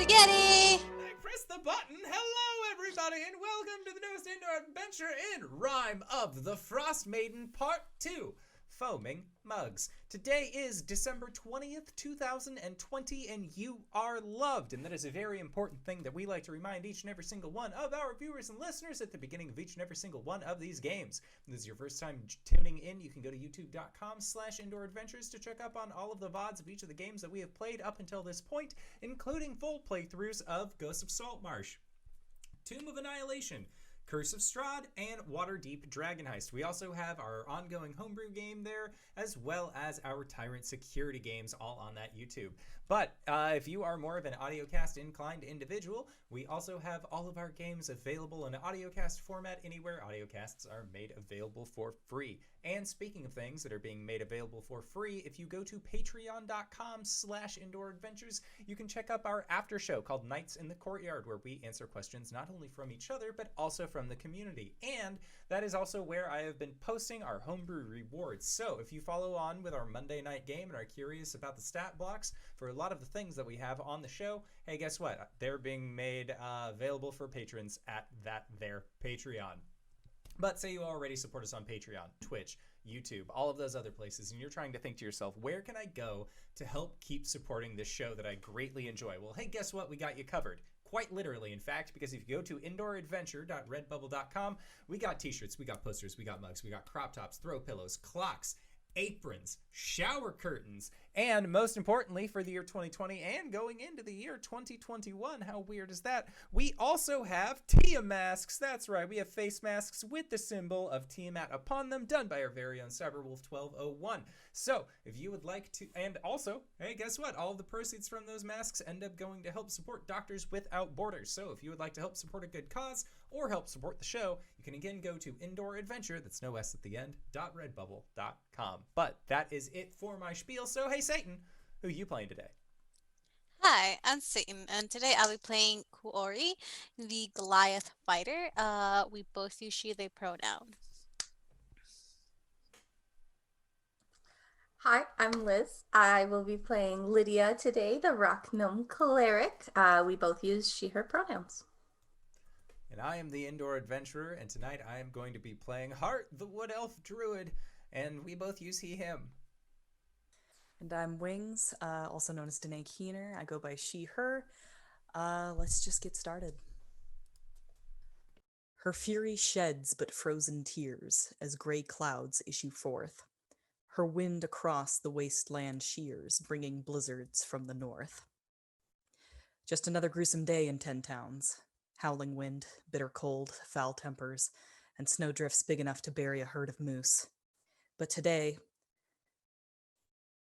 Spaghetti! I pressed the button. Hello, everybody, and welcome to the newest indoor adventure in Rime of the Frostmaiden Part 2, Foaming Mugs. Today is December 20th, 2020, and you are loved. And that is a very important thing that we like to remind each and every single one of our viewers and listeners at the beginning of each and every single one of these games. If this is your first time tuning in, you can go to youtube.com/indooradventures to check up on all of the VODs of each of the games that we have played up until this point, including full playthroughs of Ghosts of Saltmarsh, Tomb of Annihilation, Curse of Strahd, and Waterdeep Dragon Heist. We also have our ongoing homebrew game there, as well as our Tyrant Security games, all on that YouTube. But if you are more of an audiocast inclined individual, we also have all of our games available in audiocast format anywhere audiocasts are made available for free. And speaking of things that are being made available for free, if you go to patreon.com/indooradventures, you can check out our after show called Nights in the Courtyard, where we answer questions not only from each other, but also from the community. And that is also where I have been posting our homebrew rewards. So if you follow on with our Monday night game and are curious about the stat blocks for a lot of the things that we have on the show, hey, guess what? They're being made available for patrons at their Patreon. But say you already support us on Patreon, Twitch, YouTube, all of those other places, and you're trying to think to yourself, where can I go to help keep supporting this show that I greatly enjoy? Well, hey, guess what? We got you covered. Quite literally, in fact, because if you go to indooradventure.redbubble.com, we got t-shirts, we got posters, we got mugs, we got crop tops, throw pillows, clocks, aprons, shower curtains, and most importantly for the year 2020 and going into the year 2021, how weird is that? We also have Tiamat masks. That's right, we have face masks with the symbol of Tiamat upon them, done by our very own Cyberwolf 1201. So if you would like to, and also, hey, guess what? All of the proceeds from those masks end up going to help support Doctors Without Borders. So if you would like to help support a good cause or help support the show, you can again go to Indoor Adventure, that's no S at the end, .redbubble.com. But that is it for my spiel. So hey, Satan, who are you playing today? Hi, I'm Satan, and today I'll be playing Kuori, the Goliath fighter. We both use she, they pronoun. Hi, I'm Liz. I will be playing Lydia today, the Rock Gnome Cleric. We both use she, her pronouns. And I am the Indoor Adventurer, and tonight I am going to be playing Hart, the Wood Elf Druid, and we both use he, him. And I'm Wings, also known as Danae Keener. I go by she, her. Let's just get started. Her fury sheds but frozen tears as gray clouds issue forth. Her wind across the wasteland shears, bringing blizzards from the north. Just another gruesome day in 10 towns. Howling wind, bitter cold, foul tempers, and snowdrifts big enough to bury a herd of moose. But today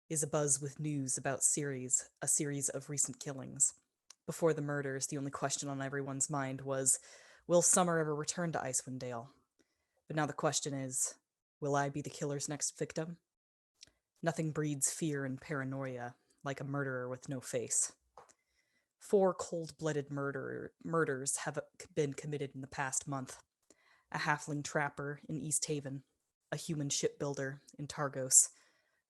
is abuzz with news about a series of recent killings. Before the murders, the only question on everyone's mind was, will Summer ever return to Icewind Dale? But now the question is, will I be the killer's next victim? Nothing breeds fear and paranoia like a murderer with no face. 4 cold-blooded murders have been committed in the past month. A halfling trapper in East Haven, a human shipbuilder in Targos,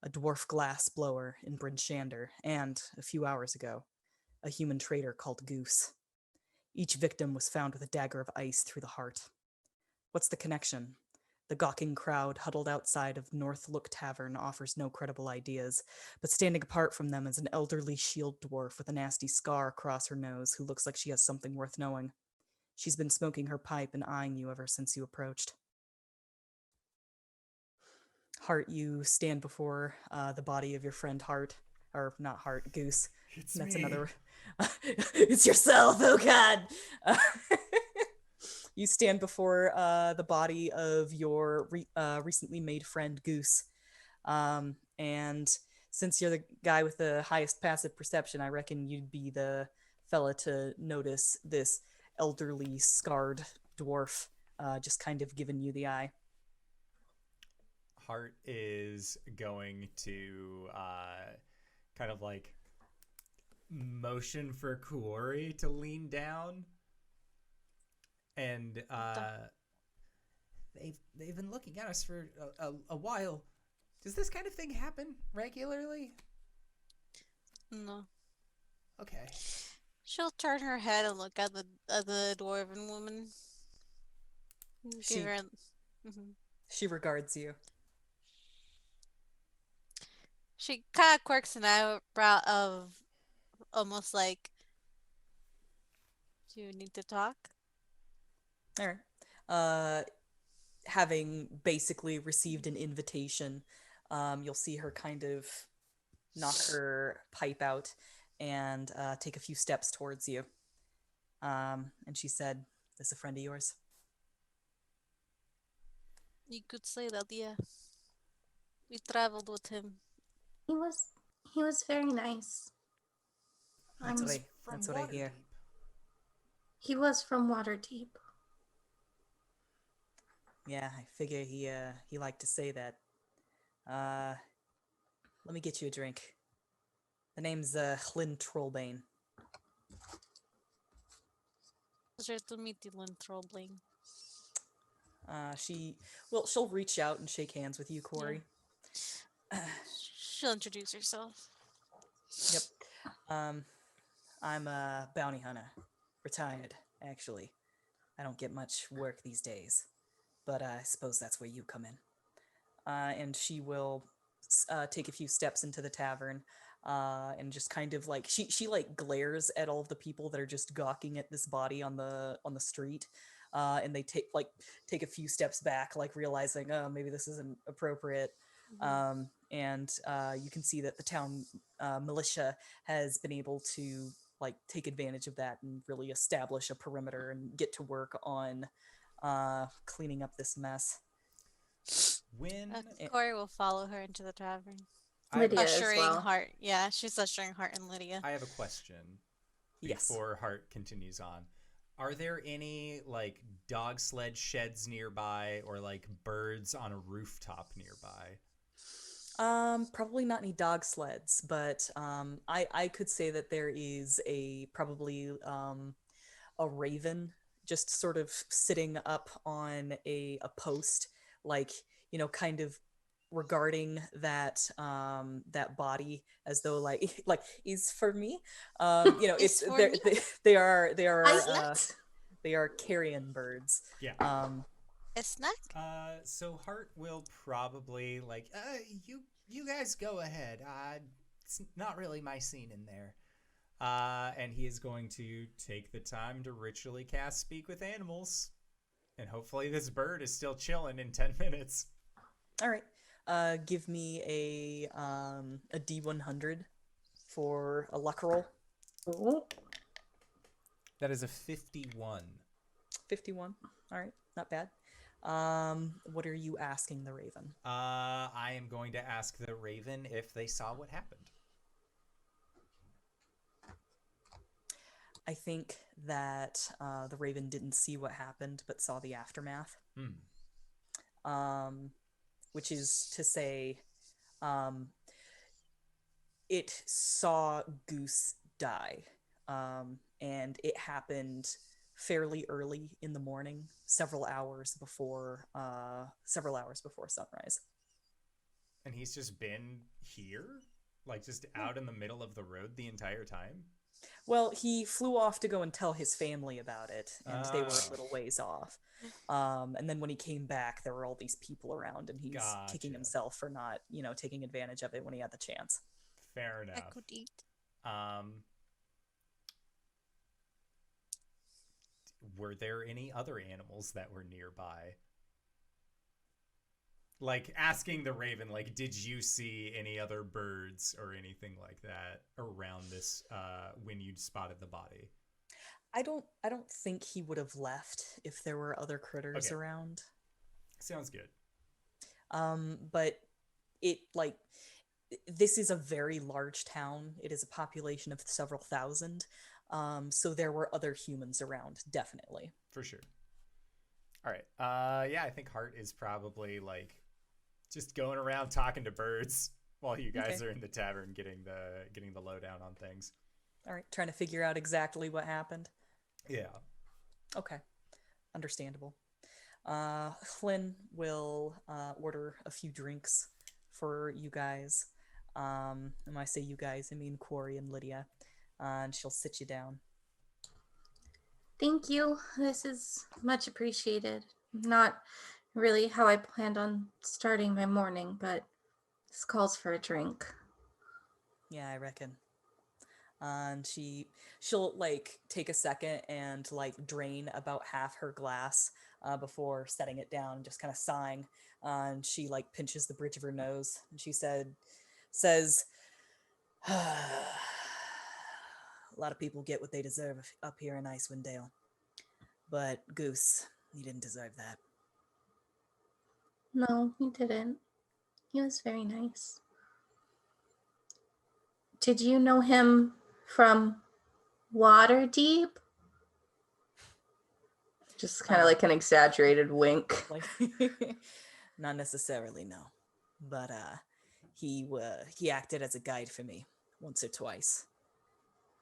a dwarf glass blower in Brynn Shandar, and, a few hours ago, a human trader called Goose. Each victim was found with a dagger of ice through the heart. What's the connection? The gawking crowd huddled outside of North Look Tavern offers no credible ideas, but standing apart from them is an elderly shield dwarf with a nasty scar across her nose who looks like she has something worth knowing. She's been smoking her pipe and eyeing you ever since you approached. Hart, you stand before the body of your friend Hart, or not Hart, Goose. That's me. Another. It's yourself. Oh God. You stand before the body of your recently made friend Goose, and since you're the guy with the highest passive perception, I reckon you'd be the fella to notice this elderly, scarred dwarf just kind of giving you the eye. Hart is going to kind of like motion for Kuori to lean down, and they've been looking at us for a while. Does this kind of thing happen regularly? No. Okay. She'll turn her head and look at the dwarven woman. Give She her. Mhm. she regards you. She kind of quirks an eyebrow of almost like, "Do you need to talk?" All right. Uh, Having basically received an invitation, you'll see her kind of knock her pipe out and take a few steps towards you. And she said, "This a friend of yours?" You could say that, yeah. We traveled with him. He was he was very nice. He That's what I'm was I. from That's what I hear. Waterdeep. he was from Waterdeep. Yeah, I figure he liked to say that. Uh, Let me get you a drink. The name's Hlyn Trollbane. Pleasure to meet you, Lynn Trollbling. She'll reach out and shake hands with you, Yeah. Kuori. She'll introduce herself. Yep. Um, I'm a bounty hunter, retired, actually. I don't get much work these days, but I suppose that's where you come in. And she will take a few steps into the tavern, and just kind of like she like glares at all of the people that are just gawking at this body on the street. And they take a few steps back, like realizing, oh, maybe this isn't appropriate. Mhm. And You can see that the town militia has been able to like take advantage of that and really establish a perimeter and get to work on cleaning up this mess. When Eh, Corey will follow her into the tavern. I have a Lydia as Ushering well. Hart. Yeah, she's ushering Hart and Lydia. I have a question yes. before Hart continues on. Are there any like dog sled sheds nearby or like birds on a rooftop nearby? Probably not any dog sleds, but I could say that there is a probably a raven just sort of sitting up on a post, like, kind of regarding that body as though like like is for me. Is It's for me? I snapped. they are carrion birds. Yeah. Um, A snack? So Hart will probably like, you guys go ahead. It's not really my scene in there. And he is going to take the time to ritually cast Speak with Animals, and hopefully this bird is still chilling in 10 minutes. all right. Give me a D100 for a luck roll. Oh, That is a 51. 51. All right, not bad. What are you asking the raven? I am going to ask the raven if they saw what happened. I think that the raven didn't see what happened, but saw the aftermath. Um, which is to say, um, it saw Goose die, and it happened fairly early in the morning, several hours before sunrise. And he's just been here? Like just out in the middle of the road the entire time? Well, he flew off to go and tell his family about it, and they were a Oh, little ways off. And then when he came back, there were all these people around, and he's kicking gotcha. himself for not, taking advantage of it when he had the chance. Fair I enough. could eat. Um, were there any other animals that were nearby? Like asking the raven, like, did you see any other birds or anything like that around this when you spotted the body? I don't think he would have left if there were other critters Okay, around. sounds good. But it like this is a very large town. It is a population of several thousand. So there were other humans around, definitely. For sure. All right. Yeah, I think Hart is probably like just going around talking to birds while you Okay. guys are in the tavern getting the lowdown on things. All right. Trying to figure out exactly what happened. Yeah. Okay. Understandable. Flynn will order a few drinks for you guys. And when I say you guys, I mean Kuori and Lydia. And she'll sit you down. Thank you. This is much appreciated. Not really how I planned on starting my morning, but this calls for a drink. Yeah, I reckon. And she'll like take a second and like drain about half her glass before setting it down, just kind of sighing. And she like pinches the bridge of her nose, and she says, "A lot of people get what they deserve up here in Icewind Dale, but Goose, you didn't deserve that." No, he didn't. He was very nice. Did you know him from Waterdeep? Just kind of like an exaggerated wink. Like, not necessarily, no, but he acted as a guide for me once or twice.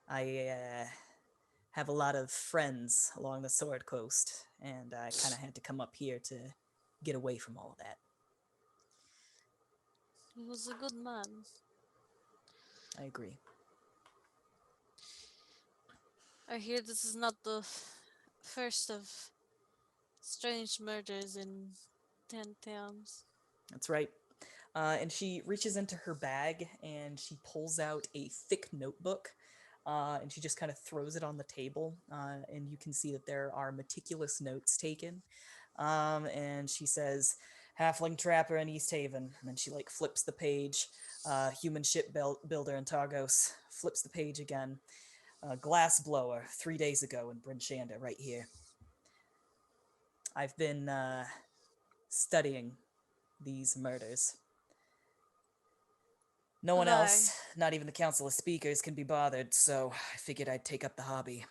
I have a lot of friends along the Sword Coast, and I kind of had to come up here to get away from all of that. He was a good man. I agree. I hear this is not the first of strange murders in 10 towns. That's right. And she reaches into her bag and she pulls out a thick notebook. And she just kind of throws it on the table. And you can see that there are meticulous notes taken. And she says, "Halfling trapper in East Haven." And then she like flips the page. Human ship builder in Targos. Flips the page again. Glass blower 3 days ago in Brynn Shandar, right here. I've been studying these murders. No one Why? else, not even the Council of Speakers, can be bothered, so I figured I'd take up the hobby.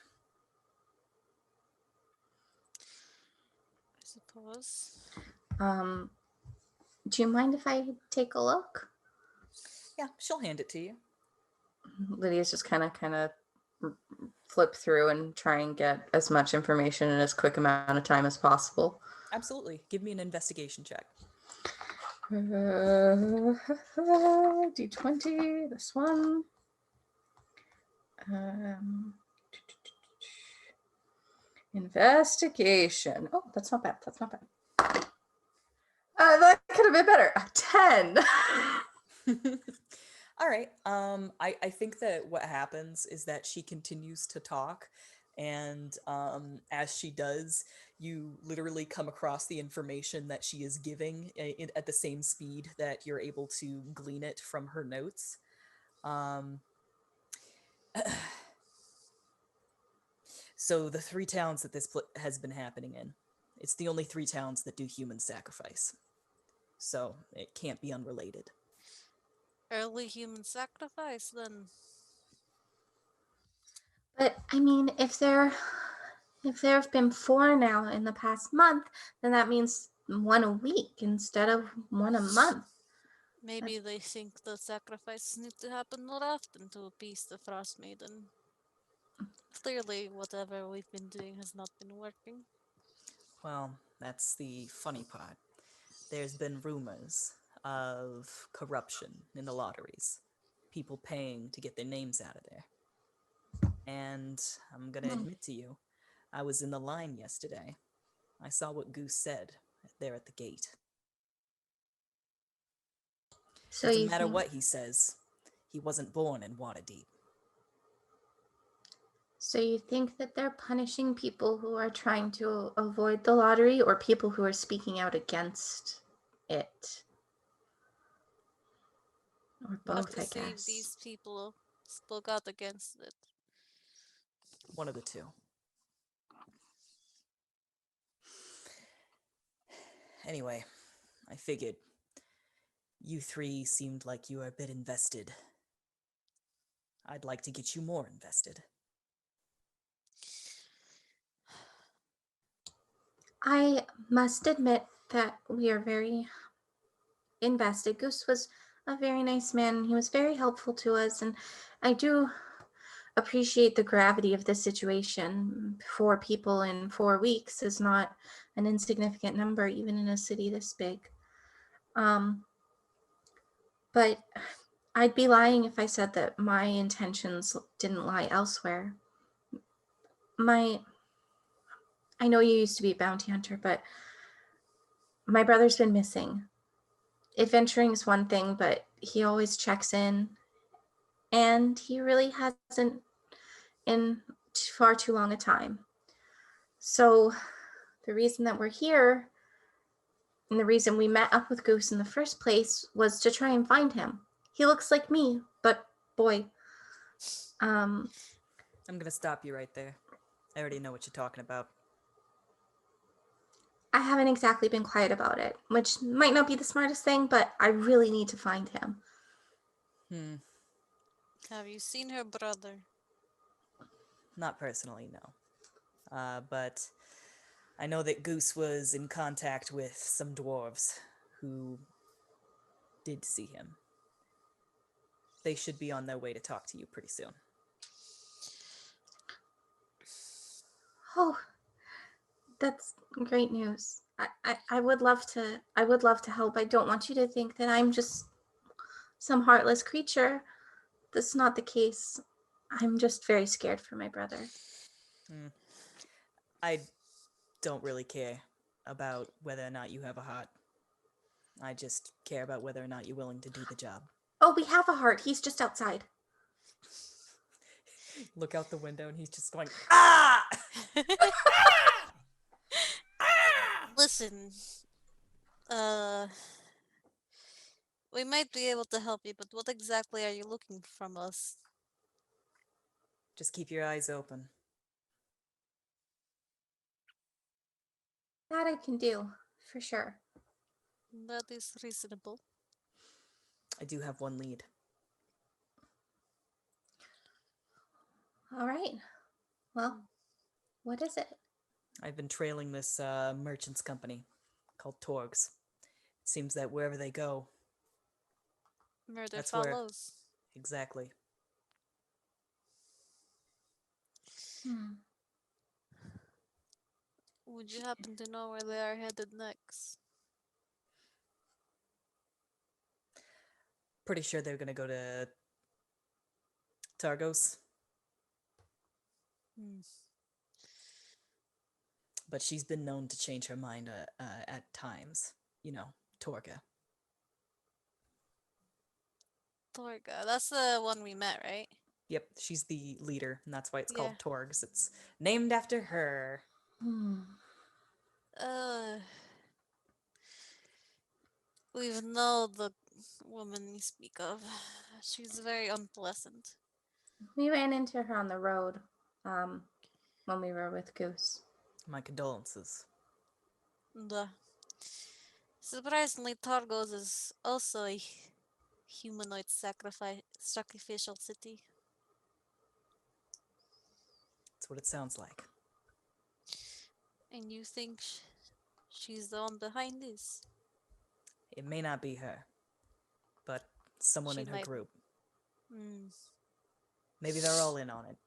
I suppose. Do you mind if I take a look? Yeah, she'll hand it to you. Lydia's just kind of flip through and try and get as much information in as quick amount of time as possible. Absolutely. Give me an investigation check. D20, this one. Investigation. Oh, that's not bad. That's not bad. That could have been better. 10. All right. I think that what happens is that she continues to talk, and as she does, you literally come across the information that she is giving at the same speed that you're able to glean it from her notes. Um, so the 3 towns that this has been happening in, it's the only 3 towns that do human sacrifice. So it can't be unrelated. Early human sacrifice, then. But I mean, if there have been 4 now in the past month, then that means 1 a week instead of 1 a month. Maybe they think the sacrifices need to happen more often to appease the Frostmaiden. Clearly, whatever we've been doing has not been working. Well, that's the funny part. There's been rumors of corruption in the lotteries, people paying to get their names out of there. And I'm gonna admit to you, I was in the line yesterday. I saw what Goose said there at the gate. So Doesn't you matter think, what he says, he wasn't born in Waterdeep. so you think that they're punishing people who are trying to avoid the lottery or people who are speaking out against it? Or Hard both, to I say if guess. these people spoke out against it. One of the two. Anyway, I figured you 3 seemed like you were a bit invested. I'd like to get you more invested. I must admit that we are very invested. Goose was a very nice man. He was very helpful to us, and I do appreciate the gravity of the situation. 4 people in 4 weeks is not an insignificant number, even in a city this big. But I'd be lying if I said that my intentions didn't lie elsewhere. My I know you used to be a bounty hunter, but my brother's been missing. Adventuring's one thing, but he always checks in, and he really hasn't in far too long a time. So the reason that we're here and the reason we met up with Goose in the first place was to try and find him. He looks like me, but boy. I'm gonna stop you right there. I already know what you're talking about. I haven't exactly been quiet about it, which might not be the smartest thing, but I really need to find him. Have you seen her brother? Not personally, no. But I know that Goose was in contact with some dwarves who did see him. They should be on their way to talk to you pretty soon. Oh, that's great news. I would love to help. I don't want you to think that I'm just some heartless creature. That's not the case. I'm just very scared for my brother. I don't really care about whether or not you have a heart. I just care about whether or not you're willing to do the job. Oh, we have a heart. He's just outside. Look out the window and he's just going, ah! Listen, uh, we might be able to help you, but what exactly are you looking from us? Just keep your eyes open. That I can do, for sure. That is reasonable. I do have one lead. All right. Well, what is it? I've been trailing this merchant's company called Torgs. It seems that wherever they go, Murder that's where- follows. exactly. Would you happen to know where they are headed next? Pretty sure they're gonna go to Targos, Hmm. but she's been known to change her mind at times. You know, Torga. Torga. That's the one we met, right? Yep, she's the leader, and that's why it's Yeah. called Torgs. It's named after her. Uh, we know the woman you speak of. She's very unpleasant. We ran into her on the road when we were with Goose. My condolences. The surprisingly, Targos is also a humanoid sacrificial city. That's what it sounds like. And you think she's the one behind this? It may not be her, but someone She in her might- group. Hmm. Maybe they're all in on it.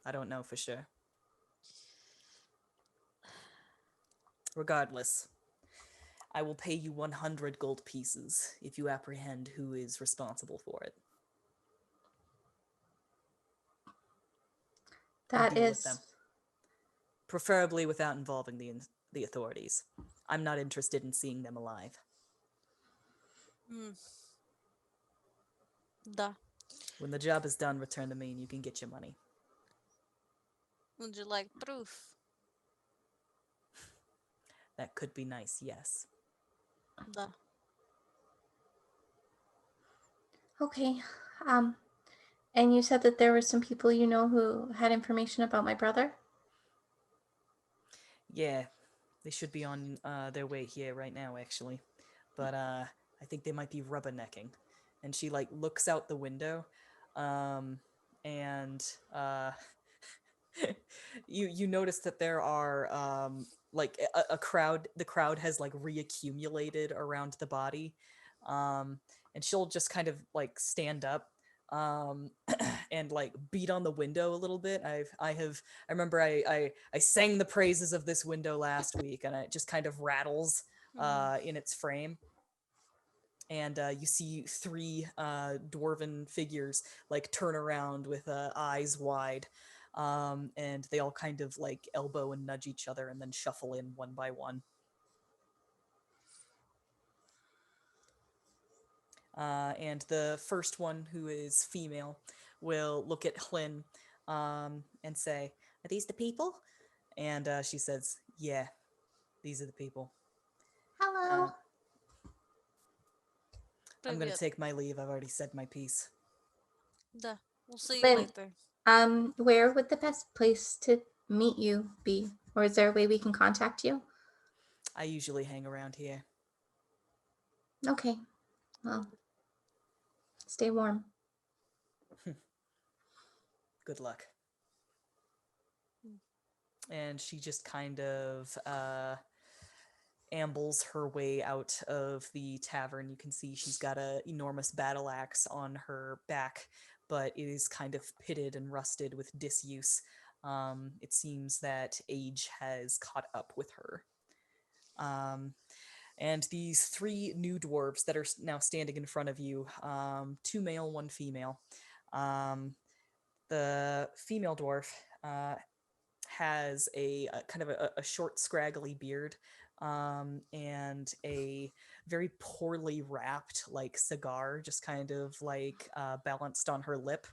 I don't know for sure. Regardless, I will pay you 100 gold pieces if you apprehend who is responsible for it. That deal is with them. Preferably without involving the authorities. I'm not interested in seeing them alive. Da. When the job is done, return to me and you can get your money. Would you like proof? That could be nice, yes. Da. okay. And you said that there were some people you know who had information about my brother? Yeah, they should be on their way here right now, actually. But I think they might be rubbernecking. And she like looks out the window, and you notice that there are like a crowd. The crowd has like reaccumulated around the body, and she'll just kind of like stand up. And like beat on the window a little bit. I remember I sang the praises of this window last week, and it just kind of rattles in its frame. And you see three dwarven figures like turn around with eyes wide, and they all kind of like elbow and nudge each other and then shuffle in one by one. And the first one, who is female, will look at Hlyn and say, "Are these the people?" And she says, "Yeah, these are the people. Hello. Uh, I'm going to Привет. take my leave. I've already said my piece." Да. We'll see you Then, later. where would the best place to meet you be? Or is there a way we can contact you? I usually hang around here. Okay. Well, stay warm. Good luck. Mm. And she just kind of ambles her way out of the tavern. You can see she's got an enormous battle axe on her back, but it is kind of pitted and rusted with disuse. It seems that age has caught up with her. And these three new dwarves that are now standing in front of you, 2 male, 1 female. The female dwarf has a kind of a short, scraggly beard, and a very poorly wrapped, like, cigar, just kind of like balanced on her lip.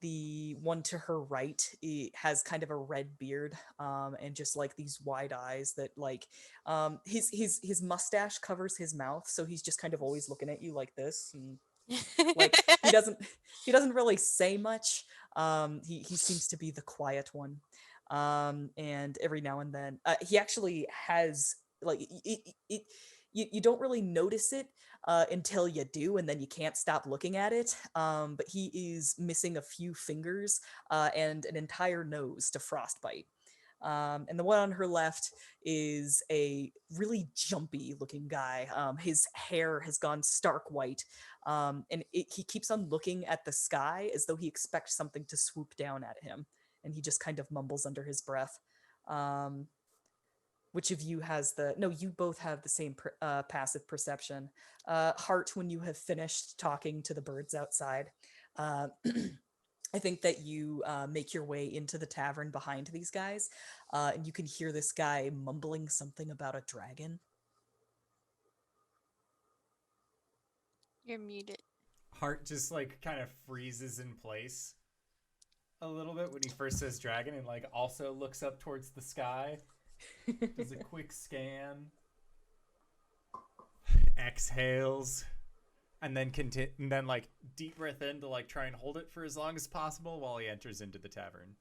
The one to her right has kind of a red beard, and just like these wide eyes that like his mustache covers his mouth, so he's just kind of always looking at you like this, and like he doesn't really say much. He seems to be the quiet one, and every now and then he actually has like you don't really notice it until you do, and then you can't stop looking at it. But he is missing a few fingers and an entire nose to frostbite. And the one on her left is a really jumpy looking guy. His hair has gone stark white, and he keeps on looking at the sky as though he expects something to swoop down at him. And he just kind of mumbles under his breath. Which of you has the... No, you both have the same passive perception. Hart, when you have finished talking to the birds outside, I think that you make your way into the tavern behind these guys, and you can hear this guy mumbling something about a dragon. You're muted. Hart just like kind of freezes in place a little bit when he first says dragon, and like also looks up towards the sky. Does a quick scan, exhales, and then like deep breath in to like try and hold it for as long as possible while he enters into the tavern.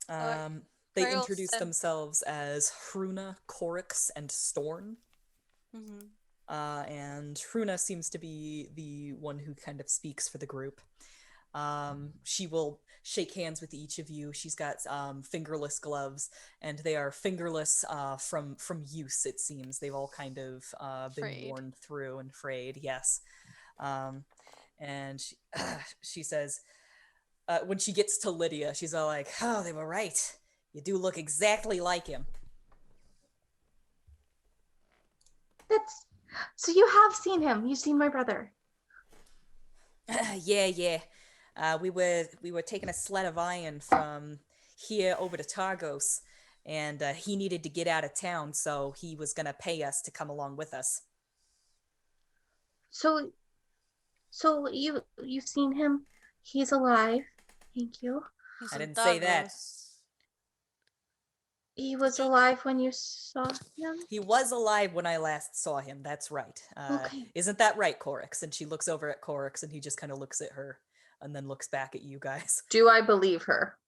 They Trail introduce sent- themselves as Hruna, Corix, and Storn. Mhm. And Hruna seems to be the one who kind of speaks for the group. She will shake hands with each of you. She's got fingerless gloves, and they are fingerless from use, it seems. They've all kind of been Frayed. worn through and frayed, yes. And she says, when she gets to Lydia, she's all like, "Oh, they were right. You do look exactly like him." So you have seen him. You've seen my brother. Yeah. We were taking a sled of iron from here over to Targos, and he needed to get out of town, so he was gonna pay us to come along with us. So you've seen him. He's alive. Thank you. He's I in didn't say that. Davos. He was alive when you saw him. He was alive when I last saw him, that's right. Okay. Isn't that right, Corix? And she looks over at Corix, and he just kind of looks at her, and then looks back at you guys. Do I believe her?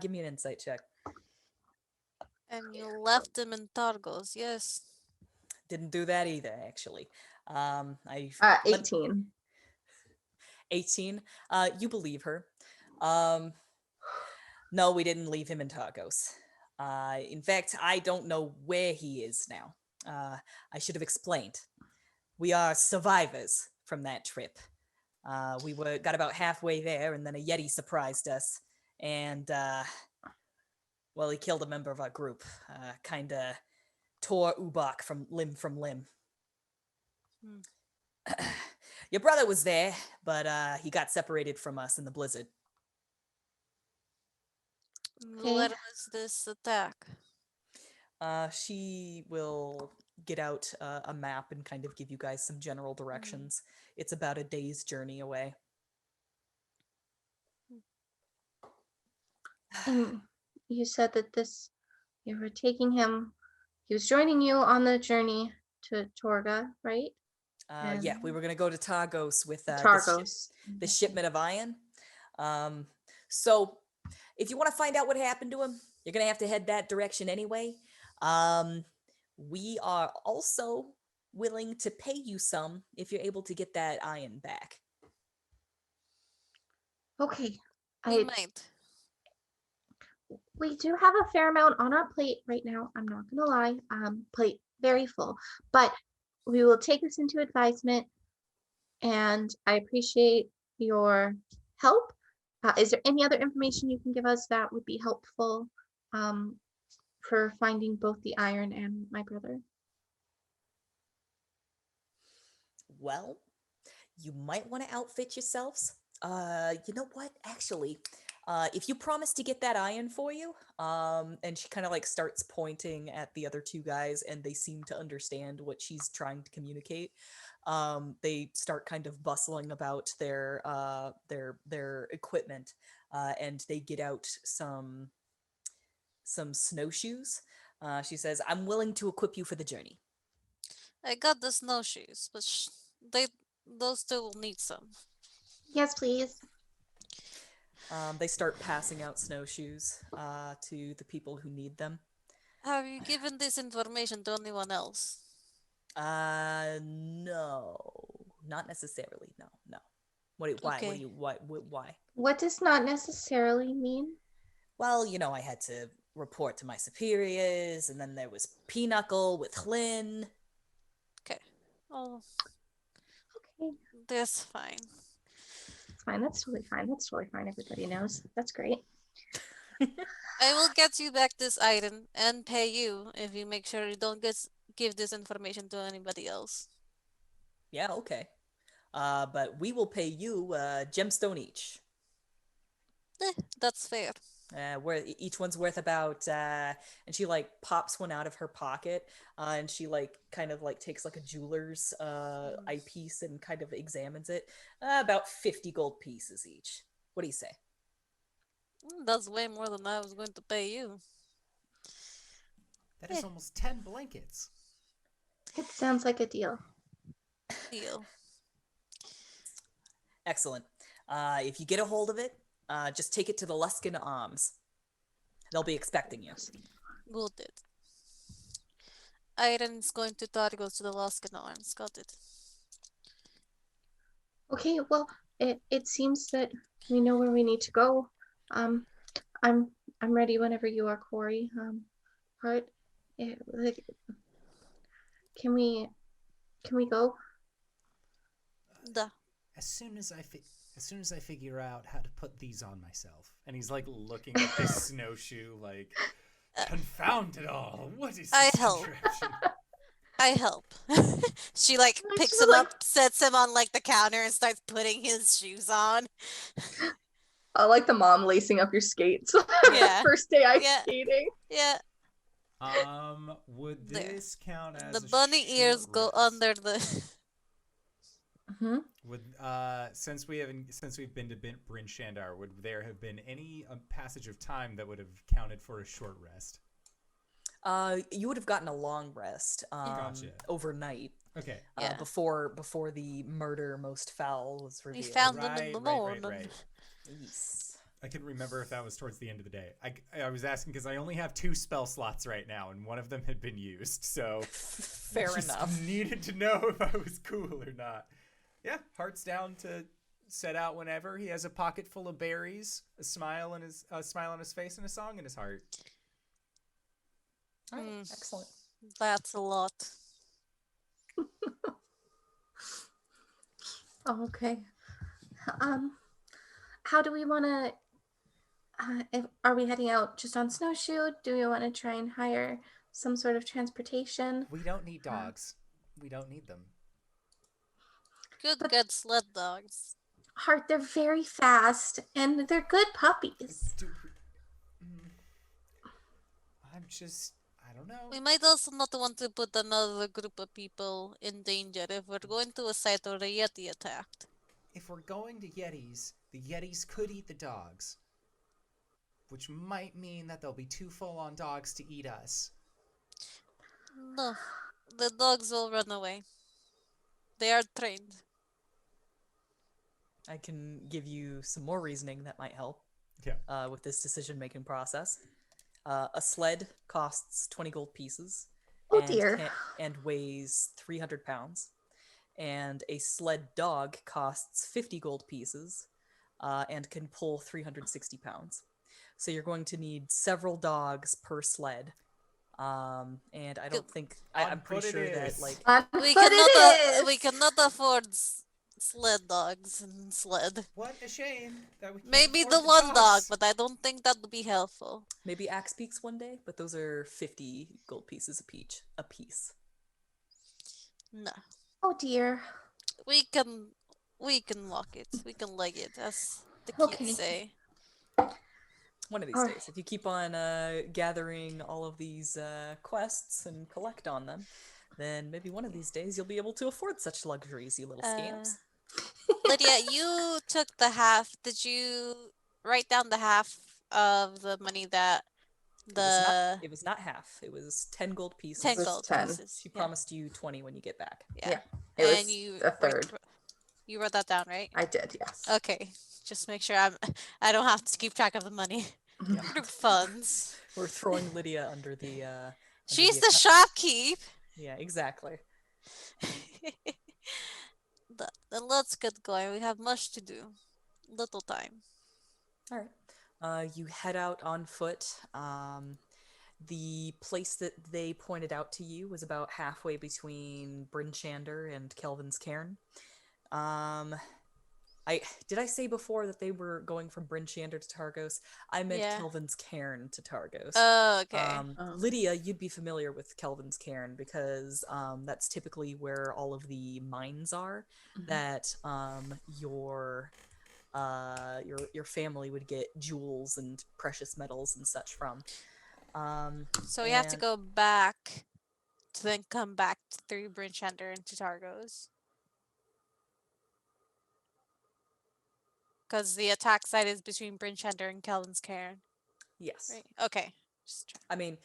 Give me an insight check. And you left him in Targos, yes. Didn't do that either, actually. 18. 18. You believe her. No, we didn't leave him in Targos. In fact, I don't know where he is now. I should have explained. We are survivors from that trip. We got about halfway there, and then a Yeti surprised us, and well, he killed a member of our group. Kinda tore Ubak from limb. Your brother was there, but he got separated from us in the blizzard. Okay. Where was this attack? She will get out a map and kind of give you guys some general directions. It's about a day's journey away. And you said that you were taking him, he was joining you on the journey to Torga, right? Yeah, we were gonna go to Tagos with Targos. the shipment of iron. So if you want to find out what happened to him, you're gonna have to head that direction anyway. We are also willing to pay you some if you're able to get that iron back. Okay. We might. We do have a fair amount on our plate right now. I'm not gonna lie. Plate very full, but we will take this into advisement, and I appreciate your help. Is there any other information you can give us that would be helpful for finding both the iron and my brother? Well, you might want to outfit yourselves. You know what? Actually, if you promise to get that iron for you, and she kind of like starts pointing at the other two guys, and they seem to understand what she's trying to communicate. They start kind of bustling about their equipment, and they get out some snowshoes. She says, "I'm willing to equip you for the journey." I got the snowshoes, but those two will need some. Yes, please. They start passing out snowshoes to the people who need them. Have you given this information to anyone else? No, not necessarily. No. Why? Okay. Why? What does not necessarily mean? Well, I had to report to my superiors, and then there was Pinochle with Hlyn. Okay. Oh, Okay, that's fine. it's fine. That's totally fine. That's totally fine. Everybody knows. That's great. I will get you back this item and pay you if you make sure you don't give this information to anybody else. Yeah, okay. But we will pay you gemstone each. That's fair. Where each one's worth about and she like pops one out of her pocket, and she like kind of like takes like a jeweler's eyepiece and kind of examines it. About 50 gold pieces each. What do you say? That's way more than I was going to pay you. That is almost 10 blankets. It sounds like a deal. Deal. Excellent. If you get a hold of it, just take it to the Luskin Arms. They'll be expecting you. Good. Iron's going to Targos to the Luskan Arms. Got it. Okay, well, it seems that we know where we need to go. I'm ready whenever you are, Kuori. Hart, can we go? Duh. As soon as I figure out how to put these on myself. And he's like looking at this snowshoe like, confound it all. What is I this help. contraption? I help. She like picks him up, sets him on like the counter, and starts putting his shoes on. I like the mom lacing up your skates. Yeah. First day ice Yeah. skating. Yeah. Would There. this count as The a bunny ears short go rest? under the. Mm-hmm. Would since we've been to Brynn Shandar, would there have been any passage of time that would have counted for a short rest? You would have gotten a long rest Gotcha. overnight. Okay. Yeah. Before the murder most foul was We revealed. found them in the Right. morning. Yes. I couldn't remember if that was towards the end of the day. I was asking because I only have 2 spell slots right now, and one of them had been used, so Fair just enough. needed to know if I was cool or not. Yeah, Hart's down to set out whenever. He has a pocket full of berries, a smile on his face, and a song in his heart. All right, excellent. That's a lot. Oh, okay. How do we want to? Are we heading out just on snowshoe? Do we want to try and hire some sort of transportation? We don't need dogs. We don't need them. Good sled dogs. Hart, they're very fast and they're good puppies. I don't know. We might also not want to put another group of people in danger if we're going to a site where a Yeti attacked. If we're going to Yetis, the Yetis could eat the dogs, which might mean that they'll be too full on dogs to eat us. No, the dogs will run away. They are trained. I can give you some more reasoning that might help Yeah. with this decision-making process. A sled costs 20 gold pieces Oh dear. and weighs 300 pounds. And a sled dog costs 50 gold pieces and can pull 360 pounds. So you're going to need several dogs per sled. And I don't think I'm pretty sure that like we cannot afford sled dogs and sled. What a shame that we can't Maybe afford the one dog, dogs. but I don't think that would be helpful. maybe Axe Peaks one day, but those are 50 gold pieces a piece. No, Oh dear. we can walk it. We can leg it, as the kids Okay. say. One of these Alright. days, if you keep on gathering all of these quests and collect on them, then maybe one of these days you'll be able to afford such luxuries, you little scamps. Lydia, you took the half. Did you write down the half of the money that It was not half. It was 10 gold pieces. 10 It was gold 10. pieces? She promised you 20 when you get back. Yeah. It was And you a third. You wrote that down, right? I did, yes. Okay, just make sure I don't have to keep track of the money. Yeah. Group funds. We're throwing Lydia under the She's the shopkeep. Yeah, exactly. Then let's get going. We have much to do. Little time. All right. You head out on foot. The place that they pointed out to you was about halfway between Brynn Shandar and Kelvin's Cairn. Did I say before that they were going from Brynn Shandar to Targos? I meant Kelvin's Cairn to Targos. Oh, okay. Lydia, you'd be familiar with Kelvin's Cairn because that's typically where all of the mines are that your family would get jewels and precious metals and such from. So we have to go back to then come back through Brynn Shandar into Targos. Because the attack site is between Brynn Shandar and Kelvin's Cairn. Yes. Right? Okay. I mean,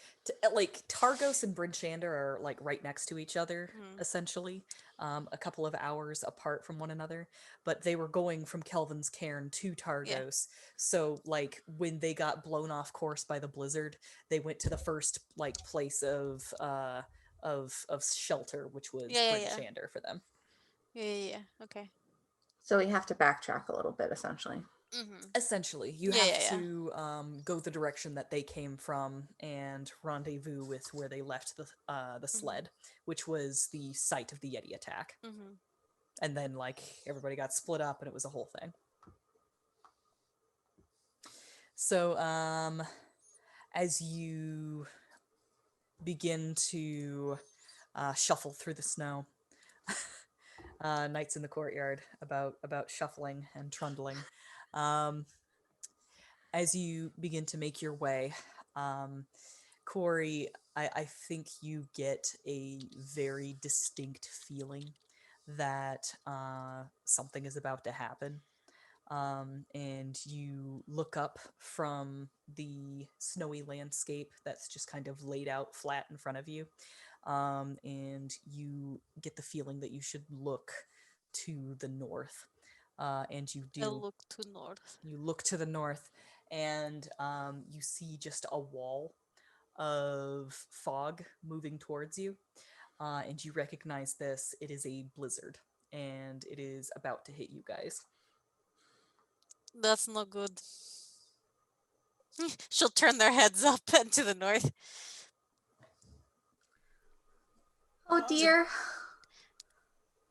like Targos and Brynn Shandar are like right next to each other, essentially, a couple of hours apart from one another. But they were going from Kelvin's Cairn to Targos, so like when they got blown off course by the blizzard, they went to the first like place of shelter, which was Brynn Shandar for them. Yeah. Okay. So we have to backtrack a little bit, essentially. Essentially, you have to go the direction that they came from and rendezvous with where they left the sled, which was the site of the Yeti attack. And then, like, everybody got split up, and it was a whole thing. So, as you begin to shuffle through the snow, Nights in the Courtyard about shuffling and trundling. As you begin to make your way, Kuori, I think you get a very distinct feeling that something is about to happen. And you look up from the snowy landscape that's just kind of laid out flat in front of you. And you get the feeling that you should look to the north. And you do. I look to north. You look to the north, and you see just a wall of fog moving towards you. And you recognize this. It is a blizzard, and it is about to hit you guys. That's not good. She'll turn their heads up and to the north. Oh dear.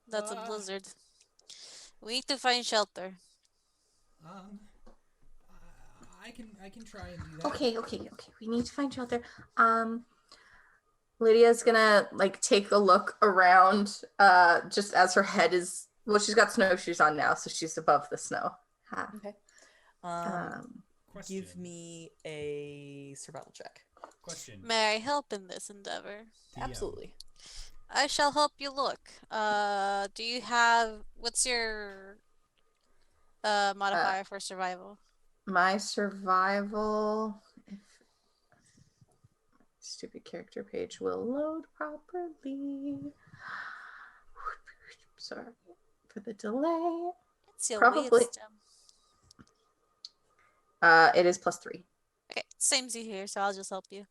That's a blizzard. We need to find shelter. I can try and do that. Okay. We need to find shelter. Lydia's gonna like take a look around just as her head is she's got snowshoes on now, so she's above the snow. Okay. Give me a survival check. Question. May I help in this endeavor? DM. Absolutely. I shall help you look. Do you have what's your modifier for survival? My survival. If stupid character page will load properly. Sorry for the delay. It's your Probably. wisdom. It is +3. Okay, same as you here, so I'll just help you.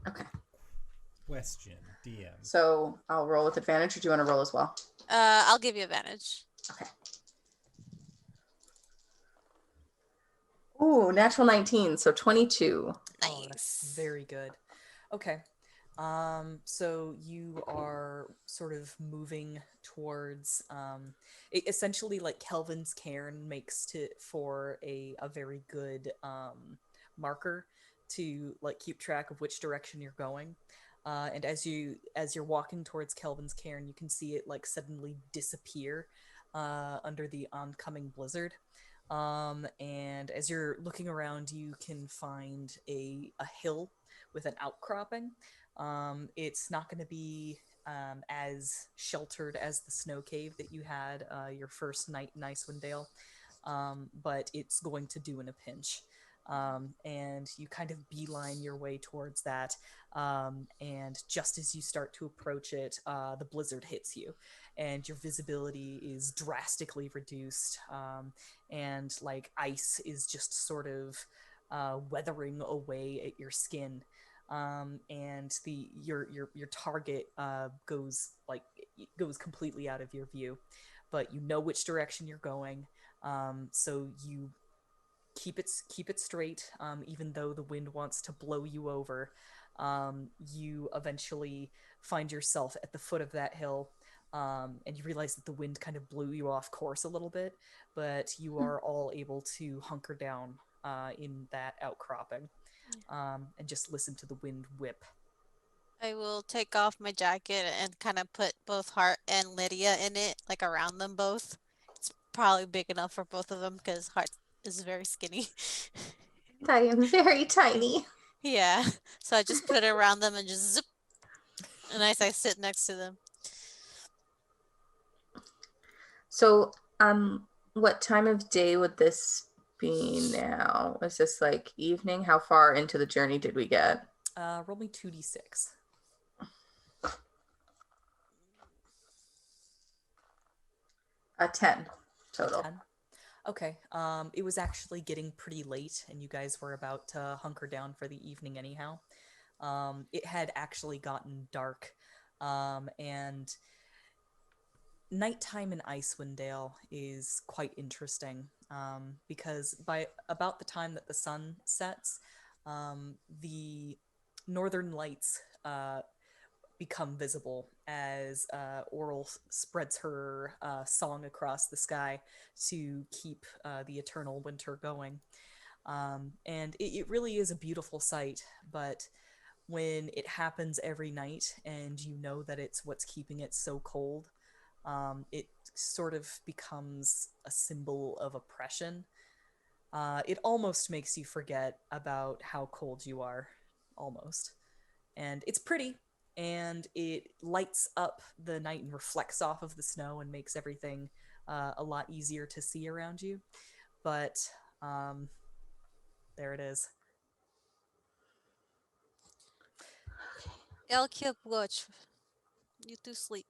Okay. Question. DM. So I'll roll with advantage, or do you want to roll as well? I'll give you advantage. Okay. Ooh, natural 19, so 22. Oh, that's Nice. very good. Okay. So you are sort of moving towards essentially like Kelvin's cairn makes for a very good marker to like keep track of which direction you're going. And as you're walking towards Kelvin's cairn, you can see it like suddenly disappear under the oncoming blizzard. And as you're looking around, you can find a hill with an outcropping. It's not going to be as sheltered as the snow cave that you had your first night in Icewind Dale, but it's going to do in a pinch. And you kind of beeline your way towards that. And just as you start to approach it, the blizzard hits you, and your visibility is drastically reduced. And like ice is just sort of weathering away at your skin. And your target goes completely out of your view, but you know which direction you're going. So you keep it straight, even though the wind wants to blow you over. You eventually find yourself at the foot of that hill, and you realize that the wind kind of blew you off course a little bit, but you are all able to hunker down in that outcropping, and just listen to the wind whip. I will take off my jacket and kind of put both Hart and Lydia in it, like around them both. It's probably big enough for both of them because Hart is very skinny. I am very tiny. Yeah, so I just put it around them and just zip, and I sit next to them. So, what time of day would this be now? Is this like evening? How far into the journey did we get? Roll me 2d6. 10 total. 10. Okay. It was actually getting pretty late, and you guys were about to hunker down for the evening anyhow. It had actually gotten dark, and nighttime in Icewind Dale is quite interesting, because by about the time that the sun sets, the northern lights become visible as Oral spreads her song across the sky to keep the eternal winter going. And it really is a beautiful sight, but when it happens every night and you know that it's what's keeping it so cold, it sort of becomes a symbol of oppression. It almost makes you forget about how cold you are, almost. And it's pretty, and it lights up the night and reflects off of the snow and makes everything a lot easier to see around you. But there it is. I'll keep watch. You two sleep.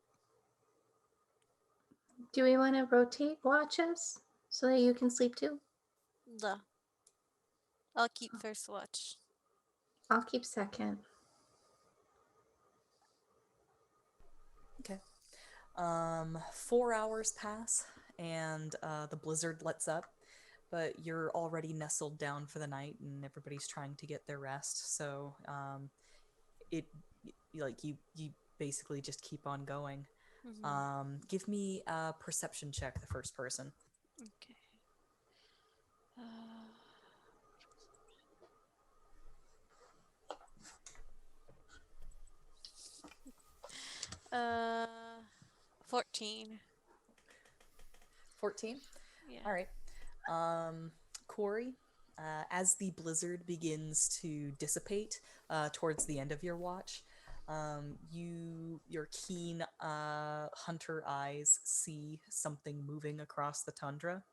Do we want to rotate watches so that you can sleep too? Duh. I'll keep first watch. I'll keep second. Okay. 4 hours pass, and the blizzard lets up, but you're already nestled down for the night, and everybody's trying to get their rest. So it like you basically just keep on going. Give me a perception check, the first person. Okay. 14. 14. Yeah. All right. Kuori, as the blizzard begins to dissipate towards the end of your watch, your keen hunter eyes see something moving across the tundra.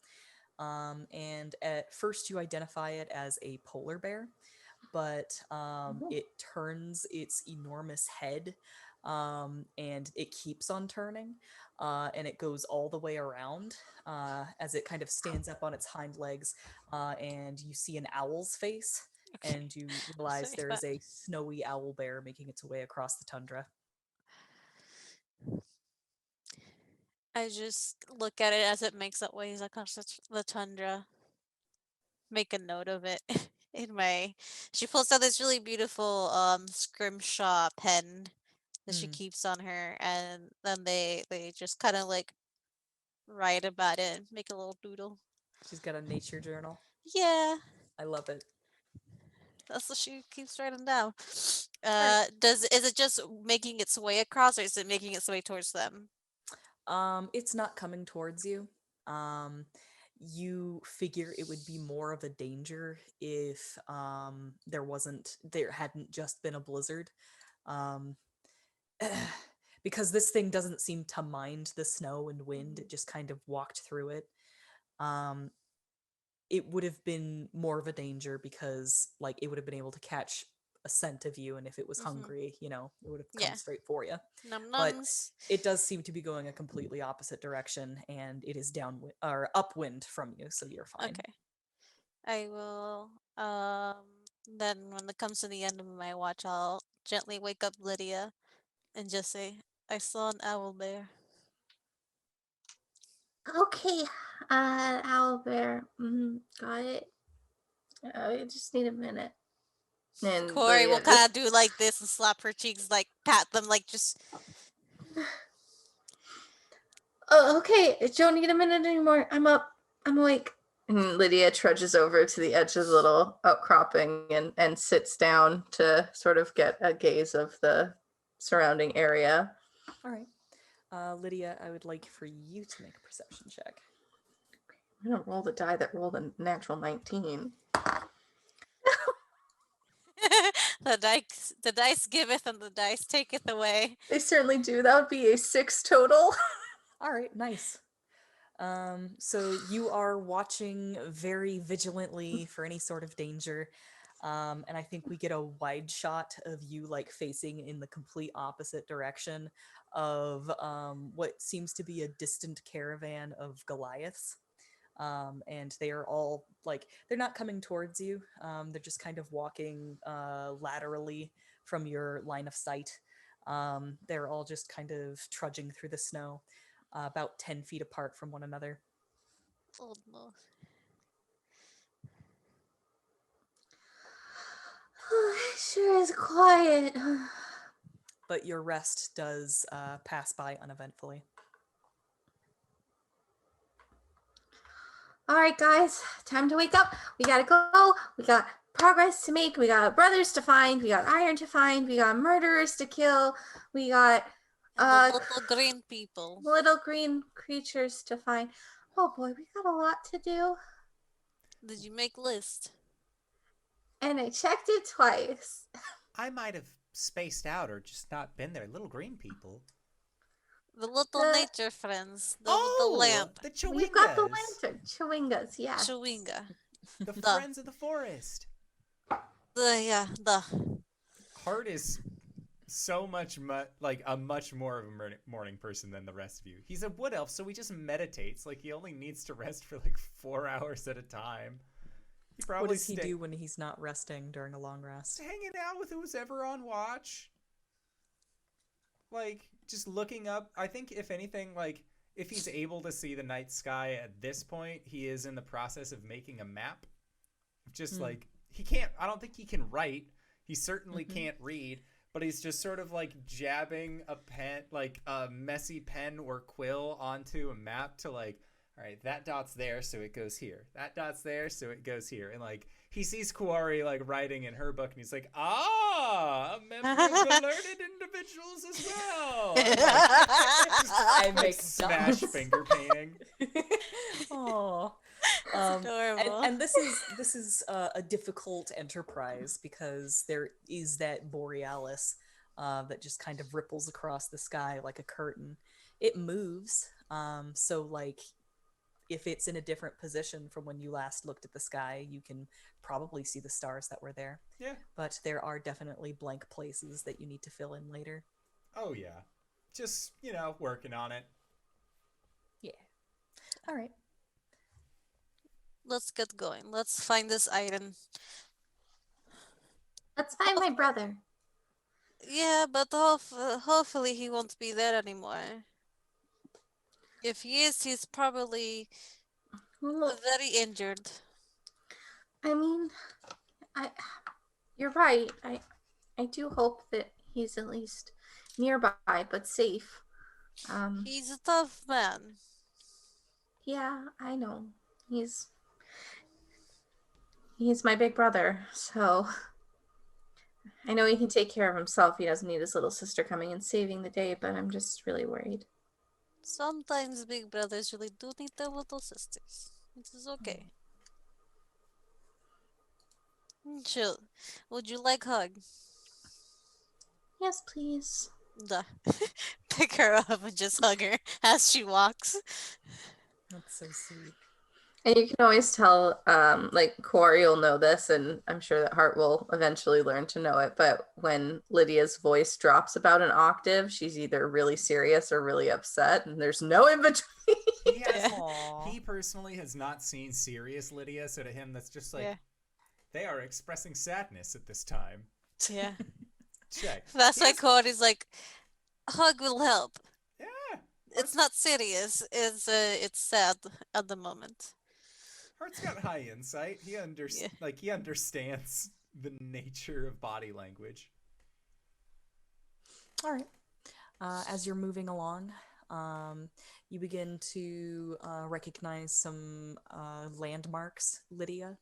And at first you identify it as a polar bear, but it turns its enormous head, and it keeps on turning, and it goes all the way around as it kind of stands up on its hind legs, and you see an owl's face, Okay. and you So realize there is a snowy owl bear making its way across the tundra. I just look at it as it makes its way across the tundra. Make a note of it in my. She pulls out this really beautiful scrimshaw pen that she Hmm. keeps on her, and then they just kind of like write about it and make a little doodle. She's got a nature journal. Yeah, I love it. that's what she keeps writing down. All right. Is it just making its way across, or is it making its way towards them? It's not coming towards you. Um, you figure it would be more of a danger if there hadn't just been a blizzard. Um, because this thing doesn't seem to mind the snow and wind, it just kind of walked through it. Um, it would have been more of a danger because like it would have been able to catch a scent of you, and if it was Mm-hmm. hungry, it would have come Yeah. straight for you. Num But nums. it does seem to be going a completely opposite direction, and it is downwind or upwind from you, so you're fine. Okay. I will. Then when it comes to the end of my watch, I'll gently wake up Lydia and just say, "I saw an owl bear." Okay, owl bear. Got it. I just need a minute. And Kuori will Lydia kind just of do like this and slap her cheeks, like pat them, like just. Oh, okay. I don't need a minute anymore. I'm up. I'm awake. And Lydia trudges over to the edge of the little outcropping and sits down to sort of get a gaze of the surrounding area. All right. Lydia, I would like for you to make a perception check. I'm gonna roll the die that rolled a natural 19. The dice giveth and the dice taketh away. They certainly do. That would be a 6 total. All right, nice. So you are watching very vigilantly for any sort of danger. And I think we get a wide shot of you like facing in the complete opposite direction of what seems to be a distant caravan of Goliaths. And they are all like, they're not coming towards you. They're just kind of walking laterally from your line of sight. They're all just kind of trudging through the snow, about 10 feet apart from one another. Oh no. It sure is quiet. But your rest does pass by uneventfully. All right, guys, time to wake up. We gotta go. We got progress to make. We got brothers to find. We got iron to find. We got murderers to kill. We got And the little green people. little green creatures to find. Oh boy, we got a lot to do. Did you make list? And I checked it twice. I might have spaced out or just not been there. Little green people. The little nature friends. The lamp. The Chewingas. We've got the lantern. Chewingas, yeah. Chewinga. The friends of the forest. The Hart is so much like a much more of a morning person than the rest of you. He's a wood elf, so he just meditates. Like he only needs to rest for like 4 hours at a time. He probably What does he do when he's not resting during a long rest? hanging out with who's ever on watch. Like just looking up. I think if anything, like if he's able to see the night sky at this point, he is in the process of making a map. Just like he can't. I don't think he can write. He certainly can't read. But he's just sort of like jabbing a pen, like a messy pen or quill onto a map to like, all right, that dot's there, so it goes here. That dot's there, so it goes here. And like he sees Kuori like writing in her book, and he's like, a member of the learned individuals as well. And, like, I make smash dots. finger painting. Oh, And adorable. and this is a difficult enterprise because there is that borealis that just kind of ripples across the sky like a curtain. It moves, so like if it's in a different position from when you last looked at the sky, you can probably see the stars that were there. Yeah. But there are definitely blank places that you need to fill in later. Oh yeah. Just, working on it. Yeah. All right. Let's get going. Let's find this item. Let's find my brother. Yeah, but hopefully he won't be there anymore. If he is, he's probably Well, very injured. I mean, I you're right. I do hope that he's at least nearby but safe. He's a tough man. Yeah, I know. He's he's my big brother, so I know he can take care of himself. He doesn't need his little sister coming and saving the day, but I'm just really worried. Sometimes big brothers really do need their little sisters. It is okay. Chill. Would you like hug? Yes, please. Duh. Pick her up and just hug her as she walks. That's so sweet. And you can always tell, like Kuori will know this, and I'm sure that Hart will eventually learn to know it. But when Lydia's voice drops about an octave, she's either really serious or really upset, and there's no in between. He has Aww. he personally has not seen serious Lydia, so to him that's just like Yeah. they are expressing sadness at this time. Yeah. Check. That's why Yes. Cody's like, hug will help. Yeah. It's not serious. It's sad at the moment. Hart's got high insight. Yeah. He understands the nature of body language. All right. As you're moving along, you begin to recognize some landmarks, Lydia.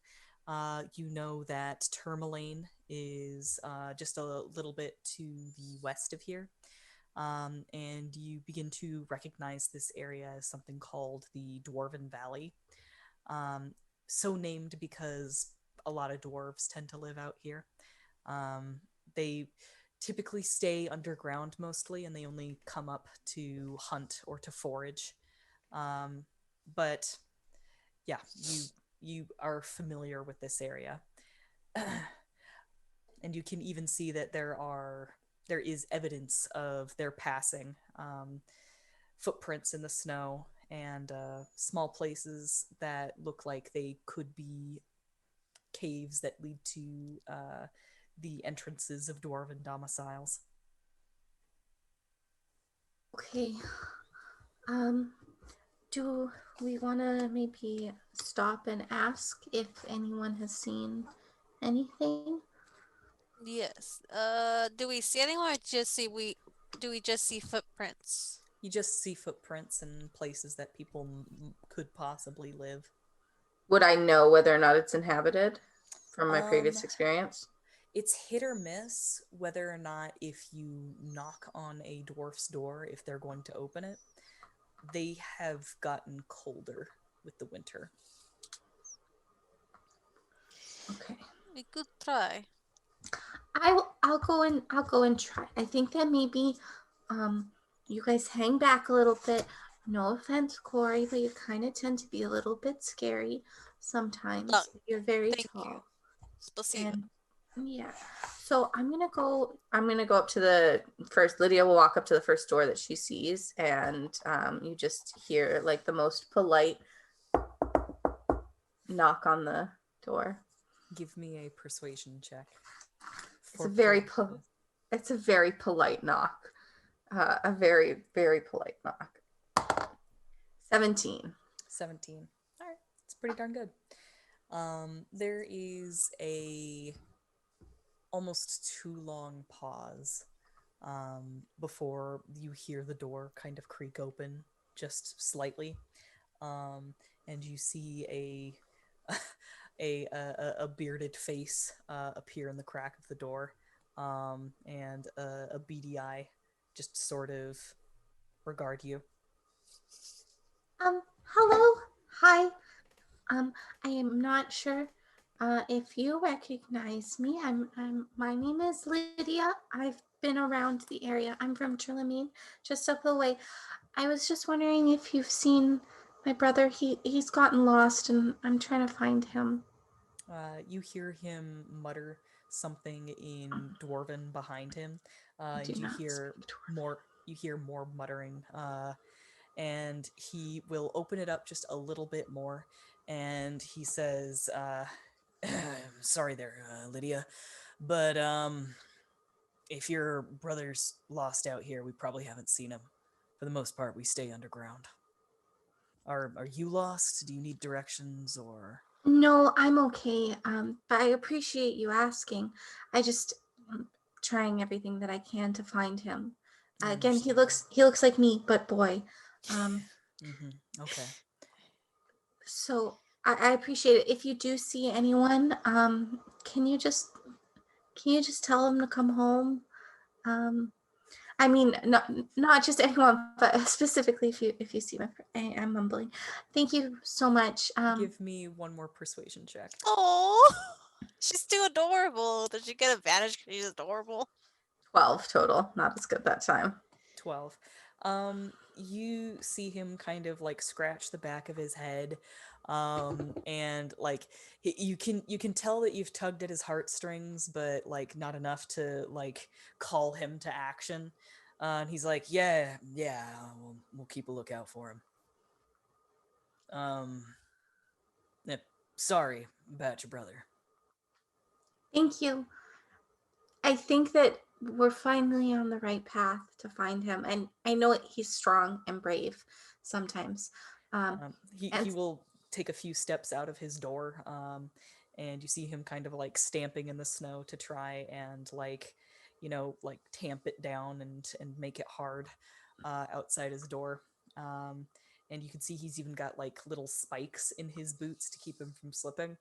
You know that Tourmaline is just a little bit to the west of here. And you begin to recognize this area as something called the Dwarven Valley. So named because a lot of dwarves tend to live out here. They typically stay underground mostly, and they only come up to hunt or to forage. But yeah, you are familiar with this area, and you can even see that there is evidence of their passing, footprints in the snow, and small places that look like they could be caves that lead to the entrances of dwarven domiciles. Okay. Um, do we want to maybe stop and ask if anyone has seen anything? Yes. Do we see anyone or do we just see footprints? You just see footprints in places that people could possibly live. Would I know whether or not it's inhabited from my Um, previous experience? It's hit or miss whether or not if you knock on a dwarf's door, if they're going to open it. They have gotten colder with the winter. Okay. We could try. I'll go and try. I think that maybe you guys hang back a little bit. No offense, Corey, but you kind of tend to be a little bit scary sometimes. Oh, You're very thank you. tall. Spasiba. And yeah. So I'm gonna go up to the first. Lydia will walk up to the first door that she sees, and you just hear like the most polite knock on the door. Give me a persuasion check. It's a very polite knock. A very, very polite knock. 17. 17. All right, it's pretty darn good. There is a almost too long pause before you hear the door kind of creak open just slightly, and you see a bearded face appear in the crack of the door, and a beady eye just sort of regard you. Hello? Hi. Um, I am not sure if you recognize me. My name is Lydia. I've been around the area. I'm from Trillamine, just up the way. I was just wondering if you've seen my brother. He's gotten lost, and I'm trying to find him. You hear him mutter something in Dwarven behind him, I do and you not hear speak dwarven. more. You hear more muttering, and he will open it up just a little bit more, and he says, "Sorry there, Lydia, but if your brother's lost out here, we probably haven't seen him. For the most part, we stay underground. Are you lost? Do you need directions or?" No, I'm okay. But I appreciate you asking. I just trying everything that I can to find him. I Again, he understand. looks like me, but boy. Um, Okay. so I appreciate it. If you do see anyone, can you just tell them to come home? Um, I mean, not just anyone, but specifically if you see my friend. I'm mumbling. Thank you so much. Give me one more persuasion check. Oh, she's too adorable. Does she get advantage because she's adorable? 12 total. Not as good that time. 12. You see him kind of like scratch the back of his head, and like you can tell that you've tugged at his heartstrings, but like not enough to like call him to action. And he's like, "Yeah, yeah, we'll keep a lookout for him." Um, eh, Sorry about your brother. Thank you. I think that we're finally on the right path to find him, and I know he's strong and brave sometimes. He And will take a few steps out of his door, and you see him kind of like stamping in the snow to try and like, like tamp it down and make it hard outside his door. Um, and you can see he's even got like little spikes in his boots to keep him from slipping.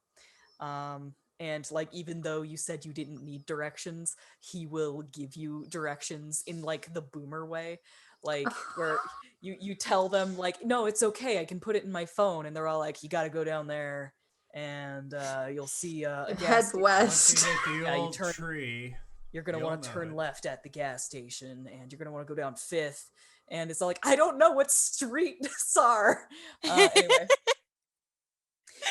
And like even though you said you didn't need directions, he will give you directions in like the boomer way, like where you tell them like, no, it's okay, I can put it in my phone, and they're all like, you got to go down there, and you'll see a gas head station. Once you west. hit the Yeah, you old turn. tree, You're gonna you'll want to know turn it. left at the gas station, and you're gonna want to go down Fifth. And it's all like, I don't know what street are. Anyway,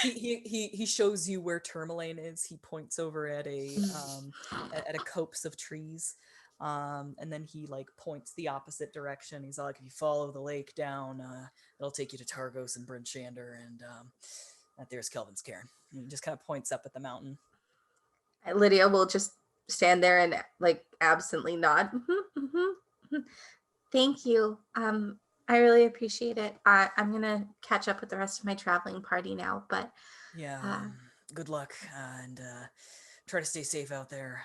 he shows you where Tourmaline is. He points over at a copse of trees, and then he like points the opposite direction. He's like, if you follow the lake down, it'll take you to Targos and Brynn Shandar, and that there's Kelvin's Cairn. And he just kind of points up at the mountain. Lydia will just stand there and like absently nod. Thank you. I really appreciate it. I'm gonna catch up with the rest of my traveling party now, but Yeah, uh, good luck, and try to stay safe out there.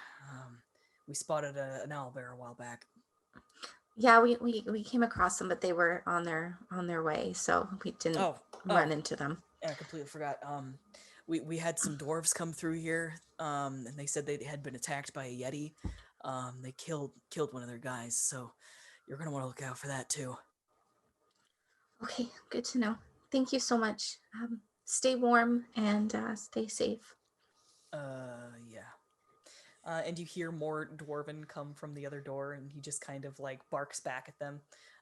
We spotted an owlbear a while back. yeah, we came across them, but they were on their way, so we didn't Oh, run oh, into them. and I completely forgot. We had some dwarves come through here, and they said they had been attacked by a yeti. They killed one of their guys, so you're gonna want to look out for that too. Okay, good to know. Thank you so much. Stay warm and stay safe. Yeah. And you hear more dwarven come from the other door, and he just kind of like barks back at them.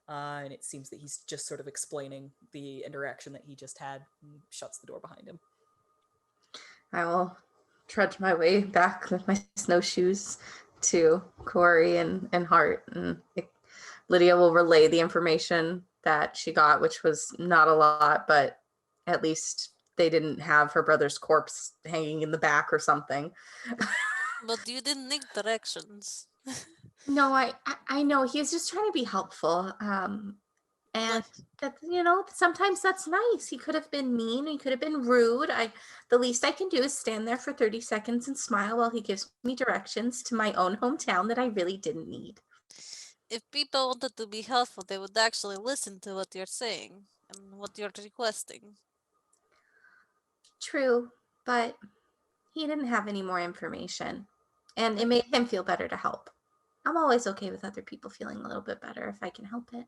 And it seems that he's just sort of explaining the interaction that he just had, and shuts the door behind him. I will trudge my way back with my snowshoes to Kuori and Hart, and Lydia will relay the information that she got, which was not a lot, but at least they didn't have her brother's corpse hanging in the back or something. But you didn't need directions. No, I know he was just trying to be helpful, and But that sometimes that's nice. He could have been mean. He could have been rude. The least I can do is stand there for 30 seconds and smile while he gives me directions to my own hometown that I really didn't need. if people wanted to be helpful, they would actually listen to what you're saying and what you're requesting. True, but he didn't have any more information, and it That made him feel better to help. I'm always okay with other people feeling a little bit better if I can help it.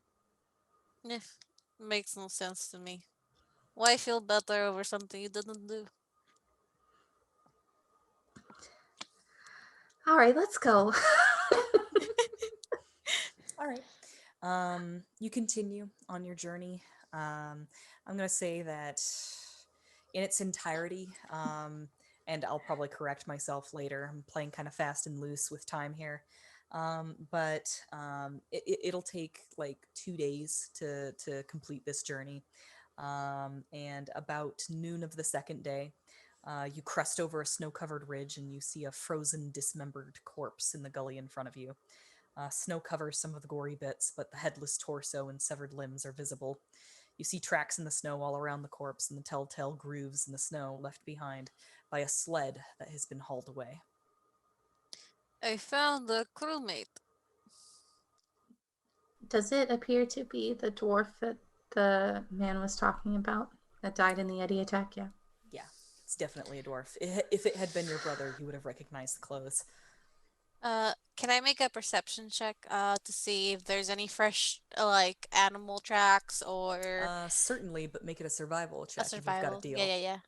makes no sense to me. Why feel better over something you didn't do? All right, let's go. All right. You continue on your journey. I'm going to say that in its entirety, and I'll probably correct myself later. I'm playing kind of fast and loose with time here. It'll take like 2 days to complete this journey. And about noon of the second day, you crest over a snow-covered ridge and you see a frozen, dismembered corpse in the gully in front of you. Snow covers some of the gory bits, but the headless torso and severed limbs are visible. You see tracks in the snow all around the corpse and the telltale grooves in the snow left behind by a sled that has been hauled away. I found the crewmate. Does it appear to be the dwarf that the man was talking about that died in the Yeti attack? Yeah. Yeah, it's definitely a dwarf. If it had been your brother, you would have recognized the clothes. Can I make a perception check to see if there's any fresh like animal tracks or Certainly, but make it a survival a check if you've got a survival? deal. Yeah.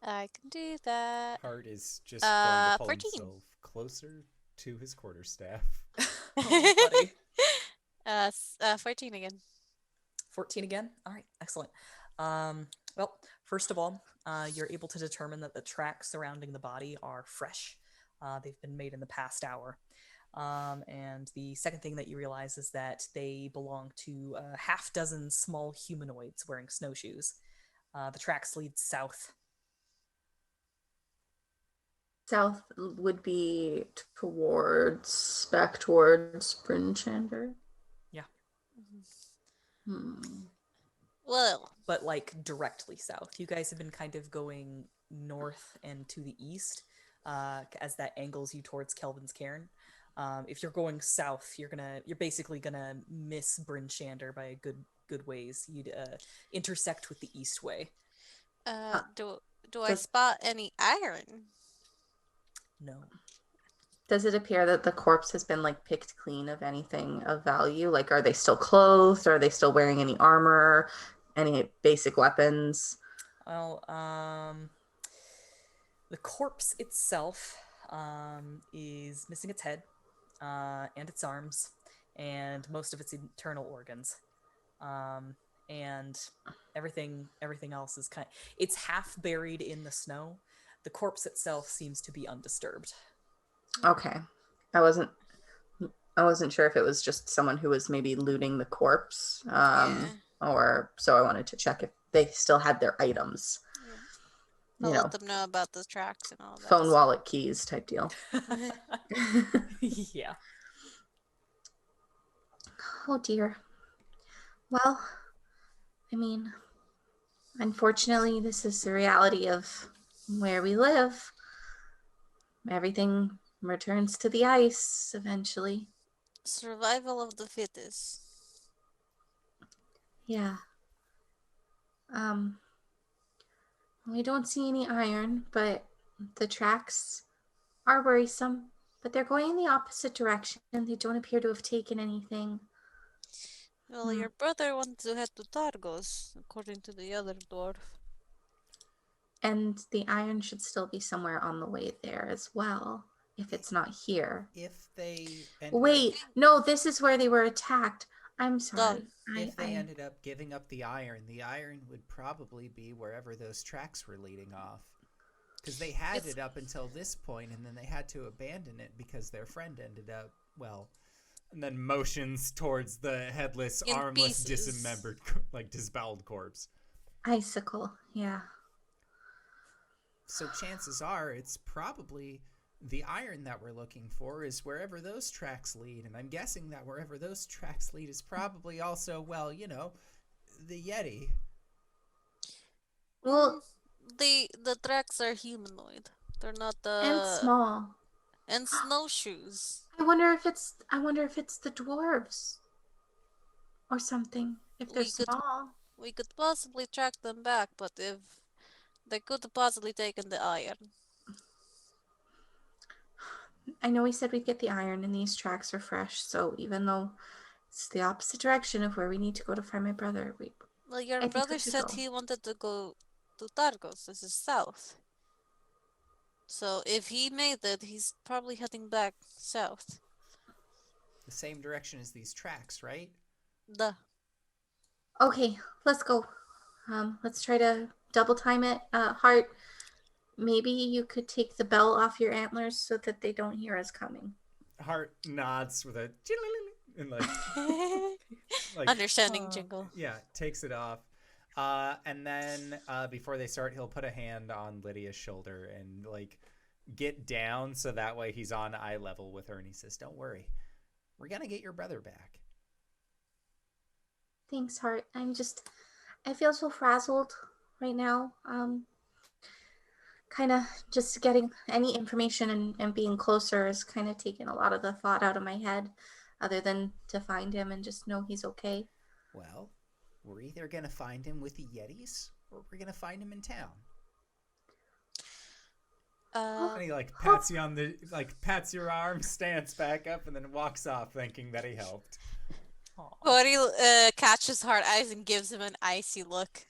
I can do that. Hart is just going to pull 14. himself closer to his quarterstaff. Oh, buddy. 14 again. 14 again? All right, excellent. Well, first of all, you're able to determine that the tracks surrounding the body are fresh. They've been made in the past hour. And the second thing that you realize is that they belong to a half dozen small humanoids wearing snowshoes. The tracks lead south. South would be back towards Brynn Shandar. Yeah. Well, But like directly south. You guys have been kind of going north and to the east as that angles you towards Kelvin's Cairn. If you're going south, you're basically gonna miss Bryn Shandar by a good ways. You'd intersect with the east way. do I spot any iron? No. Does it appear that the corpse has been like picked clean of anything of value? Like, are they still clothed? Are they still wearing any armor? Any basic weapons? Well, the corpse itself is missing its head and its arms and most of its internal organs. And everything else is it's half buried in the snow. The corpse itself seems to be undisturbed. Okay. I wasn't sure if it was just someone who was maybe looting the corpse. Or so I wanted to check if they still had their items. I'll let them know about the tracks and all that. Phone, wallet, keys type deal. Yeah. Oh dear. Well, I mean, unfortunately, this is the reality of where we live. Everything returns to the ice eventually. Survival of the fittest. Yeah. We don't see any iron, but the tracks are worrisome. But they're going in the opposite direction. They don't appear to have taken anything. Well, your brother wants to head to Targos, according to the other dwarf. And the iron should still be somewhere on the way there as well, if it's not here. If they no, this is where they were attacked. I'm sorry. If they ended up giving up the iron would probably be wherever those tracks were leading off. Because they had it up until this point, and then they had to abandon it because their friend ended up, and then motions towards the headless, armless, dismembered, disemboweled corpse. Icicle, yeah. So chances are it's probably the iron that we're looking for is wherever those tracks lead. And I'm guessing that wherever those tracks lead is probably also, the Yeti. Well, the tracks are humanoid. They're not the and small. And snowshoes. I wonder if it's the dwarves or something. If they're small. We could possibly track them back, but if they could have possibly taken the iron. I know we said we'd get the iron and these tracks are fresh, so even though it's the opposite direction of where we need to go to find my brother, Well, your I think we brother should said go. he wanted to go to Targos. This is south. So if he made it, he's probably heading back south. The same direction as these tracks, right? The Okay, let's go. Let's try to double time it. Hart, maybe you could take the bell off your antlers so that they don't hear us coming. Hart nods with a and like understanding jingle. yeah, takes it off. And then before they start, he'll put a hand on Lydia's shoulder and like get down so that way he's on eye level with her, and he says, "Don't worry, we're gonna get your brother back." Thanks, Hart. I feel so frazzled right now. Kind of just getting any information and being closer is kind of taking a lot of the thought out of my head, other than to find him and just know he's okay. Well, we're either gonna find him with the Yetis, or we're gonna find him in town. And he like pats you on the pats your arm, stands back up, and then walks off, thinking that he helped. Kuori catches Hart eyes and gives him an icy look.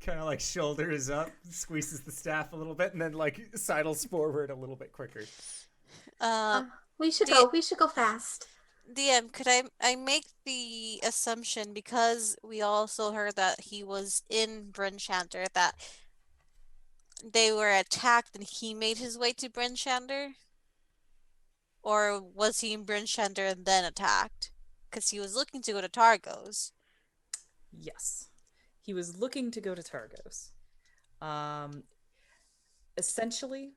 Kind of like shoulders up, squeezes the staff a little bit, and then like sidles forward a little bit quicker. We should go. We should go fast. DM, could I make the assumption, because we also heard that he was in Brynn Shandar, that they were attacked and he made his way to Brynn Shandar? Or was he in Brynn Shandar and then attacked? Because he was looking to go to Targos. Yes. He was looking to go to Targos. Essentially,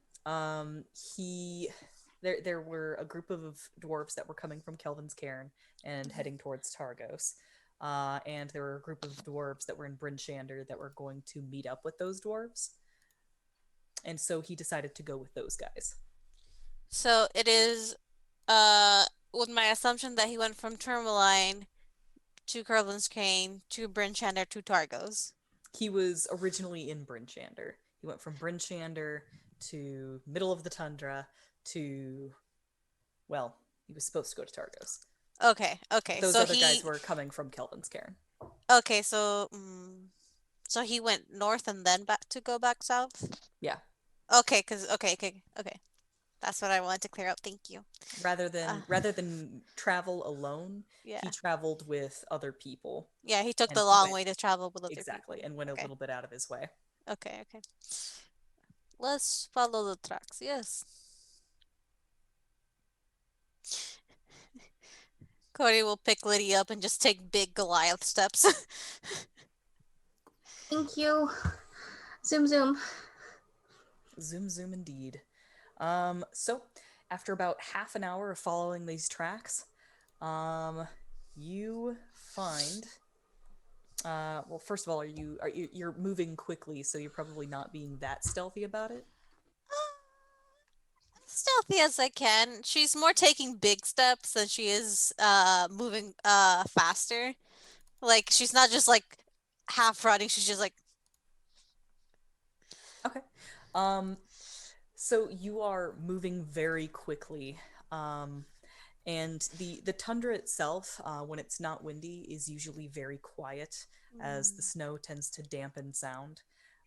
there were a group of dwarves that were coming from Kelvin's Cairn and heading towards Targos. And there were a group of dwarves that were in Bryn Shandar that were going to meet up with those dwarves. And so he decided to go with those guys. So it is with my assumption that he went from Tourmaline to Curlin's Crane to Bryn Shandar to Targos. He was originally in Bryn Shandar. He went from Bryn Shandar to middle of the tundra to, well, he was supposed to go to Targos. Okay. Those other guys were coming from Kelvin's Cairn. Okay, so he went north and then back to go back south? Yeah. Okay, okay. That's what I wanted to clear up. Thank you. Rather than travel alone, yeah. he traveled with other people. Yeah, he took the long way to travel with other exactly, people. And went a little bit out of his way. Okay. Let's follow the tracks. Yes. Kuori will pick Lydia up and just take big Goliath steps. Thank you. Zoom, zoom. Zoom, zoom indeed. So after about half an hour of following these tracks, you find. Well, first of all, you're moving quickly, so you're probably not being that stealthy about it. Stealthy as I can. She's more taking big steps than she is moving faster. Like, she's not just like half running, she's just like. Okay. So you are moving very quickly. And the tundra itself, when it's not windy, is usually very quiet, as the snow tends to dampen sound.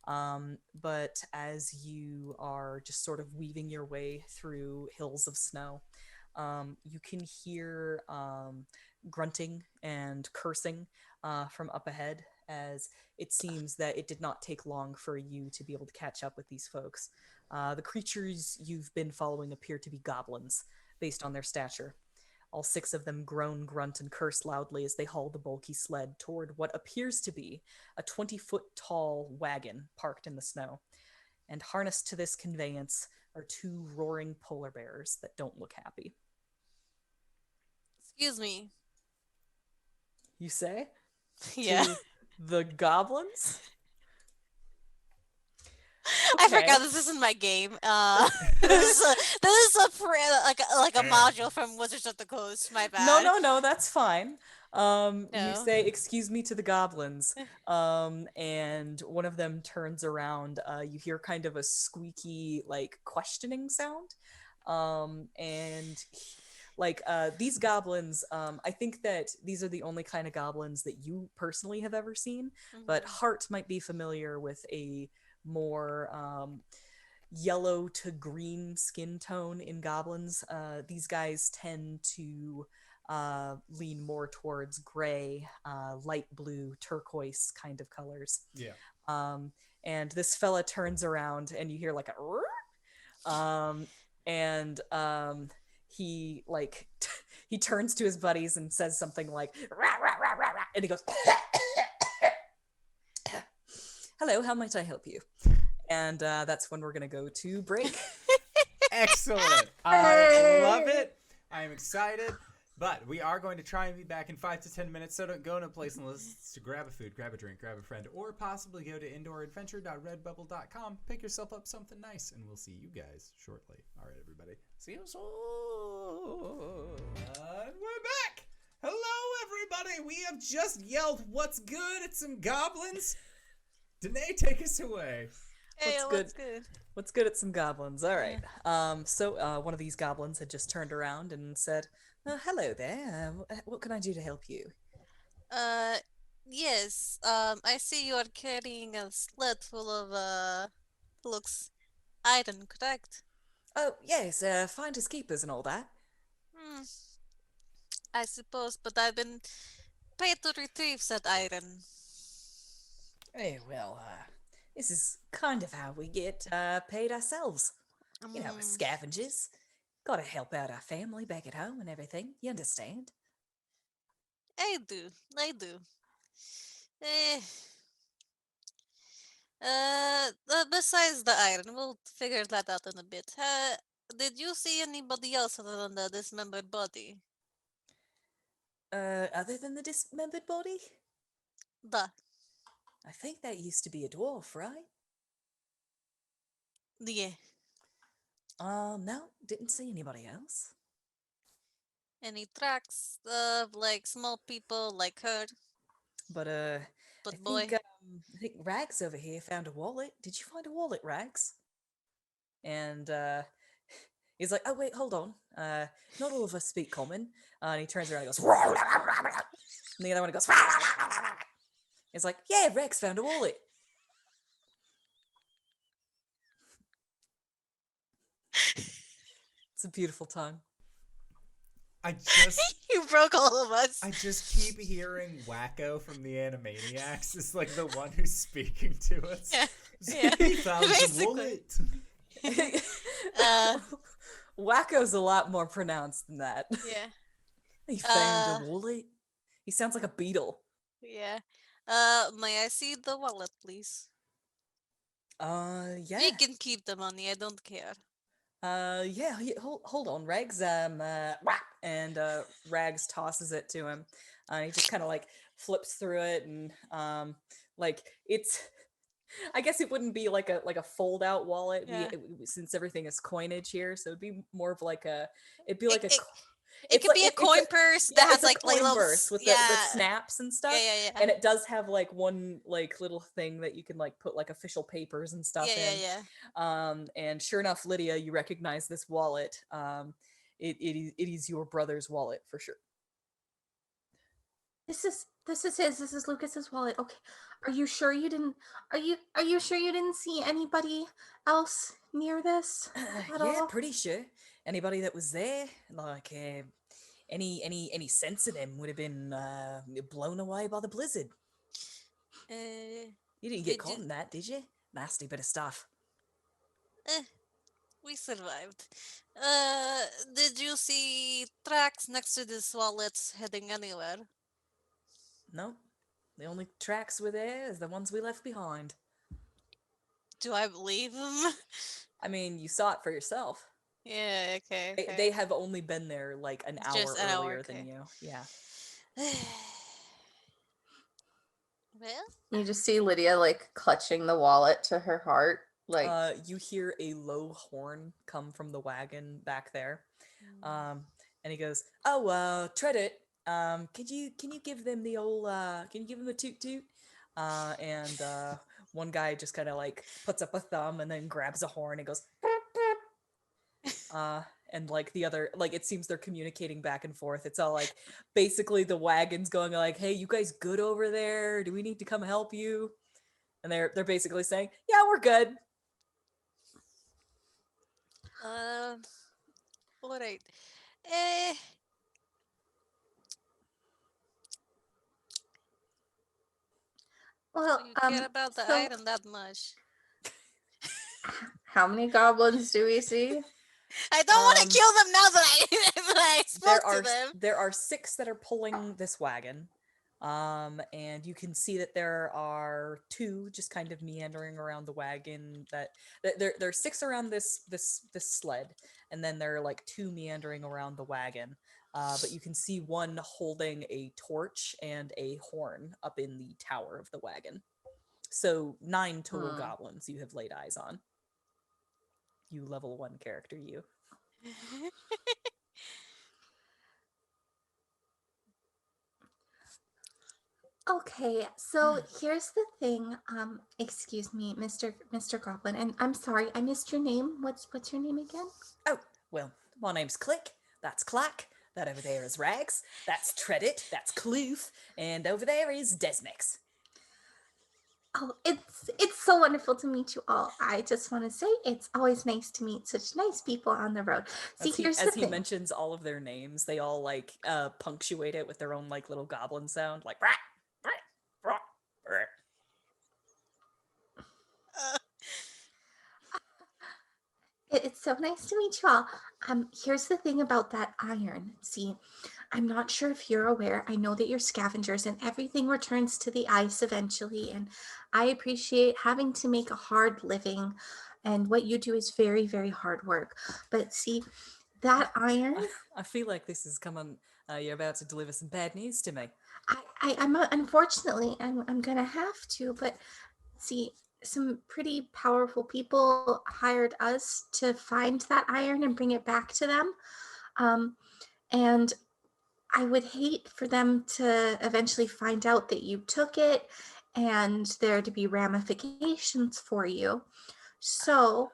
But as you are just sort of weaving your way through hills of snow, you can hear grunting and cursing from up ahead, as it seems that it did not take long for you to be able to catch up with these folks. The creatures you've been following appear to be goblins, based on their stature. All 6 of them groan, grunt, and curse loudly as they haul the bulky sled toward what appears to be a 20-foot-tall wagon parked in the snow. And harnessed to this conveyance are 2 roaring polar bears that don't look happy. Excuse me. You say? Yeah. To the goblins? I forgot this isn't my game. This is a module from Wizards of the Coast. My bad. No, that's fine. No. You say, "Excuse me," to the goblins, and one of them turns around. You hear kind of a squeaky, like, questioning sound, and Like these goblins, I think that these are the only kind of goblins that you personally have ever seen, but Mhm. Hart might be familiar with a more yellow to green skin tone in goblins. These guys tend to lean more towards gray, light blue, turquoise kind of colors. Yeah. Um, and this fella turns around and you hear like a um, and he like he turns to his buddies and says something like rah, rah, rah, rah, rah, and he goes hello, how might I help you? And that's when we're gonna go to break. Excellent. I love it. I am excited. But we are going to try and be back in 5 to 10 minutes, so don't go to a place unless to grab a food, grab a drink, grab a friend, or possibly go to indooradventure.redbubble.com, pick yourself up something nice, and we'll see you guys shortly. All right, everybody. See you soon. And we're back. Hello, everybody. We have just yelled, "What's good?" at some goblins. Danae, take us away. Hey, What's what's good? good? What's good at some goblins? All right. Yeah. So one of these goblins had just turned around and said, "Hello there. What can I do to help you?" Uh, yes. I see you are carrying a sled full of looks iron, correct? Oh yes, finders keepers and all that. Hmm. I suppose, but I've been paid to retrieve said iron. Eh, well, this is kind of how we get paid ourselves. You know, as Hmm. scavengers. Gotta help out our family back at home and everything. You understand? I do. I do. Eh. Besides the iron, we'll figure that out in a bit. Did you see anybody else other than the dismembered body? Other than the dismembered body? The. I think that used to be a dwarf, right? Yeah. No, didn't see anybody else. Any tracks of like small people like her, But but boy? I think Rags over here found a wallet. Did you find a wallet, Rags? And he's like, "Oh wait, hold on. Not all of us speak common." And he turns around and goes, and the other one goes, he's like, "Yeah, Rex found a wallet." It's a beautiful tongue. I just You broke all of us. I just keep hearing Wacko from the Animaniacs is like the one who's speaking to us. Yeah. Yeah. He found the Basically. wallet. Uh, Wacko's a lot more pronounced than that. yeah. He found a Uh, wallet. He sounds like a beetle. yeah. May I see the wallet, please? Yeah. You can keep the money, I don't care. Yeah. Hold on, Rags. And Rags tosses it to him. He just kind of like flips through it, and like it's. I guess it wouldn't be like a fold out wallet. Yeah. Since everything is coinage here, so it'd be more of like a. It'd be It, like a. it, it It's could like be a it's a coin purse yeah, that has it's a like coin little purse with the yeah. snaps and Yeah, stuff, yeah, yeah. and it does have like one like little thing that you can like put like official papers and Yeah, stuff yeah, in. yeah. And sure enough, Lydia, you recognize this wallet. It is your brother's wallet for sure. This is Lucas's wallet. Okay. Are you sure you didn't are you sure you didn't see anybody else near this at Yeah, all? pretty sure. Anybody that was there, like any sense of them would have been blown away by the blizzard. Uh, You didn't get did caught you? in that, did you? Nasty bit of stuff. Eh, we survived. Did you see tracks next to this wallet heading anywhere? Nope. The only tracks were there is the ones we left behind. Do I believe him? I mean, you saw it for yourself. Yeah, okay, They okay. have only been there like an hour Just an hour, earlier than okay. you. Yeah. Well, You just see Lydia like clutching the wallet to her heart. Like You hear a low horn come from the wagon back there. Um, and he goes, "Oh, tread it. Can you give them the old can you give them the toot toot?" And one guy just kind of like puts up a thumb and then grabs a horn and goes, and like the other, like it seems they're communicating back and forth. It's all like basically the wagon's going like, "Hey, you guys good over there? Do we need to come help you?" And they're basically saying, "Yeah, we're good." Um, all right. Eh, so Well, you care about the so item that much? how many goblins do we see? I don't want to Um, kill them now that I that I spoke to them. there are 6 that are pulling this wagon. And you can see that there are 2 just kind of meandering around the wagon. There are 6 around this sled, and then there are like 2 meandering around the wagon. But you can see one holding a torch and a horn up in the tower of the wagon. So 9 total Hmm. goblins you have laid eyes on. You level 1 character, you. Okay, so here's the thing. Excuse me, Mr. Goblin, and I'm sorry, I missed your name. What's your name again? Oh, well, my name's Click. That's Clack. That over there is Rags. That's Treadit. That's Kloof. And over there is Desmix. Oh, it's so wonderful to meet you all. I just want to say it's always nice to meet such nice people on the road. See, here's the As he thing. mentions all of their names, they all like punctuate it with their own like little goblin sound, like "Rah, rah, rah, rah." Uh, It's so nice to meet you all. Here's the thing about that iron. See, I'm not sure if you're aware. I know that you're scavengers and everything returns to the ice eventually. And I appreciate having to make a hard living. And what you do is very, very hard work. But see, that iron, I feel like this is coming. You're about to deliver some bad news to me. I'm unfortunately, I'm going to have to. But see, some pretty powerful people hired us to find that iron and bring it back to them. Um, and I would hate for them to eventually find out that you took it and there to be ramifications for you. So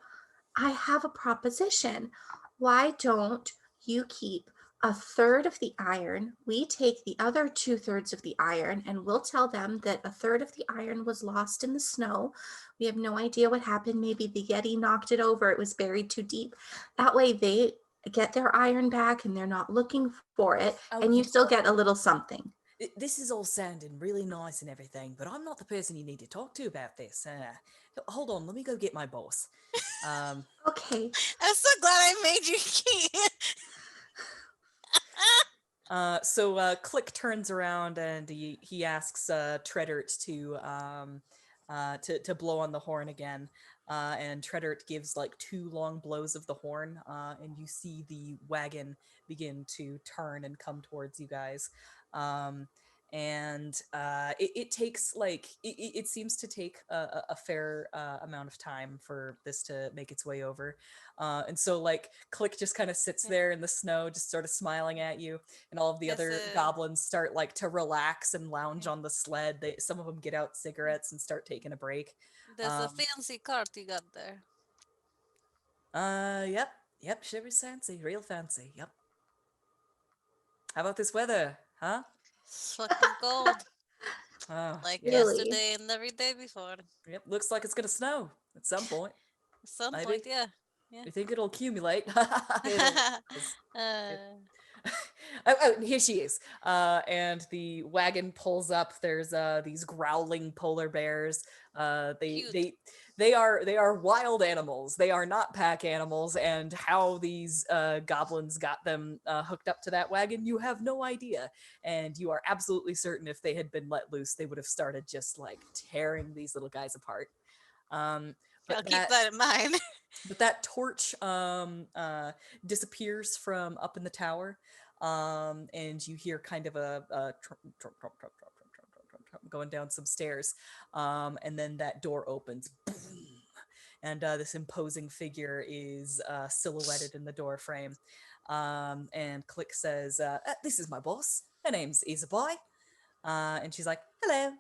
I have a proposition. Why don't you keep a third of the iron? We take the other 2/3 of the iron and we'll tell them that a third of the iron was lost in the snow. We have no idea what happened. Maybe the Yeti knocked it over, it was buried too deep. That way they get their iron back and they're not looking for it, Oh, and you still get a little something. this is all sounding really nice and everything, but I'm not the person you need to talk to about this. Hold on, let me go get my boss. Um, Okay. I'm so glad I made you key. so Click turns around and he asks Treadert to blow on the horn again. And Treadert gives like 2 long blows of the horn, and you see the wagon begin to turn and come towards you guys. Um, and it takes like it seems to take a fair amount of time for this to make its way over. And so like Click just kind of sits there in the snow, just sort of smiling at you, and all of the That's other a goblins start like to relax and lounge on the sled. Some of them get out cigarettes and start taking a break. there's a Um, fancy cart you got there. yep, Shiver's fancy, real fancy. Yep. How about this weather, huh? It's fucking cold, Oh, like yeah. Really? yesterday and every day before. Yep, looks like it's gonna snow at some point. At some point, Maybe. yeah, yeah. You think it'll accumulate? It'll. 'Cause it, uh, here she is. And the wagon pulls up. There's these growling polar bears. Uh, they cute. they they are wild animals. They are not pack animals. And how these goblins got them hooked up to that wagon, you have no idea. And you are absolutely certain if they had been let loose, they would have started just like tearing these little guys apart. Um, I'll but keep that that in mind. that torch disappears from up in the tower, and you hear kind of a going down some stairs, and then that door opens, boom, and this imposing figure is silhouetted in the door frame. And Click says, "This is my boss. Her name's Isabai," and she's like, "Hello."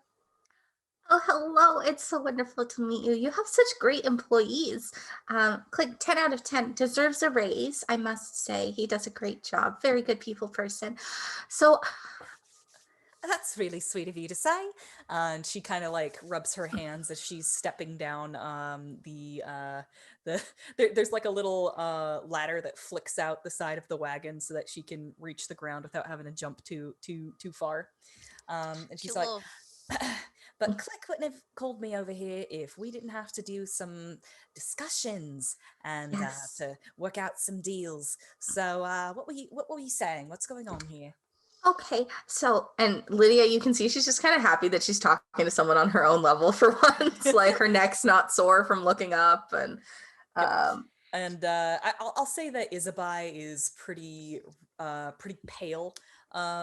Oh, hello. It's so wonderful to meet you. You have such great employees. Click 10 out of 10. Deserves a raise, I must say. He does a great job. Very good people person. So, That's really sweet of you to say. And she kind of like rubs her hands as she's stepping down the there's like a little ladder that flicks out the side of the wagon so that she can reach the ground without having to jump too far. And she's Cute like, little. but Click wouldn't have called me over here if we didn't have to do some discussions and yes. to work out some deals. So what were you saying? What's going on here? Okay, so, and Lydia, you can see she's just kind of happy that she's talking to someone on her own level for once. Like her neck's not sore from looking up, and Yep. um, And I'll say that Isabai is pretty pale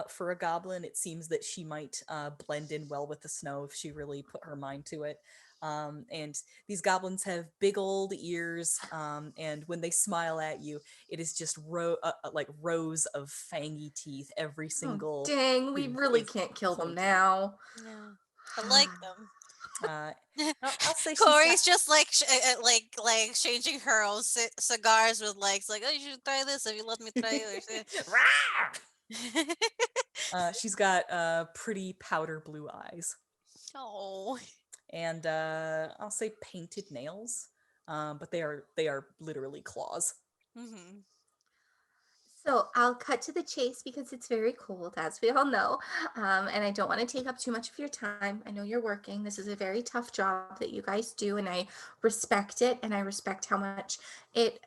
for a goblin. It seems that she might blend in well with the snow if she really put her mind to it. And these goblins have big old ears, and when they smile at you, it is just like rows of fangy teeth. Every oh, single dang, we tooth really is can't kill them pointed. now. Yeah. I like them. Uh, I'll say she's got. Corey's just like like changing her own cigars with legs. Like, oh, you should try this if you let me try it. Rawr! She's got pretty powder blue eyes, Oh. and I'll say painted nails, but they are literally claws. Hmm. So I'll cut to the chase because it's very cold, as we all know. And I don't want to take up too much of your time. I know you're working. This is a very tough job that you guys do, and I respect it. And I respect how much it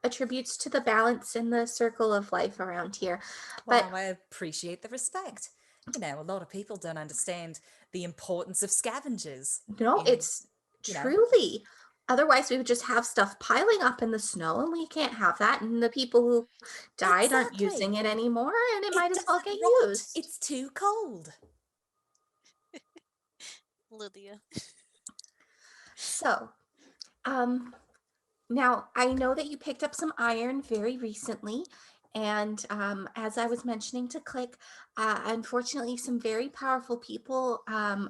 attributes to the balance in the circle of life around here. But Wow, I appreciate the respect. A lot of people don't understand the importance of scavengers. no, In it's you know, truly. Otherwise, we would just have stuff piling up in the snow, and we can't have that. And the people who died aren't using exactly. it anymore, and it It might as well get doesn't rot. used. It's too cold. Lydia. So, um, now I know that you picked up some iron very recently, and as I was mentioning to Click, unfortunately, some very powerful people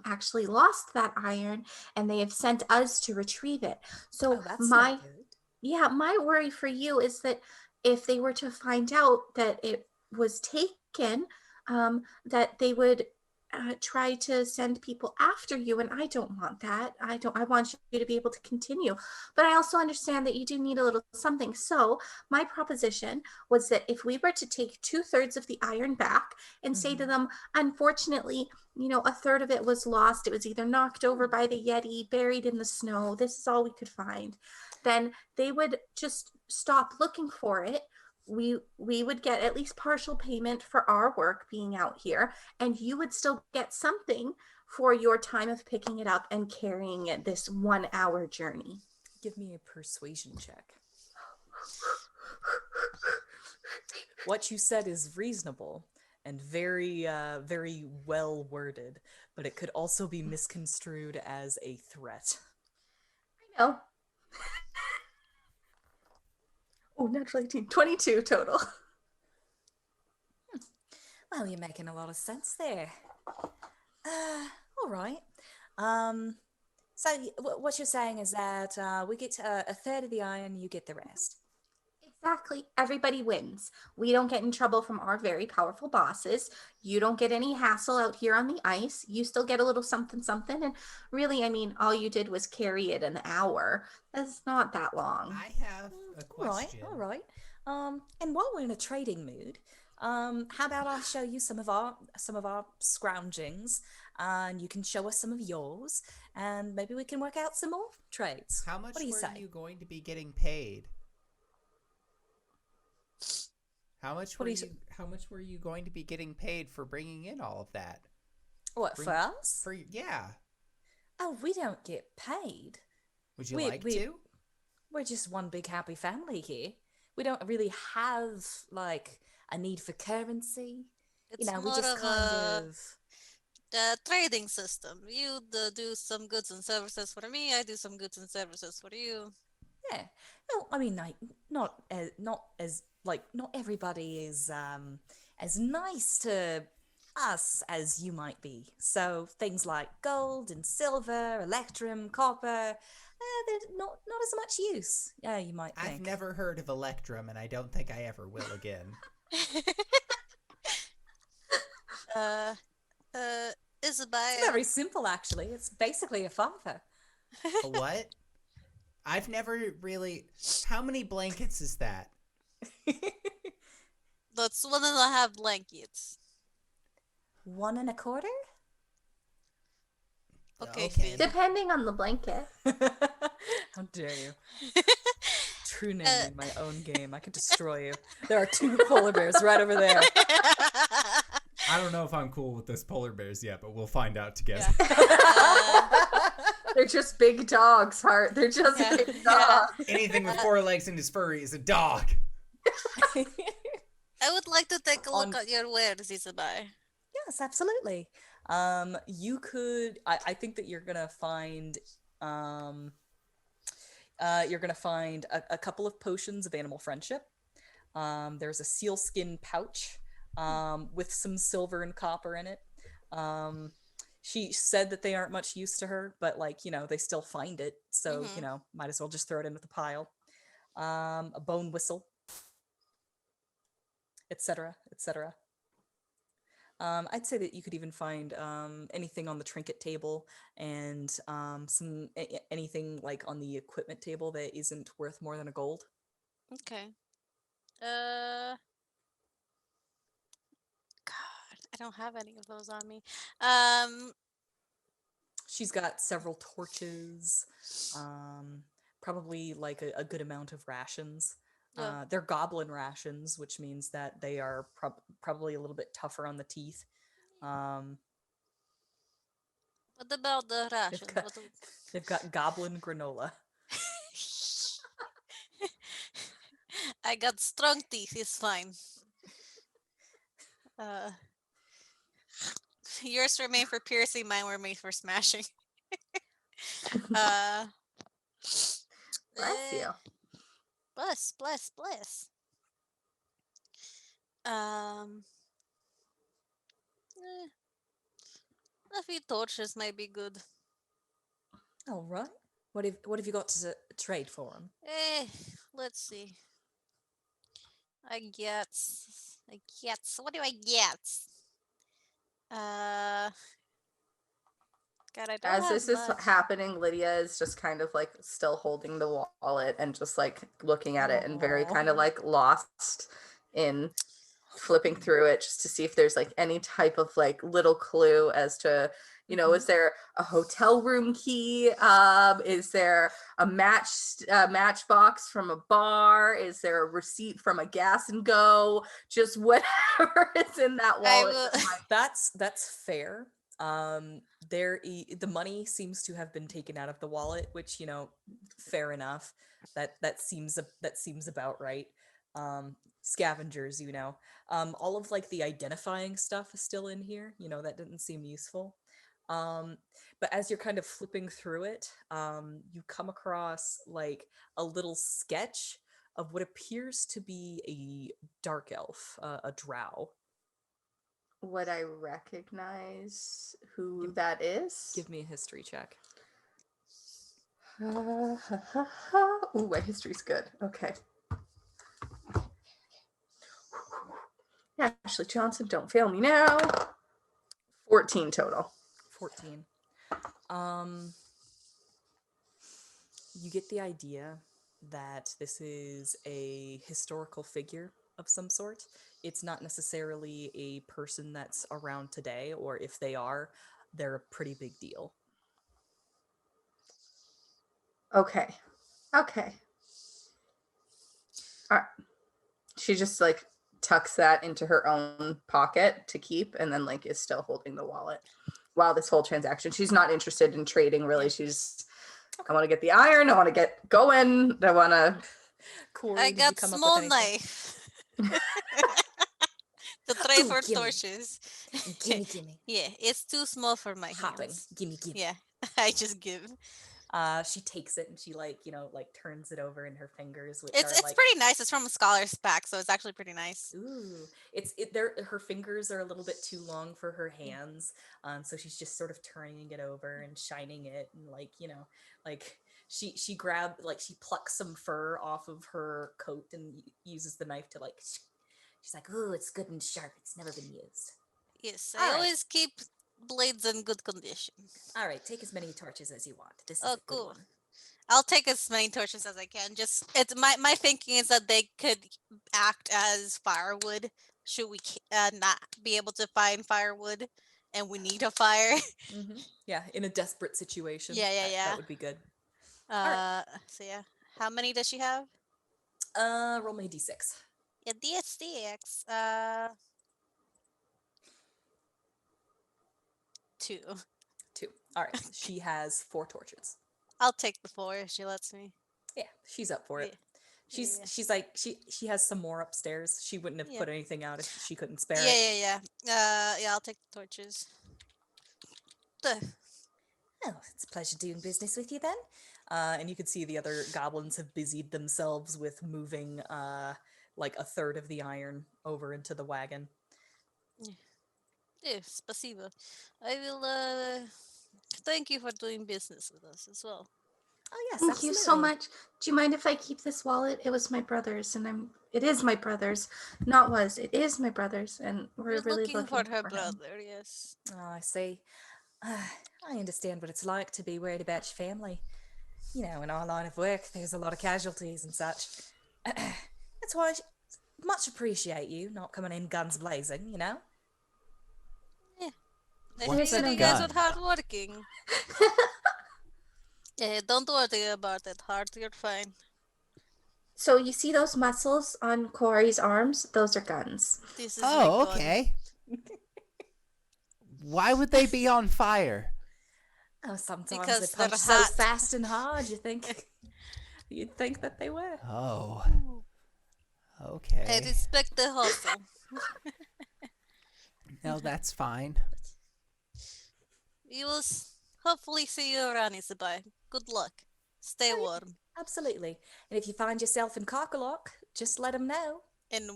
actually lost that iron, and they have sent us to retrieve it. So Oh, that's not my good. yeah, my worry for you is that if they were to find out that it was taken, that they would try to send people after you, and I don't want that. I want you to be able to continue. But I also understand that you do need a little something. So my proposition was that if we were to take 2/3 of the iron back and say to Hmm. them, unfortunately, a third of it was lost. It was either knocked over by the Yeti, buried in the snow. This is all we could find. Then they would just stop looking for it. We would get at least partial payment for our work being out here, and you would still get something for your time of picking it up and carrying it this 1 hour journey. Give me a persuasion check. What you said is reasonable and very well worded, but it could also be misconstrued as a threat. I know. Oh, naturally 18. 22 total. Well, you're making a lot of sense there. All right. Um, so what you're saying is that we get a third of the iron, you get the rest. Exactly. Everybody wins. We don't get in trouble from our very powerful bosses. You don't get any hassle out here on the ice. You still get a little something, something. And really, I mean, all you did was carry it an hour. That's not that long. I have a All right, question. all right. And while we're in a trading mood, how about I show you some of our scroungings, and you can show us some of yours, and maybe we can work out some more trades. How What much do you were say? you going to be getting paid? How much What were do you? you how much were you going to be getting paid for bringing in all of that? What For for us? for yeah. Oh, we don't get paid. Would you We like we to? we're just one big happy family here. We don't really have like a need for currency. It's We more just of kind a of trading system. You do some goods and services for me. I do some goods and services for you. yeah. No, I mean like not as like not everybody is as nice to us as you might be. So things like gold and silver, electrum, copper, they're not as much use. Yeah, you might think. I've never heard of Electrum, and I don't think I ever will again. uh, It's Isabel. very simple, actually. It's basically a father. A what? I've never really. How many blankets is that? That's 1.5 blankets. 1.25? Okay, Okay. Finn. Depending on the blanket. How dare you? True naming my own game. I could destroy you. There are 2 polar bears right over there. I don't know if I'm cool with those polar bears yet, but we'll find out together. They're just big dogs, Hart. They're just Yeah. big Yeah. dogs. Anything with 4 legs and is furry is a dog. I would like to take a look On- at your wares, Isabel. Yes, absolutely. You could. I think that you're gonna find. You're gonna find a couple of potions of animal friendship. There's a sealskin pouch with some silver and copper in it. She said that they aren't much use to her, but they still find it, so might as well just throw it into the pile. A bone whistle, etc., etc. I'd say that you could even find anything on the trinket table and anything on the equipment table that isn't worth more than a gold. Okay. God, I don't have any of those on me. She's got several torches, probably a good amount of rations. Yeah. They're goblin rations, which means that they are probably a little bit tougher on the teeth. What about the rations? They've got goblin granola. I got strong teeth. It's fine. Yours were made for piercing. Mine were made for smashing. uh, Bless you. Bless. Um, eh, a few torches might be good. All right. What have you got to trade for them? Let's see. I get. What do I get? God, I don't As have this is much. happening, Lydia is just kind of still holding the wallet and just looking at it and very kind of lost in flipping through it just to see if there's any type of little clue as to is there a hotel room key, is there a matchbox from a bar, is there a receipt from a gas and go, just whatever is in that wallet. That's fair. The money seems to have been taken out of the wallet, which fair enough. That seems about right. Scavengers, all of the identifying stuff is still in here. That didn't seem useful. But as you're kind of flipping through it, you come across a little sketch of what appears to be a dark elf, a drow. Would I recognize who that is? Give me a history check. Ooh, my history's good. Okay. Ashley Johnson, don't fail me now. 14 total. 14. You get the idea that this is a historical figure of some sort. It's not necessarily a person that's around today, or if they are, they're a pretty big deal. Okay. All right. She just tucks that into her own pocket to keep, and then is still holding the wallet while this whole transaction. She's not interested in trading really. She's I want to get the iron. I want to get going. I want to. Kuori, I did got you come small up with anything? knife. To try Ooh, for gimme. torches. Gimme. Yeah, it's too small for my Hopping. hands. Gimme. Yeah, I just give. She takes it and she turns it over in her fingers, which It's are it's like, pretty nice. It's from a scholar's pack, so it's actually pretty nice. ooh, her fingers are a little bit too long for her hands, so she's just sort of turning it over and shining it, and like she she plucks some fur off of her coat and uses the knife to she's like, ooh, it's good and sharp. It's never been used. Yes, I All right, always keep blades in good condition. all right. Take as many torches as you want. This is Oh, a good cool. one. I'll take as many torches as I can. Just it's my thinking is that they could act as firewood. Should we not be able to find firewood, and we need a fire? Yeah, in a desperate situation, Yeah, yeah, that yeah. would be good. All right. So yeah, how many does she have? Roll me a d6. Yeah, DSDX. 2. 2. All right. She has 4 torches. I'll take the 4 if she lets me. Yeah, she's up for Yeah, it. yeah, She's like she has some more upstairs. She wouldn't have yeah, put anything out if she couldn't spare yeah, it. yeah, yeah. Yeah, I'll take the torches. Duh. Oh, it's a pleasure doing business with you then. And you can see the other goblins have busied themselves with moving like a third of the iron over into the wagon. Yeah, spasibo. I will thank you for doing business with us as well. Oh yes, Thank you so absolutely. much. Do you mind if I keep this wallet? It was my brother's, and it is my brother's. Not was. It is my brother's, and we're You're really looking for looking her for him. brother, yes. Oh, I see. I understand what it's like to be worried about your family. You know, in our line of work, there's a lot of casualties and such. That's why I much appreciate you not coming in guns blazing, you know? Yeah. I What's There's a figured you no guys gun? were hardworking. Yeah, don't worry about it, Hart. You're fine. So you see those muscles on Kuori's arms? Those are guns. This is my Oh, gun. okay. Why would they be on fire? Oh, sometimes Because they they're punch so hot. fast and hard, you'd think that they were. Oh, I okay. respect the hustle. No, that's fine. We will hopefully see you around, Isabai. Good luck. Stay Oh, yeah, warm. absolutely. And if you find yourself in Carcalock, just let them know. And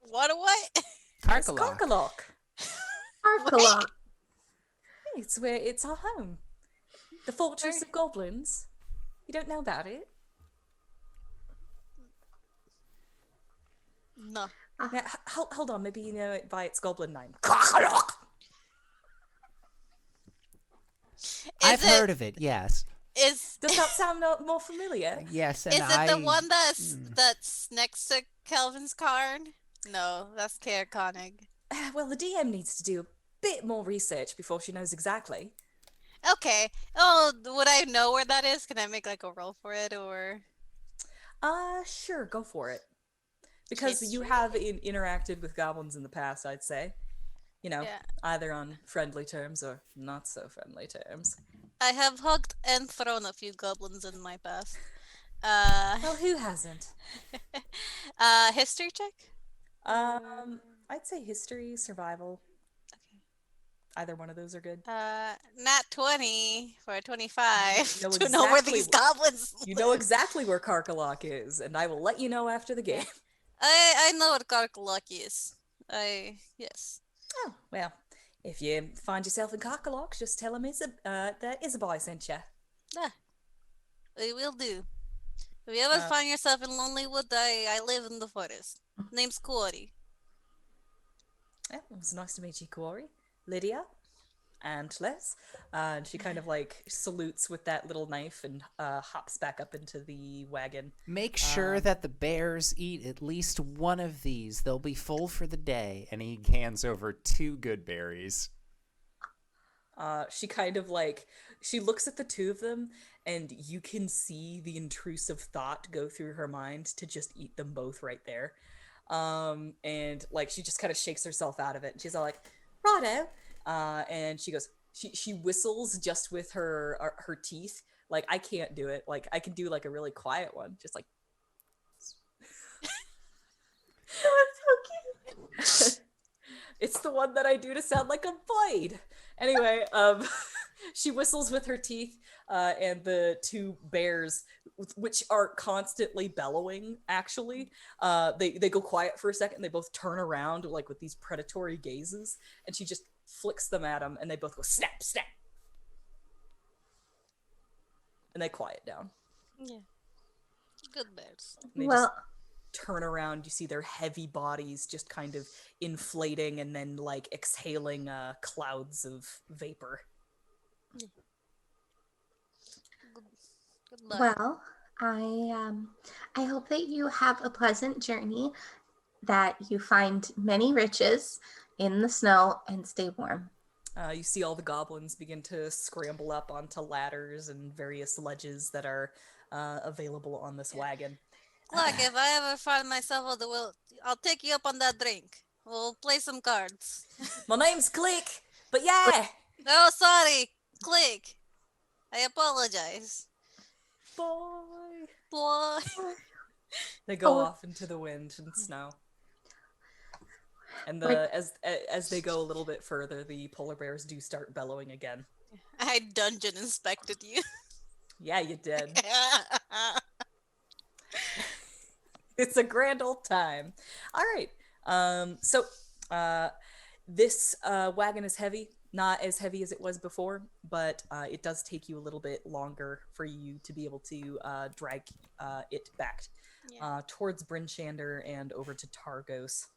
what away? It's Karkalok. Carcalock. Arkalot. It's our home. The Fortress of Goblins. You don't know about it? No. Now, hold on, maybe you know it by its goblin name. Carcalock! I've heard of it, yes. Is Does that sound more familiar? Yes, and is it the one that's next to Calvin's card? No, that's Care Konig. Well, the DM needs to do a bit more research before she knows exactly. Okay. Oh, would I know where that is? Can I make like a roll for it or? Sure, go for it. Because you History? have interacted with goblins in the past, I'd say. You know, Yeah. either on friendly terms or not so friendly terms. I have hugged and thrown a few goblins in my past. Well, who hasn't? History check? I'd say history, survival. Okay. Either one of those are good. Nat 20 for 25 You know to know where exactly these goblins You live. know exactly where Carcalock is, and I will let you know after the game. I know what Gargalok is. Yes. Oh, well, if you find yourself in Carcalock, just tell him that Isabel sent you. Yeah. I will do. If you ever find yourself in Lonelywood, I live in the forest. Name's Kuori. Yeah, it was nice to meet you, Kuori. Lydia and Les. And she kind of like salutes with that little knife and hops back up into the wagon. Make sure that the bears eat at least one of these. They'll be full for the day. And he hands over 2 good berries. She kind of like, she looks at the 2 of them, and you can see the intrusive thought go through her mind to just eat them both right there. And like, she just kind of shakes herself out of it, and she's all like, righto. And she goes, she whistles just with her teeth. Like, I can't do it. Like, I can do like a really quiet one, just like. That's so cute. It's the one that I do to sound like a blade. Anyway, she whistles with her teeth, and the two bears, which are constantly bellowing, actually, they go quiet for a second. They both turn around like with these predatory gazes, and she just flicks them at him, and they both go snap, snap, and they quiet down. Yeah. Good bears. And they just Well, turn around. You see their heavy bodies just kind of inflating and then like exhaling clouds of vapor. Good, good luck. well, I hope that you have a pleasant journey, that you find many riches in the snow and stay warm. You see all the goblins begin to scramble up onto ladders and various ledges that are available on this wagon. Look, if I ever find myself on the wheel, I'll take you up on that drink. We'll play some cards. My name's Click, but yeah! Oh, sorry. Click. I apologize. Boy! Boy. They go Oh. off into the wind and snow. And Like- as they go a little bit further, the polar bears do start bellowing again. I dungeon inspected you. Yeah, you did. It's a grand old time. All right. So this wagon is heavy, not as heavy as it was before, but it does take you a little bit longer for you to be able to drag it back towards Brynn Shandar and over to Targos.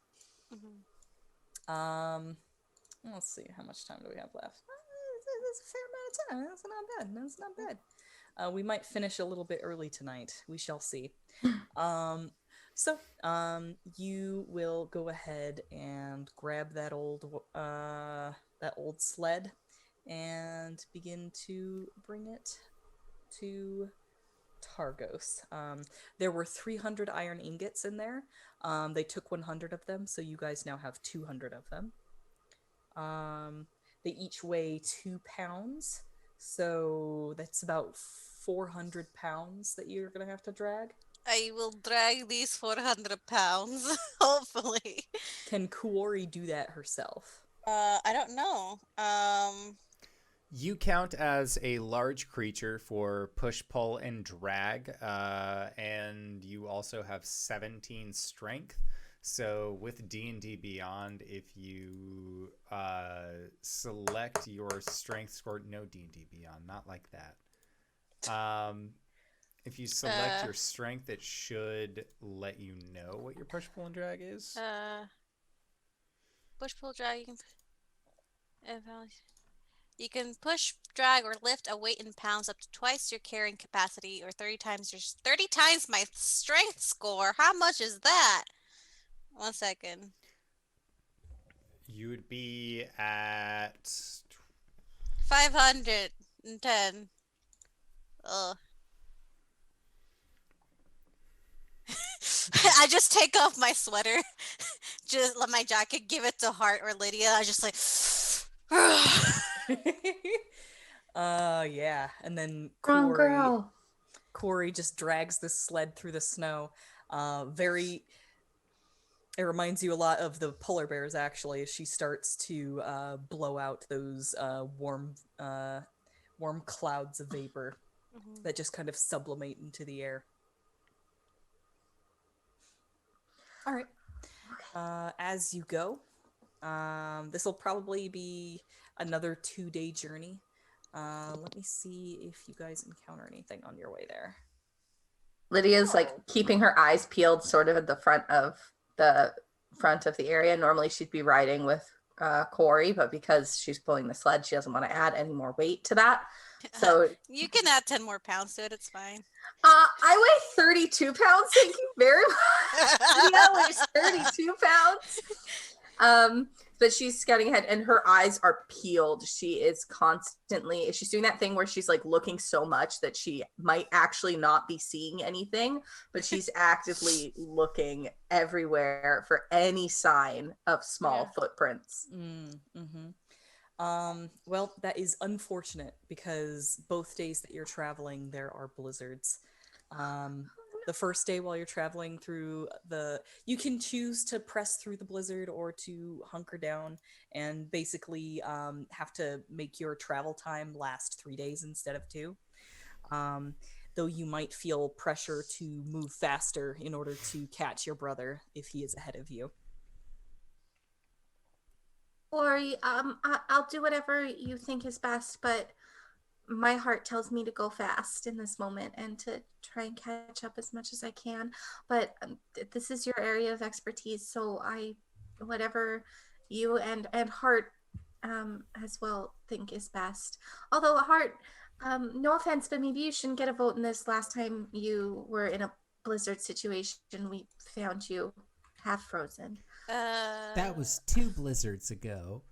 Let's see, how much time do we have left? That's a fair amount of time. That's not bad. That's not bad. We might finish a little bit early tonight. We shall see. So you will go ahead and grab that old sled and begin to bring it to Targos. There were 300 iron ingots in there. They took 100 of them, so you guys now have 200 of them. They each weigh 2 pounds, so that's about 400 pounds that you're gonna have to drag. I will drag these 400 pounds, hopefully. Can Kuori do that herself? I don't know. You count as a large creature for push, pull, and drag, and you also have 17 strength. So with D&D Beyond, if you select your strength score, no D&D Beyond, not like that. If you select your strength, it should let you know what your push, pull, and drag is. Push, pull, drag. You can push, drag, or lift a weight in pounds up to twice your carrying capacity, or 30 times my strength score. How much is that? 1 second. You would be at 510. Ugh. I just take off my sweater, just let my jacket, give it to Hart or Lydia. I just like, Yeah, and then Wrong girl. Kuori just drags this sled through the snow. It reminds you a lot of the polar bears, actually, as she starts to blow out those warm clouds of vapor that just kind of sublimate into the air. All right. As you go, this will probably be another 2-day journey. Let me see if you guys encounter anything on your way there. Lydia's like keeping her eyes peeled sort of at the front of the area. Normally she'd be riding with Kuori, but because she's pulling the sled, she doesn't want to add any more weight to that. So you can add 10 more pounds to it. It's fine. I weigh 32 pounds. Thank you very much. Lydia weighs 32 pounds. But she's scouting ahead and her eyes are peeled. She is constantly, she's doing that thing where she's like looking so much that she might actually not be seeing anything, but she's actively looking everywhere for any sign of small footprints. Well, that is unfortunate because both days that you're traveling, there are blizzards. The first day while you're traveling through you can choose to press through the blizzard or to hunker down and basically have to make your travel time last 3 days instead of 2. Though you might feel pressure to move faster in order to catch your brother if he is ahead of you. Or I'll do whatever you think is best, but my heart tells me to go fast in this moment and to try and catch up as much as I can. But this is your area of expertise, so whatever you and Hart as well think is best. Although Hart, no offense, but maybe you shouldn't get a vote in this. Last time you were in a blizzard situation, we found you half frozen. That was 2 blizzards ago.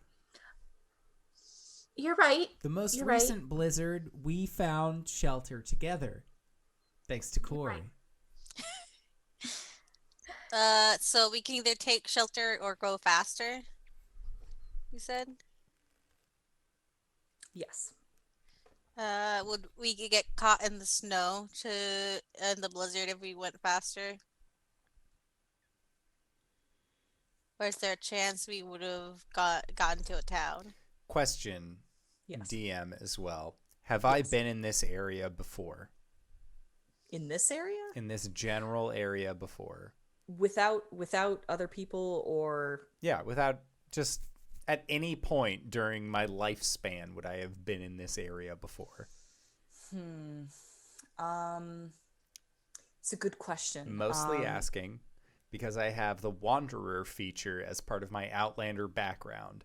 You're right. The most You're recent right. blizzard, we found shelter together. Thanks to Kuori. So we can either take shelter or go faster, you said? Yes. Would we get caught in the snow in the blizzard if we went faster? Or is there a chance we would have gotten to a town? Question, Yes. DM as well. Have I Yes. been in this area before? In this area? In this general area before? Without other people, or Yeah, without just at any point during my lifespan would I have been in this area before? It's a good question. Mostly asking because I have the Wanderer feature as part of my Outlander background.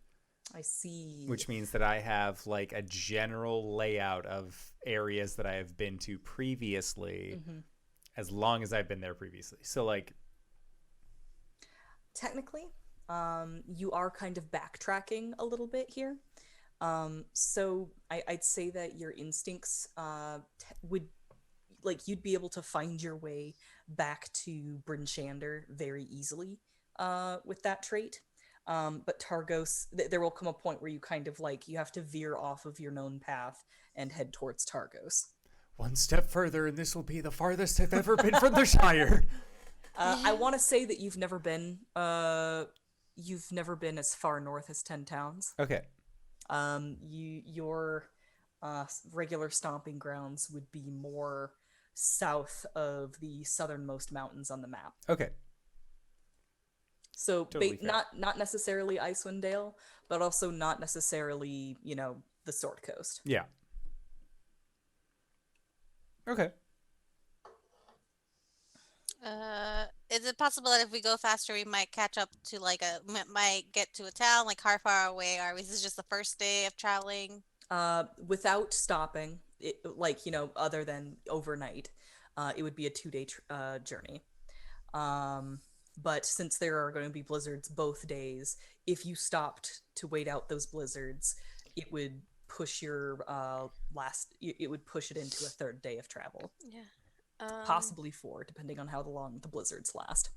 I see. Which means that I have like a general layout of areas that I have been to previously, as long as I've been there previously. So like, technically, you are kind of backtracking a little bit here. So I'd say that your instincts would, like, you'd be able to find your way back to Brynn Shandar very easily with that trait. But Targos, there will come a point where you kind of like, you have to veer off of your known path and head towards Targos. one step further and this will be the farthest I've ever been from the Shire. I want to say that you've never been as far north as 10 towns. Okay. Your regular stomping grounds would be more south of the southernmost mountains on the map. Okay. So Totally fair. not necessarily Icewind Dale, but also not necessarily, the Sword Coast. Yeah. Okay. Is it possible that if we go faster, we might catch up to might get to a town? Like, how far away are we? Is this just the first day of traveling? Without stopping, other than overnight, it would be a 2-day journey. But since there are going to be blizzards both days, if you stopped to wait out those blizzards, it would push your it would push it into a 3rd day of travel. Yeah. Possibly 4, depending on how long the blizzards last.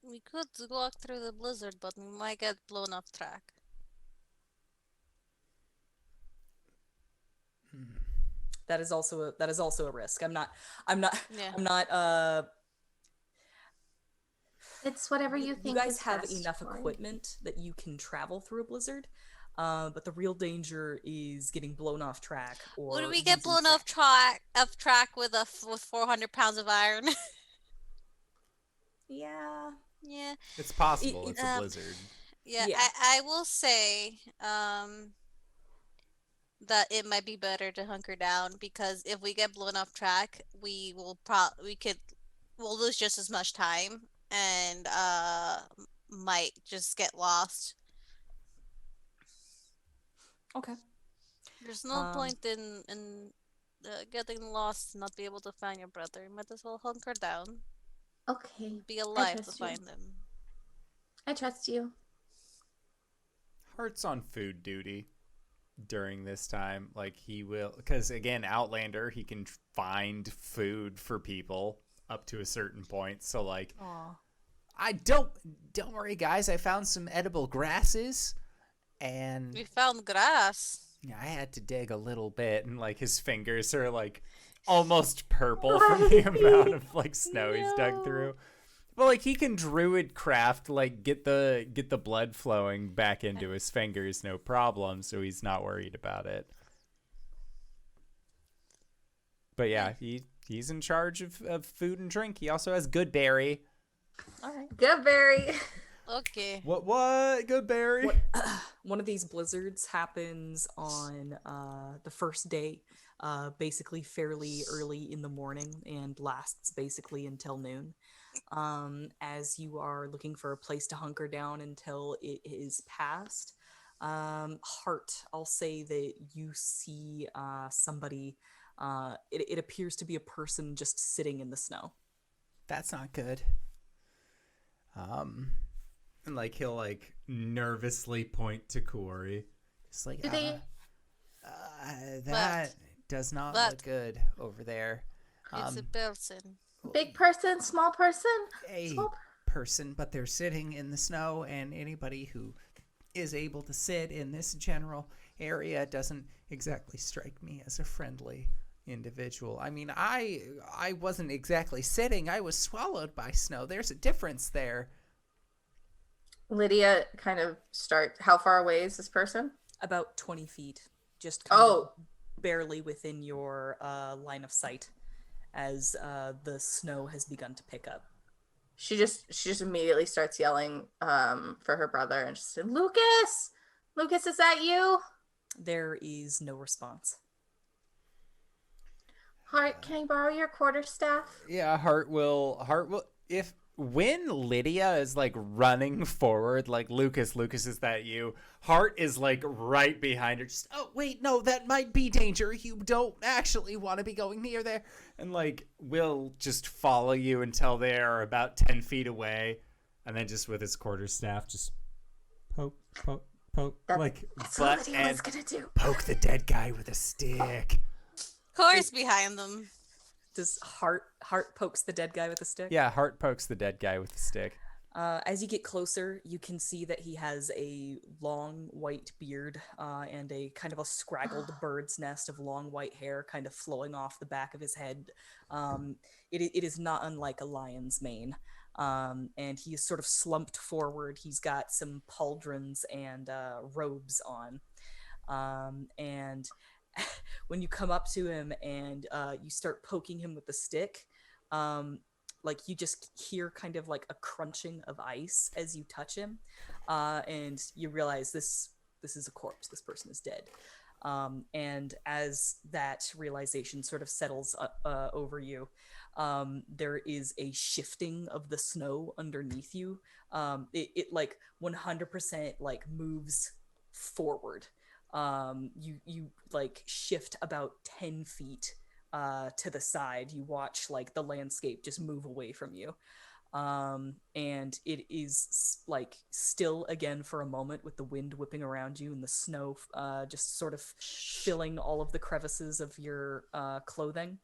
We could walk through the blizzard, but we might get blown off track. That is also a risk. I'm not Yeah. It's whatever you think. You guys is have best enough for you. equipment that you can travel through a blizzard, but the real danger is getting blown off track. Or Would we get losing blown off track with 400 pounds of iron? Yeah. Yeah. It's possible. It's a blizzard. Yeah. Yeah. I will say that it might be better to hunker down, because if we get blown off track, we'll lose just as much time and might just get lost. Okay. There's no point in getting lost and not be able to find your brother. You might as well hunker down. Okay. Be alive to trust you. find them. I trust you. Hart's on food duty during this time. Like, he will, because again, Outlander, he can find food for people up to a certain point. So like, Aw. I don't worry, guys. I found some edible grasses, and We found grass. yeah, I had to dig a little bit, and like his fingers are like almost purple from the amount of like snow he's dug through. But like, he can druid craft, like get the blood flowing back into his fingers, no problem. So he's not worried about it. But yeah, he's in charge of food and drink. He also has Goodberry. All right. Goodberry. Okay. What? Goodberry? What, one of these blizzards happens on the first day, basically fairly early in the morning, and lasts basically until noon. As you are looking for a place to hunker down until it is past. Hart, I'll say that you see somebody. It appears to be a person just sitting in the snow. That's not good. And like he'll like nervously point to Kuori. Just like Do they? that does not But- look good over there. It's a person. Big person, small person? A Small person, but they're sitting in the snow, and anybody who is able to sit in this general area doesn't exactly strike me as a friendly individual. I mean, I wasn't exactly sitting. I was swallowed by snow. There's a difference there. Lydia kind of how far away is this person? About 20 feet, just kind of Oh, barely within your line of sight as the snow has begun to pick up. she just immediately starts yelling for her brother and just said, Lucas! Lucas, is that you? There is no response. Hart, can I borrow your quarterstaff? Yeah, Hart will if when Lydia is like running forward, like Lucas, is that you? Hart is like right behind her. Just, oh wait, no, that might be danger. You don't actually want to be going near there. And like will just follow you until they are about 10 feet away, and then just with his quarterstaff, just poke. That's what Lydia was gonna do. Poke the dead guy with a stick. Core's behind them. Does Hart pokes the dead guy with a stick? Yeah, Hart pokes the dead guy with a stick. As you get closer, you can see that he has a long white beard and a kind of a scraggled bird's nest of long white hair kind of flowing off the back of his head. It is not unlike a lion's mane. And he is sort of slumped forward. He's got some pauldrons and robes on. And when you come up to him and you start poking him with the stick, like you just hear kind of like a crunching of ice as you touch him, and you realize this is a corpse. This person is dead. And as that realization sort of settles over you, there is a shifting of the snow underneath you. It like 100% like moves forward. You like shift about 10 feet to the side. You watch like the landscape just move away from you. And it is like still again for a moment with the wind whipping around you and the snow just sort of filling all of the crevices of your clothing.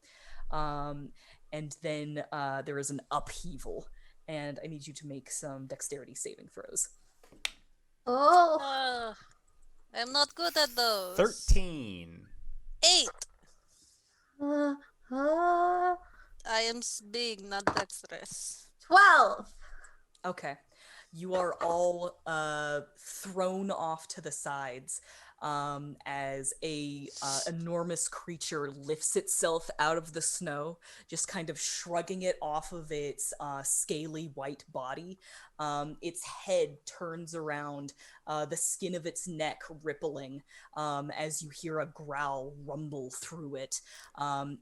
And then there is an upheaval, and I need you to make some dexterity saving throws. Oh, I'm not good at those. 13. 8. uh, uh, I am big, not dexterous. 12. Okay. You are all thrown off to the sides as a enormous creature lifts itself out of the snow, just kind of shrugging it off of its scaly white body. Its head turns around, the skin of its neck rippling as you hear a growl rumble through it.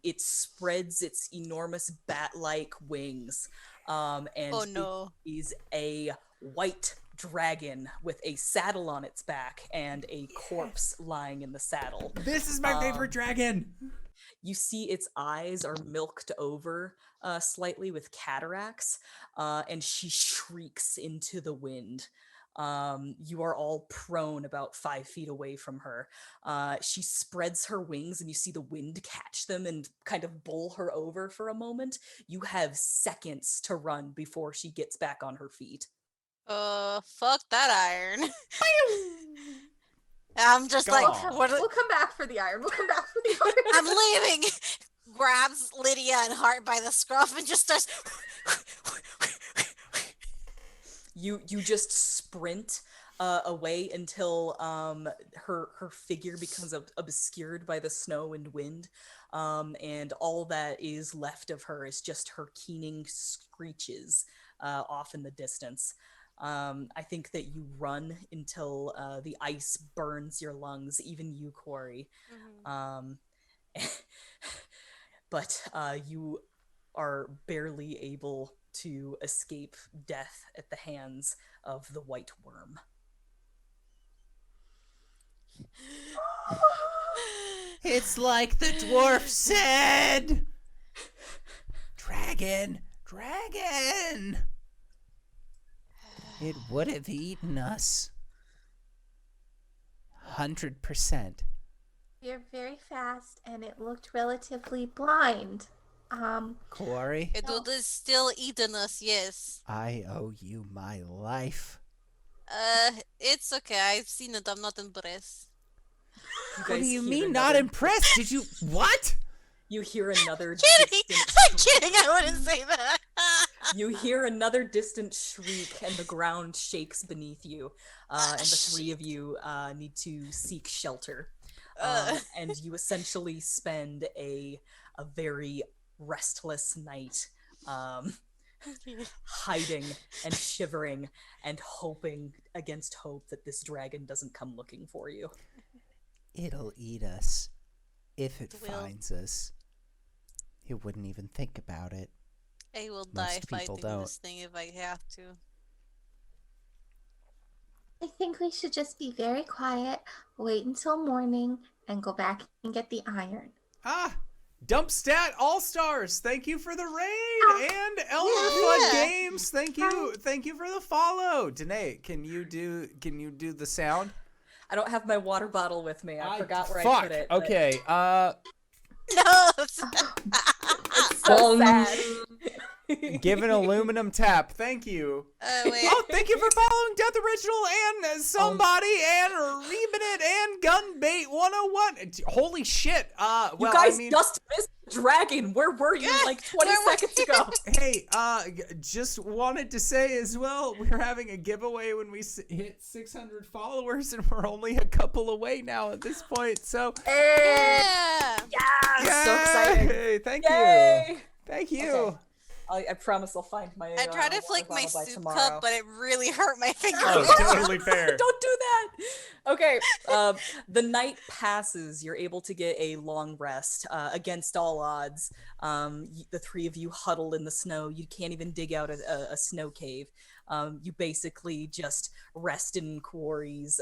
It spreads its enormous bat-like wings. And Oh no. it is a white dragon with a saddle on its back and a corpse lying in the saddle. This is my favorite dragon. You see its eyes are milked over slightly with cataracts, and she shrieks into the wind. You are all prone about 5 feet away from her. She spreads her wings, and you see the wind catch them and kind of bowl her over for a moment. You have seconds to run before she gets back on her feet. Fuck that iron. I'm just like, Gone. what? We'll come back for the iron. We'll come back for the iron. I'm leaving. Grabs Lydia and Hart by the scruff and just starts. You just sprint away until her figure becomes obscured by the snow and wind, and all that is left of her is just her keening screeches off in the distance. I think that you run until the ice burns your lungs, even you, Kuori. Mhm. Um, but you are barely able to escape death at the hands of the white worm. It's like the dwarf said. Dragon, dragon. It would have eaten us. 100%. You're very fast, and it looked relatively blind. Kuori, It would have still eaten us, yes. I owe you my life. It's okay. I've seen it. I'm not impressed. You What do guys you hear mean not another- impressed? Did you what? You hear another Kidding! distant I'm kidding. I wouldn't say that. You hear another distant shriek, and the ground shakes beneath you. And the three of you need to seek shelter. And you essentially spend a very restless night hiding and shivering and hoping against hope that this dragon doesn't come looking for you. It'll eat us. If it Will. finds us. It wouldn't even think about it. I will die Most people fighting don't. this thing if I have to. I think we should just be very quiet, wait until morning, and go back and get the iron. Dumpstat All-Stars, thank you for the raid, and Elmer Fun Games, thank you for the follow. Danae, can you do the sound? I don't have my water bottle with me. I forgot where I Fuck. put it. but Okay. No! It's so sad. Give an aluminum tap. Thank you. Wait. Oh, thank you for following Death Original and Somebody and Reminute and Gunbait 101. Holy shit. Well, You guys I mean, just missed the dragon. Where were you like 20 where were seconds ago? hey, just wanted to say as well, we're having a giveaway when we hit 600 followers, and we're only a couple away now at this point. So, Yeah! Yeah, so exciting. Yay, thank Yay! you. Thank you. Okay. I promise I'll find my I tried to water flick my bottle by soup tomorrow. cup, but it really hurt my finger. Oh, totally fair. Don't do that. Okay. The night passes. You're able to get a long rest against all odds. The three of you huddle in the snow. You can't even dig out a snow cave. You basically just rest in Kuori's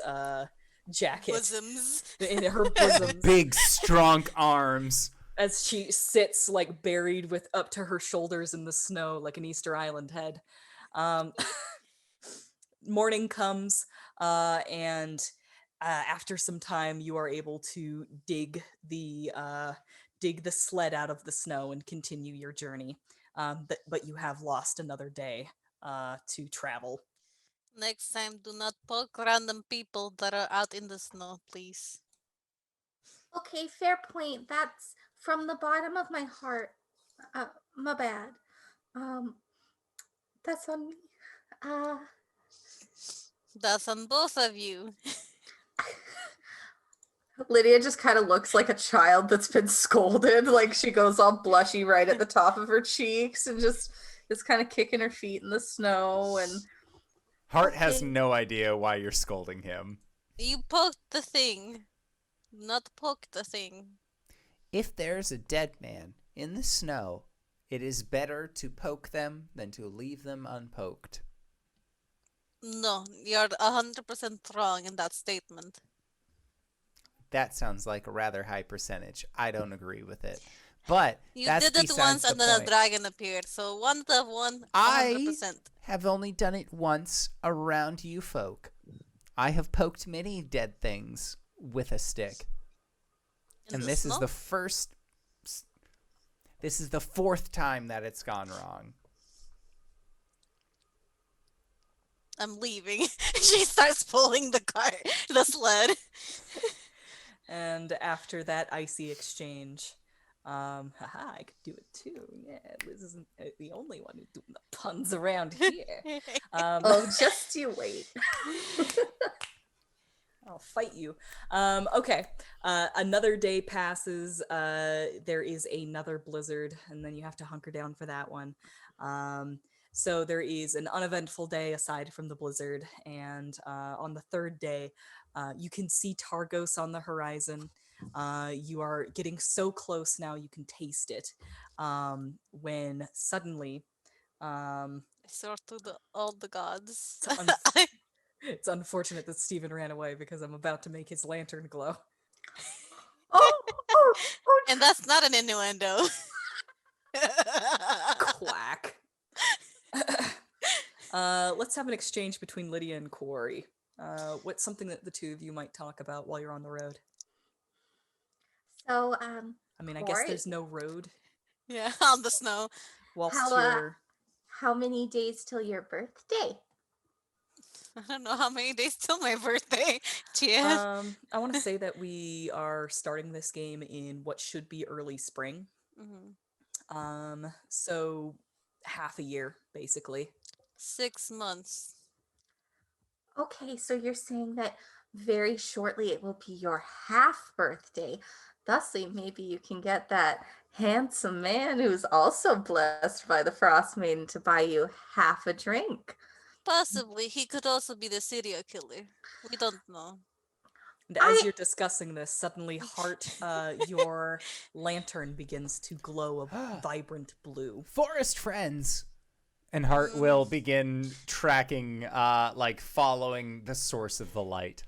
jacket. Bosoms. In her bosom. Big, strong arms. As she sits like buried with up to her shoulders in the snow like an Easter Island head. Morning comes, and after some time, you are able to dig the sled out of the snow and continue your journey. But you have lost another day to travel. Next time, do not poke random people that are out in the snow, please. Okay, fair point. That's from the bottom of my heart. My bad. That's on me. That's on both of you. Lydia just kind of looks like a child that's been scolded. Like she goes all blushy right at the top of her cheeks and just is kind of kicking her feet in the snow. And Hart has Okay. no idea why you're scolding him. You poked the thing. Not poke the thing. If there's a dead man in the snow, it is better to poke them than to leave them unpoked. No, you're 100% wrong in that statement. That sounds like a rather high percentage. I don't agree with it. But You that's did it besides once the and then a point. dragon appeared, so 1 to 1, I 100%. have only done it once around you folk. I have poked many dead things with a stick. In And the this is snow? the first... This is the 4th time that it's gone wrong. I'm leaving. She starts pulling the sled. And after that icy exchange, haha, I could do it too. Yeah, Liz isn't the only one who's doing the puns around here. oh, just you wait. I'll fight you. Okay. Another day passes. There is another blizzard, and then you have to hunker down for that one. So there is an uneventful day aside from the blizzard, and on the third day, you can see Targos on the horizon. You are getting so close now you can taste it. When suddenly, I swear to all the gods. it's, un- it's unfortunate that Stephen ran away because I'm about to make his lantern glow. Oh, And that's not an innuendo. Quack. Let's have an exchange between Lydia and Kuori. What's something that the two of you might talk about while you're on the road? so, I mean, I guess Kuori, there's no road Yeah, on the snow. whilst how, you're... how many days till your birthday? I don't know how many days till my birthday. Cheers. I want to say that we are starting this game in what should be early spring. So half a year, basically. 6 months. Okay, so you're saying that very shortly it will be your half birthday. Thusly, maybe you can get that handsome man who's also blessed by the Frostmaiden to buy you half a drink. Possibly. He could also be the serial killer. We don't know. And as I- you're discussing this, suddenly Hart, your lantern begins to glow a vibrant blue. Forest friends. And Hart will begin tracking, like following the source of the light.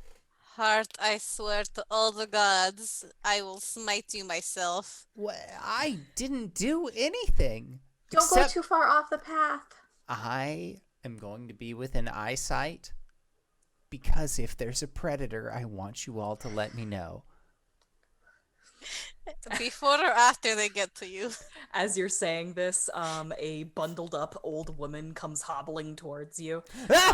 Hart, I swear to all the gods, I will smite you myself. Well, I didn't do anything. Don't go too far off the path. I am going to be within eyesight because if there's a predator, I want you all to let me know. Before or after they get to you. As you're saying this, a bundled up old woman comes hobbling towards you.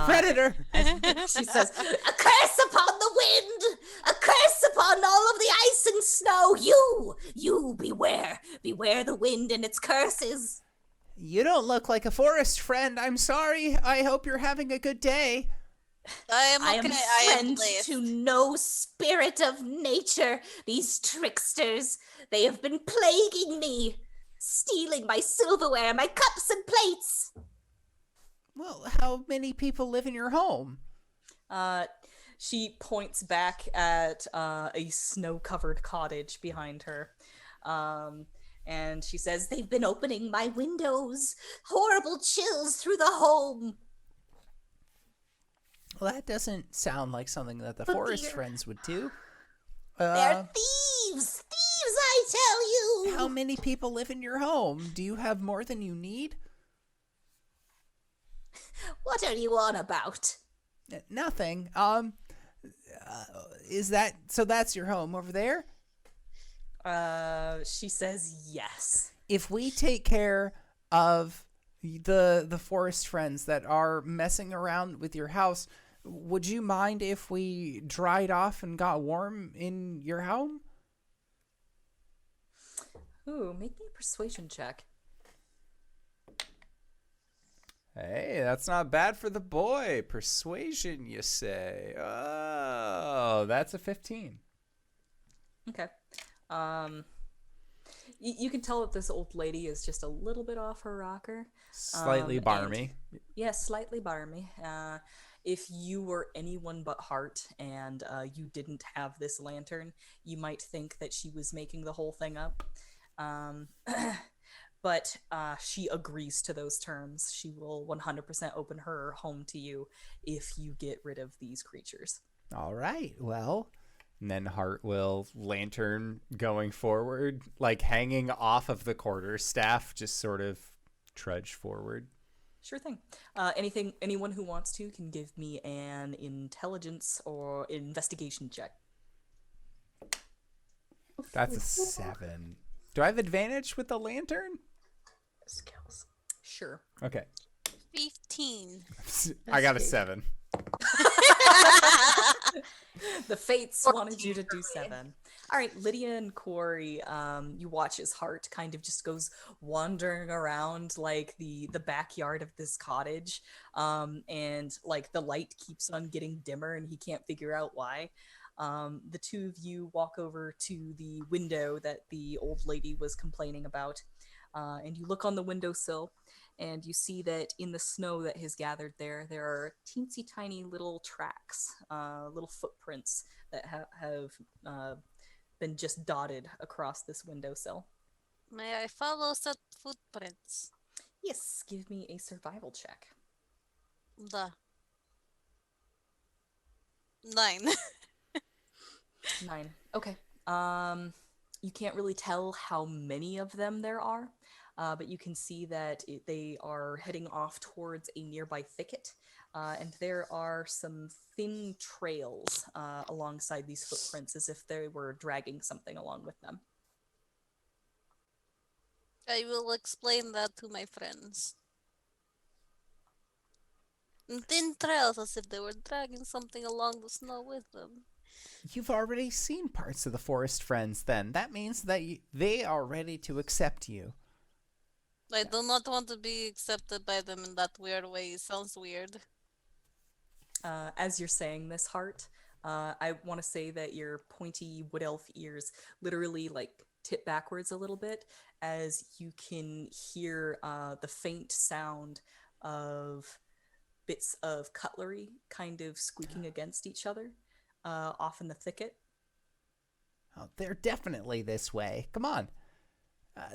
Predator! She says, A curse upon the wind! A curse upon all of the ice and snow! You beware! Beware the wind and its curses! You don't look like a forest friend. I'm sorry. I hope you're having a good day. I am I okay. am I am friend blessed. to no spirit of nature. These tricksters, they have been plaguing me, stealing my silverware, my cups and plates. Well, how many people live in your home? she points back at a snow-covered cottage behind her. And she says, They've been opening my windows. Horrible chills through the home. Well, that doesn't sound like something that the Oh, forest dear. friends would do. They're thieves! Thieves, I tell you! How many people live in your home? Do you have more than you need? What are you on about? Nothing. Is that so? That's your home over there. she says yes. If we take care of the forest friends that are messing around with your house, would you mind if we dried off and got warm in your home? Ooh, make me a persuasion check. Hey, that's not bad for the boy. Persuasion, you say? Oh, that's a 15. Okay. You can tell that this old lady is just a little bit off her rocker. Slightly And- barmy. Yes, slightly barmy. If you were anyone but Hart and you didn't have this lantern, you might think that she was making the whole thing up. But she agrees to those terms. She will 100% open her home to you if you get rid of these creatures. All right, well, and then Hart will lantern going forward, like hanging off of the quarterstaff, just sort of trudge forward. Sure thing. Anyone who wants to can give me an intelligence or investigation check. That's a 7. Do I have advantage with the lantern? Skills. Sure. Okay. 15. I got a 7. The fates wanted you to do 7. All right, Lydia and Kuori, you watch as Hart kind of just goes wandering around like the backyard of this cottage, and like the light keeps on getting dimmer, and he can't figure out why. The two of you walk over to the window that the old lady was complaining about, and you look on the windowsill, and you see that in the snow that has gathered there, there are teensy tiny little tracks, little footprints that have been just dotted across this windowsill. May I follow such footprints? Yes, give me a survival check. The 9. 9. Okay. You can't really tell how many of them there are, but you can see that they are heading off towards a nearby thicket, and there are some thin trails alongside these footprints as if they were dragging something along with them. I will explain that to my friends. And thin trails as if they were dragging something along the snow with them. You've already seen parts of the forest friends then. That means that they are ready to accept you. I do not want to be accepted by them in that weird way. It sounds weird. As you're saying this, Hart, I want to say that your pointy wood elf ears literally like tip backwards a little bit as you can hear the faint sound of bits of cutlery kind of squeaking against each other off in the thicket. Oh, they're definitely this way. Come on.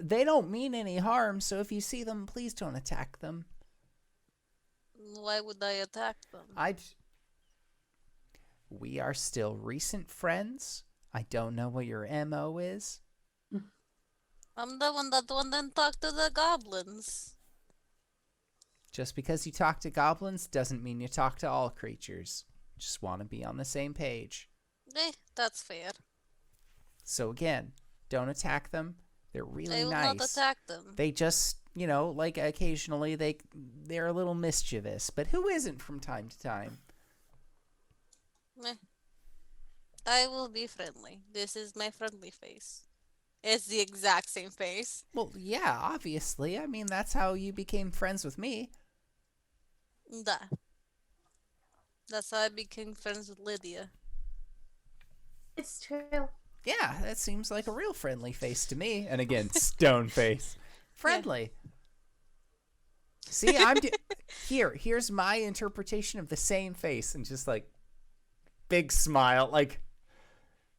They don't mean any harm, so if you see them, please don't attack them. Why would I attack them? We are still recent friends. I don't know what your MO is. I'm the one that went and talked to the goblins. Just because you talk to goblins doesn't mean you talk to all creatures. Just want to be on the same page. That's fair. So again, don't attack them. They're really I will nice. not attack them. They just, like occasionally they're a little mischievous, but who isn't from time to time? I will be friendly. This is my friendly face. It's the exact same face. Well, yeah, obviously. I mean, that's how you became friends with me. That's how I became friends with Lydia. It's true. Yeah, that seems like a real friendly face to me. And again, stone face. Friendly. Yeah. See, here's my interpretation of the same face, and just like big smile. Like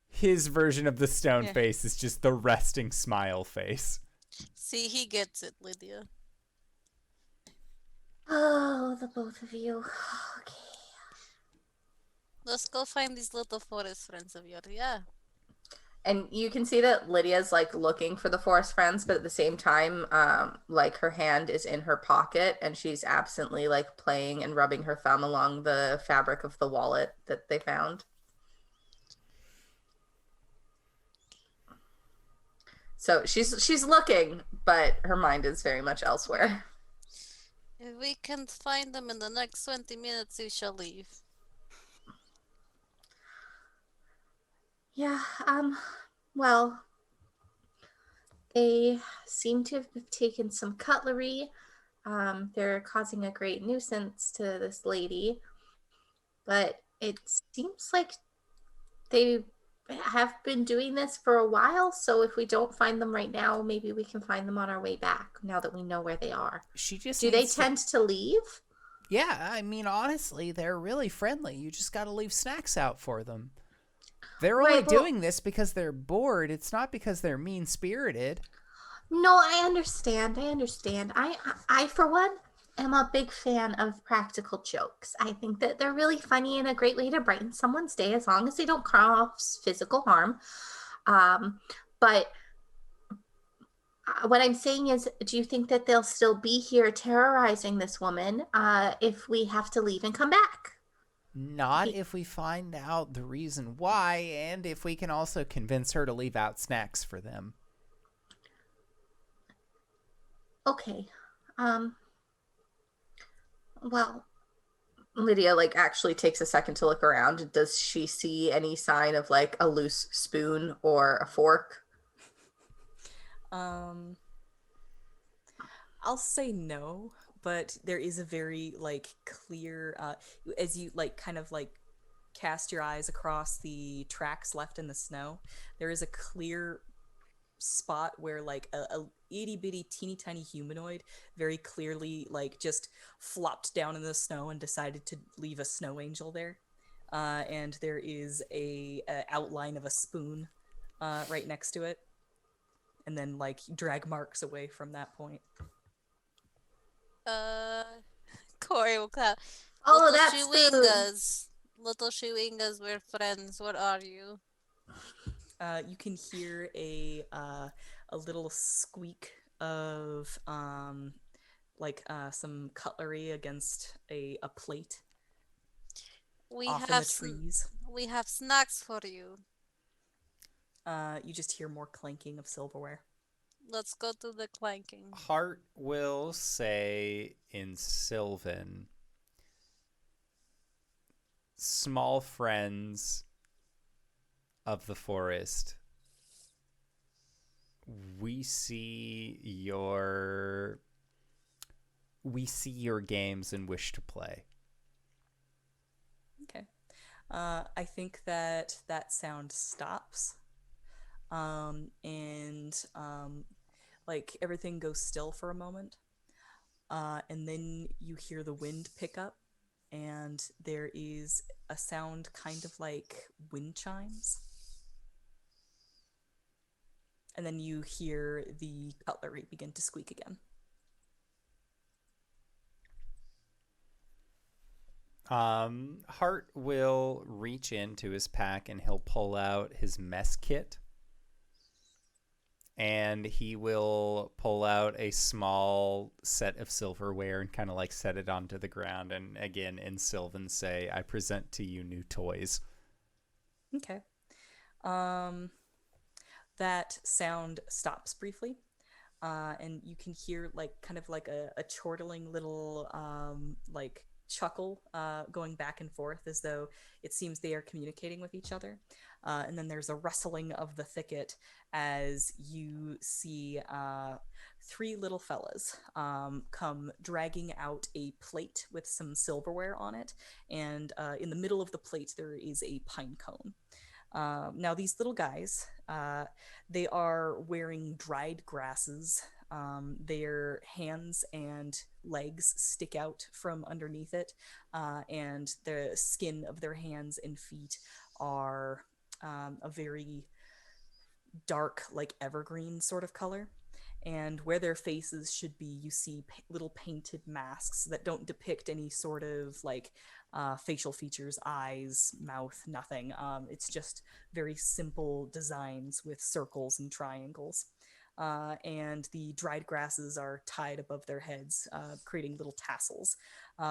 his version of the stone face is just the resting smile face. See, he gets it, Lydia. Oh, the both of you. Okay. Let's go find these little forest friends of yours. Yeah. And you can see that Lydia's like looking for the forest friends, but at the same time, like her hand is in her pocket and she's absently like playing and rubbing her thumb along the fabric of the wallet that they found. So she's looking, but her mind is very much elsewhere. If we can't find them in the next 20 minutes, we shall leave. Yeah, well, they seem to have taken some cutlery. They're causing a great nuisance to this lady, but it seems like they have been doing this for a while, so if we don't find them right now, maybe we can find them on our way back now that we know where they are. Do they tend to leave? Yeah, I mean, honestly, they're really friendly. You just gotta leave snacks out for them. They're only doing this because they're bored. It's not because they're mean-spirited. No, I understand. I for one, am a big fan of practical jokes. I think that they're really funny and a great way to brighten someone's day as long as they don't cause physical harm. But what I'm saying is, do you think that they'll still be here terrorizing this woman if we have to leave and come back? Not if we find out the reason why, and if we can also convince her to leave out snacks for them. Okay. Well, Lydia like actually takes a second to look around. Does she see any sign of like a loose spoon or a fork? Um, I'll say no, but there is a very like clear as you like kind of like cast your eyes across the tracks left in the snow, there is a clear spot where like a itty bitty teeny tiny humanoid very clearly like just flopped down in the snow and decided to leave a snow angel there. And there is a outline of a spoon right next to it, and then like drag marks away from that point. Uh, Kuori will clap. Oh, Little that spoon. shoeingas. Little shoeingas, we're friends. What are you? You can hear a little squeak of some cutlery against a plate We off in have the trees. we have snacks for you. You just hear more clanking of silverware. Let's go to the clanking. Hart will say in Sylvan, small friends of the forest, we see your games and wish to play. Okay. I think that sound stops. And like everything goes still for a moment. And then you hear the wind pick up, and there is a sound kind of like wind chimes. And then you hear the cutlery begin to squeak again. Hart will reach into his pack and he'll pull out his mess kit. And he will pull out a small set of silverware and kind of like set it onto the ground. And again, in Sylvan say, I present to you new toys. Okay. That sound stops briefly. And you can hear like kind of like a chortling little like chuckle going back and forth as though it seems they are communicating with each other. And then there's a rustling of the thicket as you see three little fellas come dragging out a plate with some silverware on it. And in the middle of the plate, there is a pine cone. Now, these little guys, they are wearing dried grasses. Their hands and legs stick out from underneath it, and the skin of their hands and feet are a very dark, like evergreen sort of color. And where their faces should be, you see little painted masks that don't depict any sort of like facial features, eyes, mouth, nothing. It's just very simple designs with circles and triangles. And the dried grasses are tied above their heads, creating little tassels.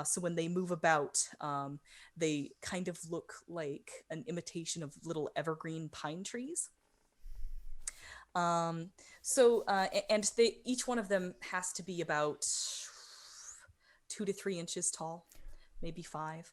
So when they move about, they kind of look like an imitation of little evergreen pine trees. And they each one of them has to be about 2 to 3 inches tall, maybe 5.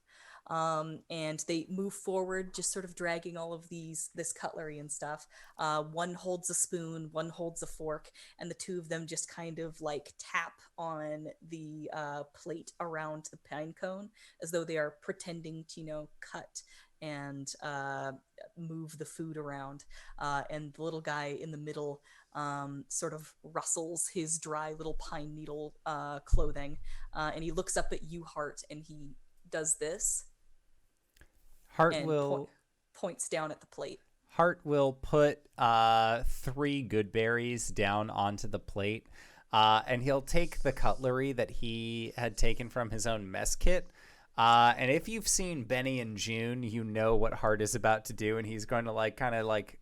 And they move forward, just sort of dragging all of this cutlery and stuff. One holds a spoon, one holds a fork, and the two of them just kind of like tap on the plate around the pine cone as though they are pretending to, cut and move the food around. And the little guy in the middle sort of rustles his dry little pine needle clothing. And he looks up at you, Hart, and he does this. Hart and will points down at the plate. Hart will put 3 good berries down onto the plate, and he'll take the cutlery that he had taken from his own mess kit. And if you've seen Benny and June, you know what Hart is about to do, and he's going to like kind of like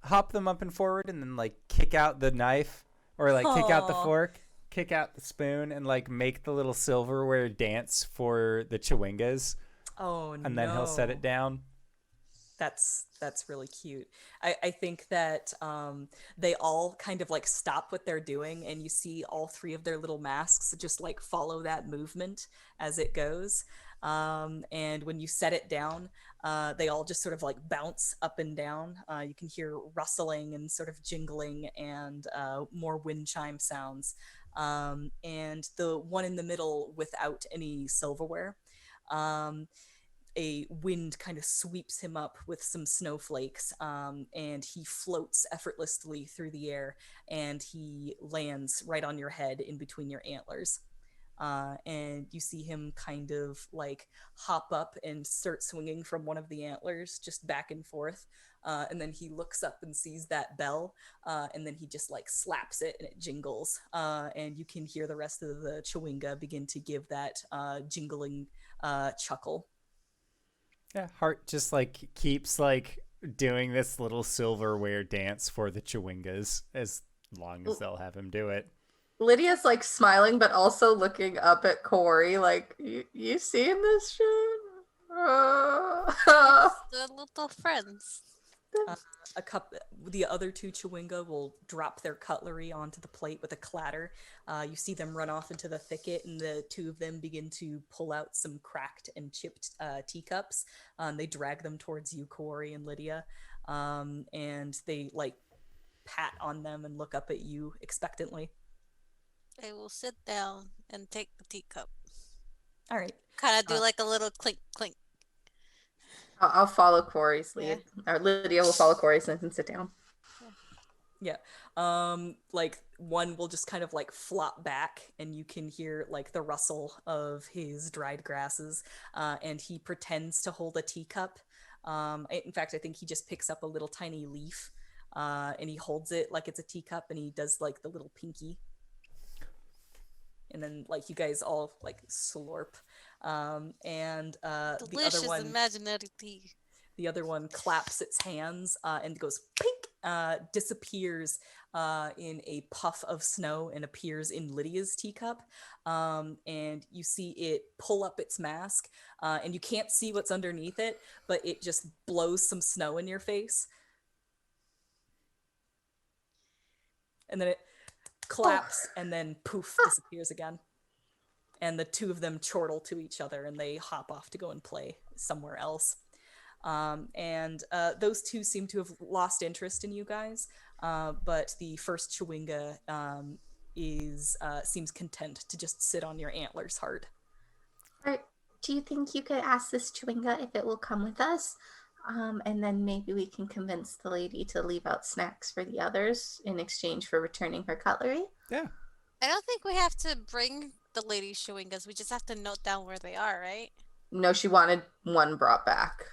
hop them up and forward, and then like kick out the knife or like kick out the fork, kick out the spoon, and like make the little silverware dance for the chewingas. Oh, no. And then he'll set it down. That's really cute. I think that they all kind of like stop what they're doing, and you see all 3 of their little masks just like follow that movement as it goes. And when you set it down, they all just sort of like bounce up and down. You can hear rustling and sort of jingling and more wind chime sounds. And the one in the middle without any silverware, um, a wind kind of sweeps him up with some snowflakes, and he floats effortlessly through the air, and he lands right on your head in between your antlers. And you see him kind of like hop up and start swinging from one of the antlers just back and forth. And then he looks up and sees that bell, and then he just like slaps it and it jingles. And you can hear the rest of the Chewinga begin to give that jingling chuckle. Yeah, Hart just like keeps like doing this little silverware dance for the Chewingas as long as they'll have him do it. Lydia's like smiling, but also looking up at Kuori, like, you seeing this shit? The little friends. The other two Chewinga will drop their cutlery onto the plate with a clatter. You see them run off into the thicket, and the two of them begin to pull out some cracked and chipped teacups. They drag them towards you, Kuori and Lydia, and they like pat on them and look up at you expectantly. I will sit down and take the teacup. All right. Kind of do like a little clink clink. I'll follow Kuori's lead. Or Lydia will follow Kuori's lead and sit down. Yeah. Like one will just kind of like flop back, and you can hear like the rustle of his dried grasses, and he pretends to hold a teacup. In fact, I think he just picks up a little tiny leaf, and he holds it like it's a teacup, and he does like the little pinky. And then like you guys all like slurp. And delicious the other one, imaginary tea. The other one claps its hands and goes pink, disappears in a puff of snow and appears in Lydia's teacup. And you see it pull up its mask, and you can't see what's underneath it, but it just blows some snow in your face. And then it claps and then poof, disappears again. And the two of them chortle to each other, and they hop off to go and play somewhere else. And those two seem to have lost interest in you guys, but the first Chewinga seems content to just sit on your antlers hard. Art, do you think you could ask this Chewinga if it will come with us? And then maybe we can convince the lady to leave out snacks for the others in exchange for returning her cutlery. Yeah. I don't think we have to bring the lady Chewingas. We just have to note down where they are, right? No, she wanted one brought back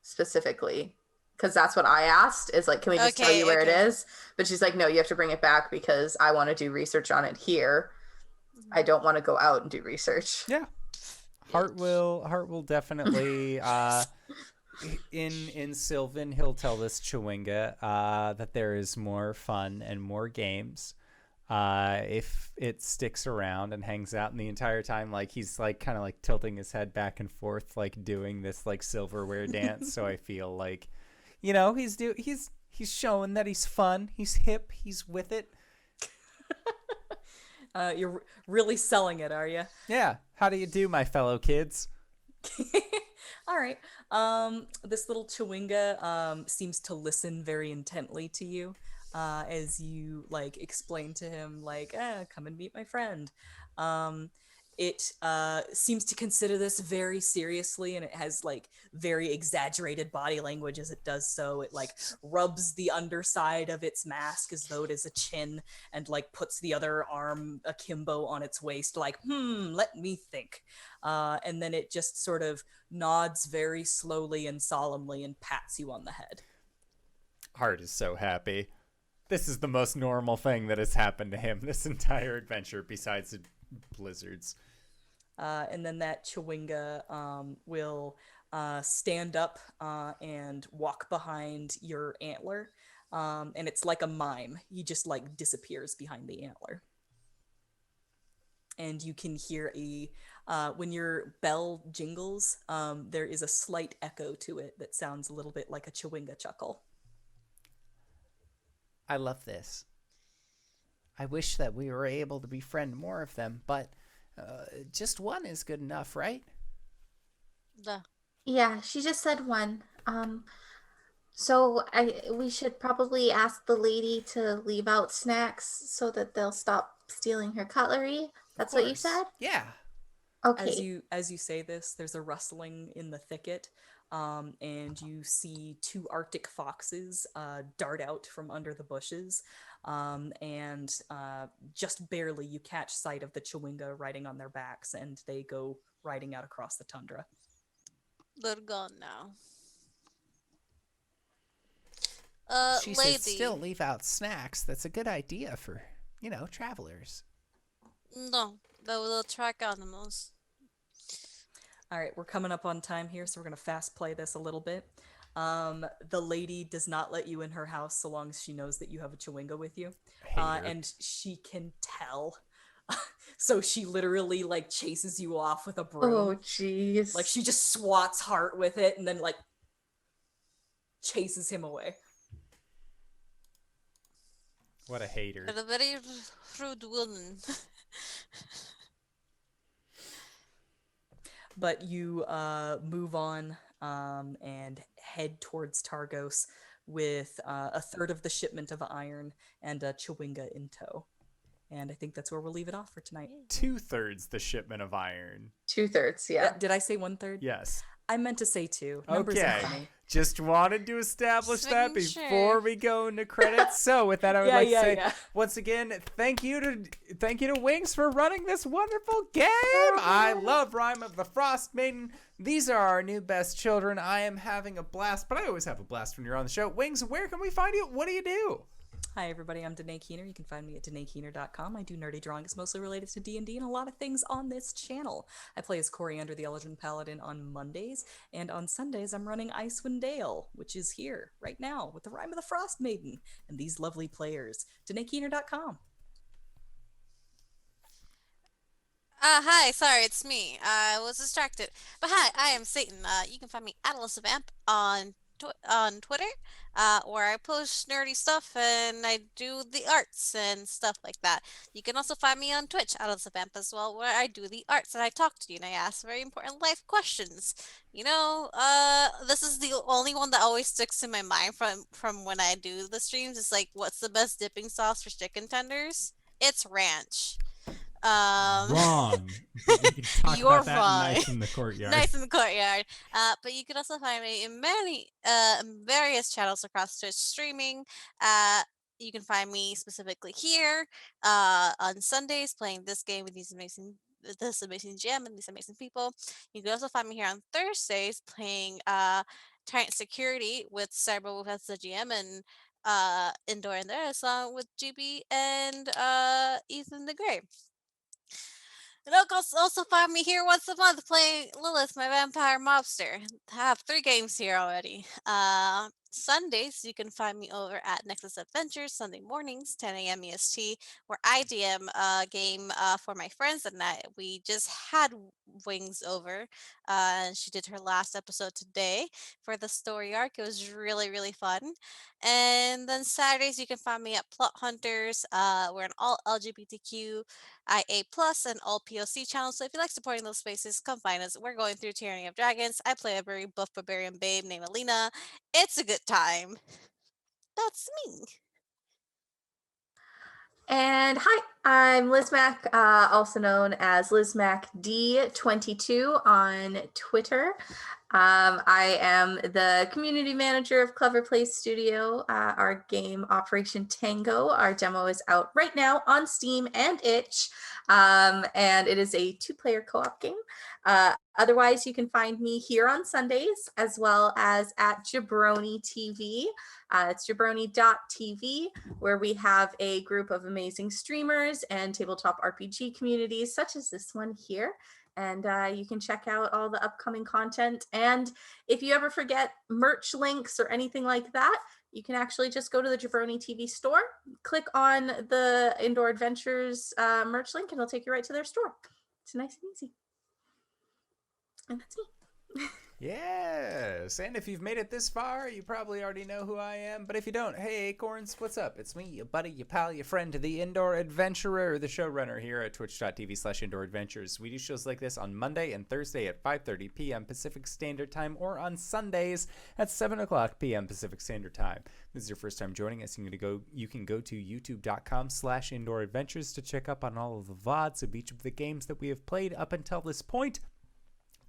specifically, because that's what I asked, is like, can we just tell you where it is? But she's like, no, you have to bring it back because I want to do research on it here. I don't want to go out and do research. Yeah. Hart will definitely in Sylvan, he'll tell this Chewinga that there is more fun and more games if it sticks around and hangs out. And the entire time, like, he's like kind of like tilting his head back and forth, like doing this like silverware dance. So I feel like, you know, he's showing that he's fun, he's hip, he's with it. You're really selling it, are you? Yeah. How do you do, my fellow kids? All right. This little Chewinga seems to listen very intently to you as you like explain to him like, come and meet my friend. It seems to consider this very seriously, and it has like very exaggerated body language as it does so. It like rubs the underside of its mask as though it is a chin, and like puts the other arm akimbo on its waist like, let me think. And then it just sort of nods very slowly and solemnly and pats you on the head. Hart is so happy. This is the most normal thing that has happened to him this entire adventure, besides the blizzards. And then that Chewinga will stand up and walk behind your antler. And it's like a mime. He just like disappears behind the antler. And you can hear when your bell jingles, there is a slight echo to it that sounds a little bit like a Chewinga chuckle. I love this. I wish that we were able to befriend more of them, but just one is good enough, right? The Yeah, she just said one. So we should probably ask the lady to leave out snacks so that they'll stop stealing her cutlery. Of That's what you course. said? Yeah. Okay. As you say this, there's a rustling in the thicket, and you see two Arctic foxes dart out from under the bushes, and just barely you catch sight of the Chewinga riding on their backs, and they go riding out across the tundra. they're gone now. She said still Lady. leave out snacks. That's a good idea for, travelers. No, they will track animals. All right, we're coming up on time here, so we're gonna fast play this a little bit. The lady does not let you in her house so long as she knows that you have a Chewinga with you, Hater. and she can tell. So she literally like chases you off with a broom. Oh, jeez. Like she just swats Hart with it and then like chases him away. What a hater. You're a very rude woman. But you move on and head towards Targos with a third of the shipment of iron and a Chewinga in tow. And I think that's where we'll leave it off for tonight. 2/3 the shipment of iron. 2/3, yeah. Did I say 1/3? Yes. I meant to say 2. Numbers Okay. are funny. Just wanted to establish Just that making before sure. we go into credits. So with that, I would like to say once again, thank you to Wings for running this wonderful game. I love Rime of the Frostmaiden. These are our new best children. I am having a blast, but I always have a blast when you're on the show. Wings, where can we find you? What do you do? Hi everybody, I'm Danae Keener. You can find me at DanaeKeener.com. I do nerdy drawings mostly related to D&D and a lot of things on this channel. I play as Kuori under the Eldritch Paladin on Mondays, and on Sundays I'm running Icewind Dale, which is here right now with the Rime of the Frostmaiden and these lovely players. DanaeKeener.com. Hi, sorry, it's me. I was distracted. But hi, I am Satan. You can find me at LizMac on Twitter, where I post nerdy stuff and I do the arts and stuff like that. You can also find me on Twitch at LizMac as well, where I do the arts and I talk to you and I ask very important life questions. This is the only one that always sticks in my mind from when I do the streams. It's like, what's the best dipping sauce for chicken tenders? It's ranch. Wrong. But we can talk You're about that wrong. nice in the courtyard. Nice in the courtyard. But you can also find me in many various channels across Twitch streaming. You can find me specifically here on Sundays playing this game with this amazing GM and these amazing people. You can also find me here on Thursdays playing Tyrant Security with Cyberwolf as the GM and Indoor and there along with GB and Ethan the Grey. And you can also find me here once a month playing Lilith, my vampire mobster. I have 3 games here already. Sundays, you can find me over at Nexus Adventures, Sunday mornings, 10 a.m. EST, where I DM a game for my friends. And we just had Wings over. And she did her last episode today for the story arc. It was really, really fun. And then Saturdays, you can find me at Plot Hunters. We're an all LGBTQ IA Plus and all POC channels. So if you like supporting those spaces, come find us. We're going through Tyranny of Dragons. I play a very buff barbarian babe named Alina. It's a good time. That's me. And hi, I'm LizMac, also known as LizMac D22 on Twitter. I am the community manager of Clever Play Studio. Our game Operation Tango, our demo is out right now on Steam and Itch, and it is a 2-player co-op game. Otherwise, you can find me here on Sundays as well as at Jabroni TV. It's jabroni.tv, where we have a group of amazing streamers and tabletop RPG communities, such as this one here. And you can check out all the upcoming content. And if you ever forget merch links or anything like that, you can actually just go to the Jabroni TV store, click on the Indoor Adventures merch link, and it'll take you right to their store. It's nice and easy. And that's me. Yeah. Yes, and if you've made it this far, you probably already know who I am. But if you don't, hey Acorns, what's up? It's me, your buddy, your pal, your friend, the Indoor Adventurer, the showrunner here at twitch.tv/Indoor Adventures. We do shows like this on Monday and Thursday at 5:30 p.m. Pacific Standard Time, or on Sundays at 7 o'clock p.m. Pacific Standard Time. If this is your first time joining us, you can go to youtube.com/Indoor Adventures to check up on all of the VODs of each of the games that we have played up until this point.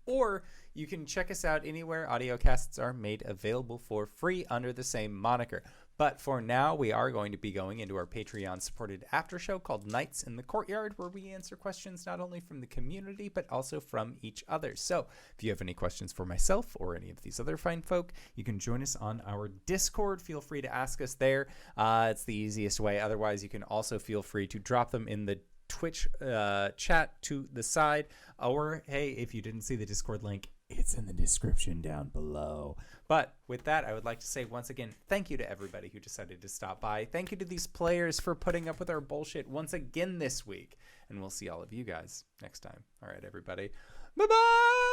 Or you can check us out anywhere audiocasts are made available for free under the same moniker. But for now, we are going to be going into our Patreon-supported after show called Nights in the Courtyard, where we answer questions not only from the community, but also from each other. So if you have any questions for myself or any of these other fine folk, you can join us on our Discord. Feel free to ask us there. It's the easiest way. Otherwise, you can also feel free to drop them in the Twitch chat to the side, or hey, if you didn't see the Discord link, it's in the description down below. But with that, I would like to say once again, thank you to everybody who decided to stop by. Thank you to these players for putting up with our bullshit once again this week, and we'll see all of you guys next time. All right, everybody, bye bye.